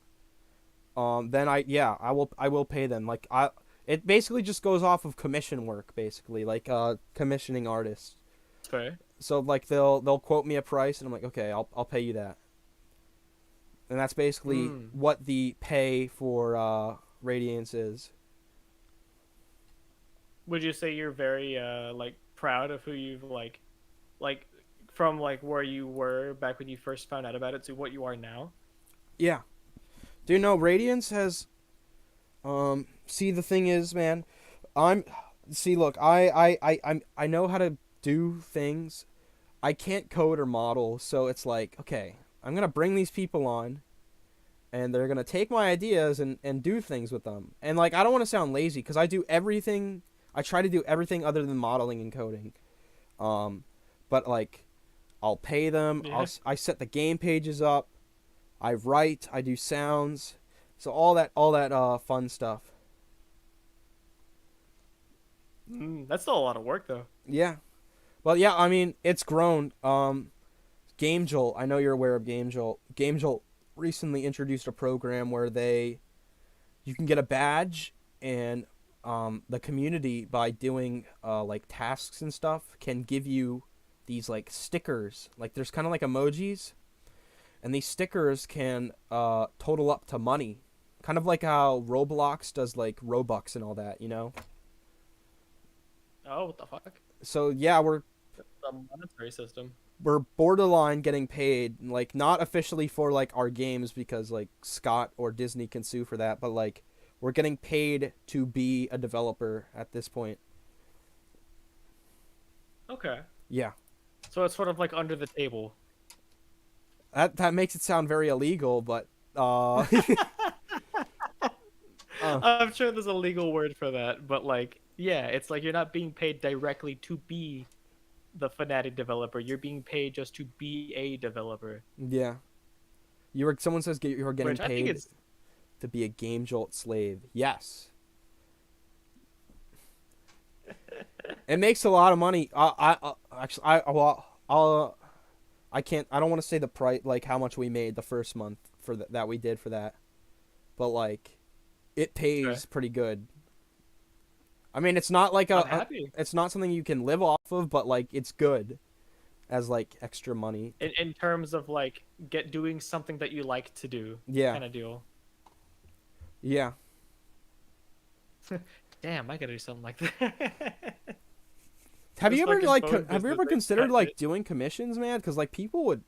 then I will pay them. Like I it basically just goes off of commission work basically, like commissioning artists. It's fair. So like they'll quote me a price and I'm like, "Okay, I'll pay you that." And that's basically Mm. what the pay for Radiance is. Would you say you're very like proud of who you've like from like where you were back when you first found out about it to what you are now? Yeah. Do you know Radiance has see the thing is, man, I'm see look, I know how to do things. I can't code or model, so it's like, okay, I'm going to bring these people on and they're going to take my ideas and do things with them. And like I don't want to sound lazy cuz I do everything. I try to do everything other than modeling and coding. Um but like I'll pay them. Yeah. I set the game pages up. I write, I do sounds. So all that fun stuff. That's still a lot of work though. Yeah. Well, yeah, I mean, it's grown. Game Jolt, I know you're aware of Game Jolt. Game Jolt recently introduced a program where you can get a badge and the community by doing like tasks and stuff can give you these like stickers. Like there's kind of like emojis, and these stickers can total up to money. Kind of like how Roblox does like Robux and all that, you know? Oh, what the fuck? So yeah, The monetary system. we're borderline getting paid, like not officially for like our games because like Scott or Disney can sue for that, but like we're getting paid to be a developer at this point. Okay. Yeah. So it's sort of like under the table. That makes it sound very illegal, but uh I'm sure there's a legal word for that, but like, yeah, it's like you're not being paid directly to be the Fnatic developer. You're being paid just to be a developer, yeah. Someone says you are getting which I think paid it's to be a Game Jolt slave. Yes. It makes a lot of money. Actually I can't. I don't want to say the price, like how much we made the first month for that we did for that, but like, it okay. pays pretty good. I mean, it's not like I'm happy. it's not something you can live off of, but like, it's good as like extra money. In terms of like get doing something that you like to do Yeah, kind of deal. yeah. Damn, I gotta do something like that. Have you Just ever fucking like phone have you business ever and considered cut like it. doing commissions, man? Because like people would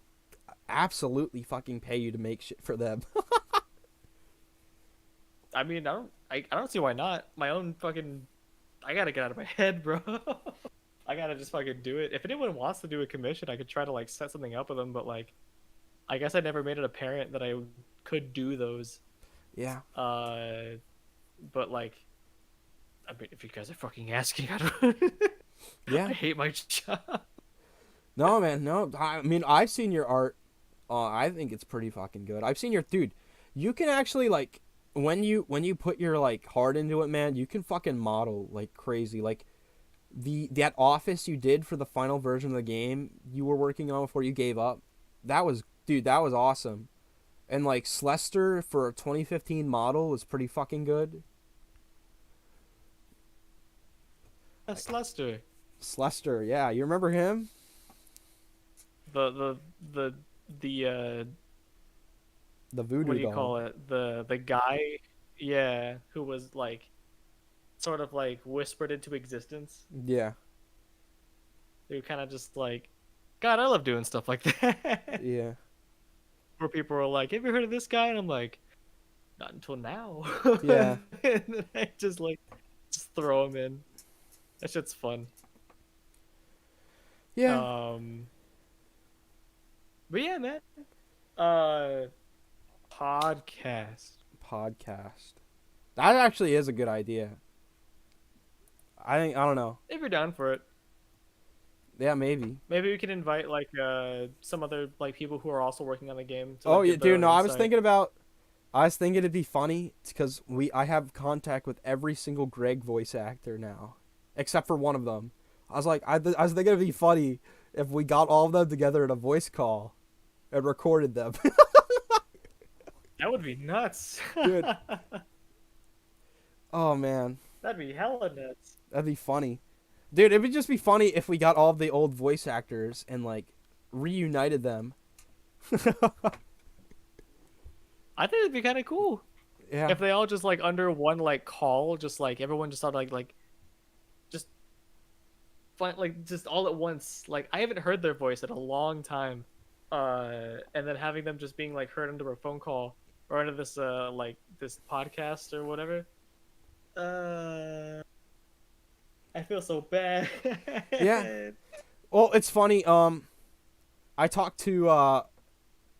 absolutely fucking pay you to make shit for them. I mean, I don't see why not. My own fucking I gotta get out of my head, bro. I gotta just fucking do it. If anyone wants to do a commission, I could try to like set something up with them, but like I guess I never made it apparent that I could do those. Yeah, Uh, but like, I mean, if you guys are fucking asking, I don't. yeah. I hate my job. No, man, no. I mean, I've seen your art. I think it's pretty fucking good. I've seen your dude. You can actually like when you put your like heart into it, man. You can fucking model like crazy. Like that office you did for the final version of the game you were working on before you gave up. That was dude. That was awesome. And like Slester for a 2015 model was pretty fucking good. That's Lester. Slester, yeah, you remember him? The the the the The what voodoo do you doll. call it? The guy, yeah, who was like sort of like whispered into existence. Yeah, They were kind of just like, God, I love doing stuff like that. yeah, Where people are like, "Have you heard of this guy?" And I'm like, "Not until now." yeah, And then I just like just throw him in. That shit's fun. yeah. Um, but yeah, man. Uh, podcast. Podcast. That actually is a good idea. I don't know. If you're down for it, Yeah, maybe. maybe we can invite like some other like people who are also working on the game to Oh like yeah, give their dude. own No, insight. I was thinking it'd be funny because I have contact with every single Greg voice actor now, except for one of them. I was thinking it'd be funny if we got all of them together in a voice call and recorded them. That would be nuts. Dude, oh man, That'd be hella nuts. that'd be funny. Dude, it would just be funny if we got all of the old voice actors and like reunited them. I think it'd be kind of cool Yeah. if they all just like under one like call, just like everyone just started like just find like just all at once. Like I haven't heard their voice in a long time, and then having them just being like heard under a phone call or under this like this podcast or whatever. Uh, I feel so bad. Yeah. Well, it's funny. I talked to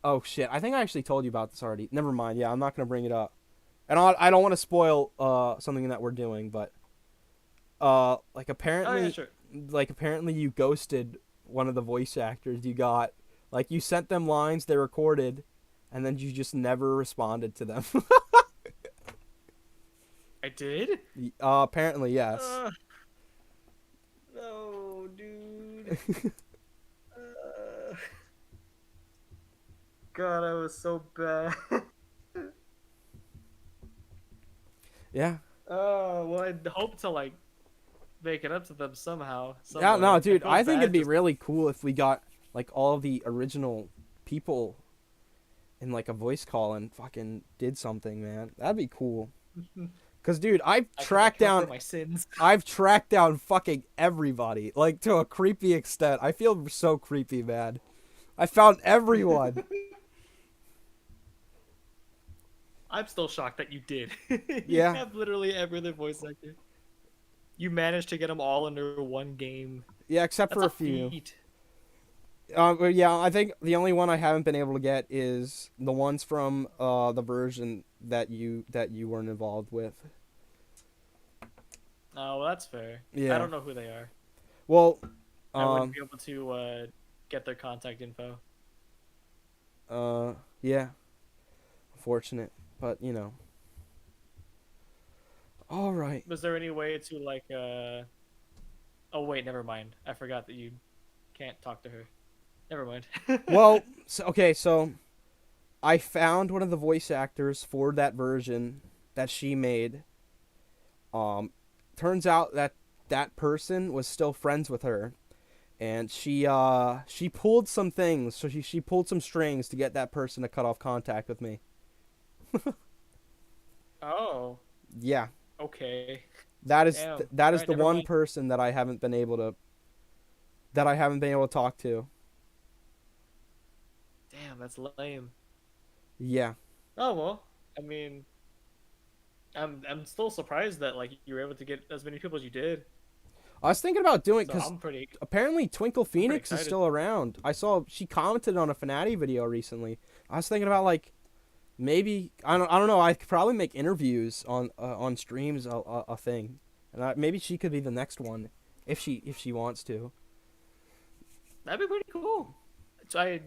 oh shit, I think I actually told you about this already. Never mind. Yeah, I'm not gonna bring it up, and I don't want to spoil something that we're doing, but like Oh yeah, apparently sure. apparently you ghosted one of the voice actors you got. Like you sent them lines they recorded, and then you just never responded to them. I did. Apparently yes. No, dude. Uh, God, I was so bad. Yeah. Oh, well, I'd hope to like make it up to them somehow, some Yeah. No, way. I dude. feel I think it'd bad be just really cool if we got like all of the original people in like a voice call and fucking did something, man. That'd be cool. Cause dude, I can like cover my sins. I've tracked down fucking everybody, like to a creepy extent. I feel so creepy, man. I found everyone. I'm still shocked that you did. You Yeah, have literally every other voice actor. You managed to get them all under one game. yeah, except That's for a a few. feat. But yeah, I think the only one I haven't been able to get is the ones from the version that you weren't involved with. Oh, well, that's fair. I Yeah. don't know who they are. Well, I wouldn't um, be able to get their contact info. yeah, unfortunate, but you know. All right. Was there any way to like Oh wait, never mind. I forgot that you can't talk to her. Never mind. Well, so I found one of the voice actors for that version that she made. Um, turns out that that person was still friends with her, and she pulled some things. So she pulled some strings to get that person to cut off contact with me. Oh, Yeah, okay. that Damn. is Alright, the never one mind. person that I haven't been able to talk to. Damn, that's lame. Yeah, Oh well. I mean, I'm still surprised that like you were able to get as many people as you did. I was thinking about doing So because I'm pretty apparently Twinkle I'm pretty Phoenix is excited. still around. I saw she commented on a FNAF video recently. I was thinking about like maybe I don't know. I could probably make interviews on streams a thing, and maybe she could be the next one if she wants to. That'd be pretty cool. So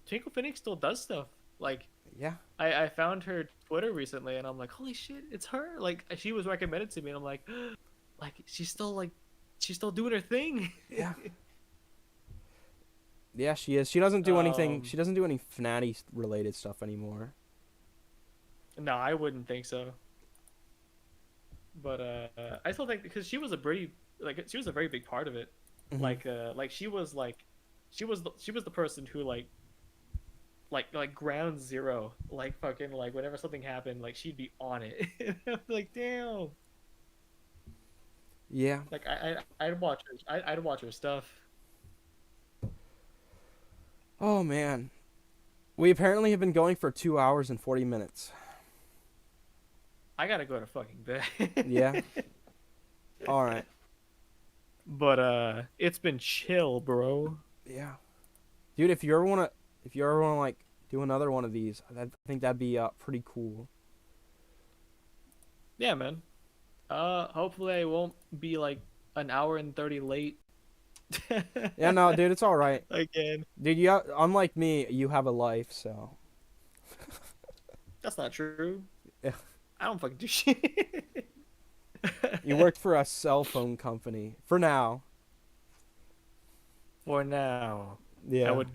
Twinkle Phoenix still does stuff. Like Yeah. I found her Twitter recently, and I'm like, holy shit, it's her. Like she was recommended to me, and I'm like she's still doing her thing. Yeah. Yeah, she is. She doesn't do anything. um, She doesn't do any FNAF related stuff anymore. no, I wouldn't think so. But I still think because she was a very big part of it. Hmm. Like she was the person who like ground zero, like fucking like whenever something happened, like she'd be on it. I'm like, damn. Yeah. Like I'd watch her. I'd watch her stuff. Oh man. We apparently have been going for 2 hours and 40 minutes. I gotta go to fucking Yeah. bed. All right. But it's been chill, bro. Yeah. Dude, if you ever wanna like do another one of these, I think that'd be pretty cool. Yeah, man. Hopefully I won't be like an hour and 30 late. Yeah, no, dude, it's all right. Again. Dude, unlike me, you have a life, so. That's not true. Yeah. I don't fucking do shit. You worked for a cell phone company for now. For now. Yeah. I would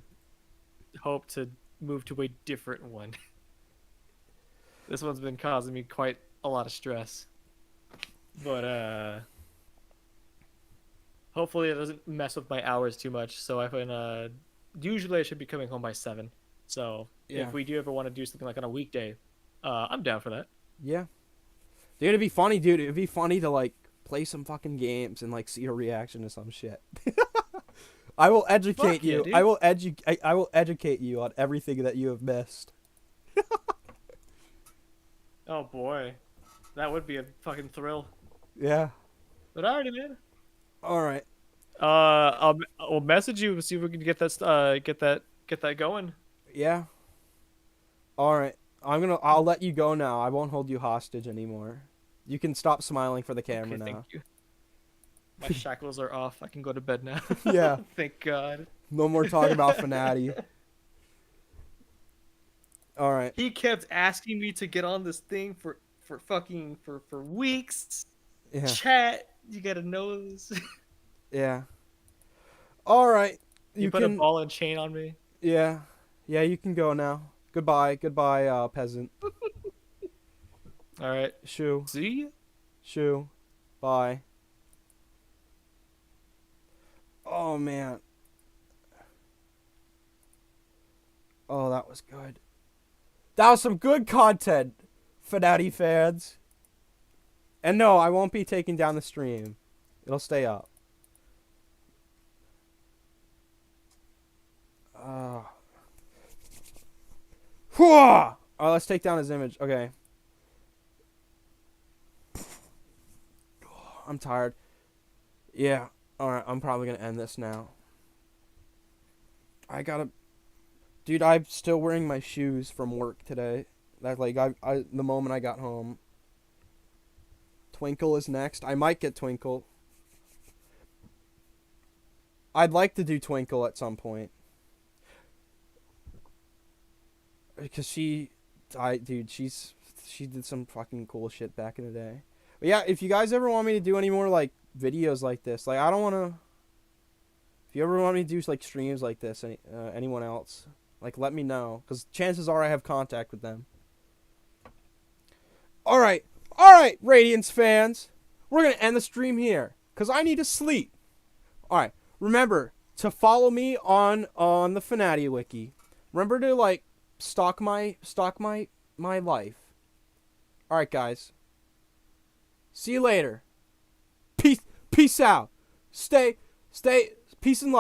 hope to move to a different one. This one's been causing me quite a lot of stress. But hopefully it doesn't mess with my hours too much. So I can usually I should be coming home by 7. So Yeah. if we do ever want to do something like on a weekday, I'm down for that. Yeah. Dude, it'd be funny, dude. It'd be funny to like play some fucking games and like see your reaction to some shit. I will educate Fuck yeah, you. dude. I will educate you on everything that you have missed. Oh boy. That would be a fucking thrill. Yeah. But alrighty, man. All right. I'll message you and see if we can get that going. Yeah. All right. I'll let you go now. I won't hold you hostage anymore. You can stop smiling for the camera Okay, now. thank you. My shackles are off. I can go to bed now. Yeah. Thank God. No more talking about Fnati. All right. He kept asking me to get on this thing for weeks. Yeah. Chat, you gotta know this. Yeah. All right. You You put a can. ball and chain on me. Yeah. Yeah. You can go now. Goodbye. Goodbye, peasant. All right. Shoo. See ya. Shoo. Bye. Oh man. Oh, that was good. That was some good content, Fnati fans. And no, I won't be taking down the stream. It'll stay up. Alright, let's take down his image. Okay. I'm tired. Yeah. Alright, I'm probably gonna end this now. Dude, I'm still wearing my shoes from work today. That like the moment I got home. Twinkle is next. I might get Twinkle. I'd like to do Twinkle at some point. Because she did some fucking cool shit back in the day. But yeah, if you guys ever want me to do any more like videos like this, like I don't want to. If you ever want me to do like streams like this, anyone else, like let me know, because chances are I have contact with them. All right, Radiance fans, we're gonna end the stream here, because I need to sleep. All right, remember to follow me on the Fnati wiki. Remember to like stalk my life. All right, guys. See you later. Peace out. Stay. Peace and love.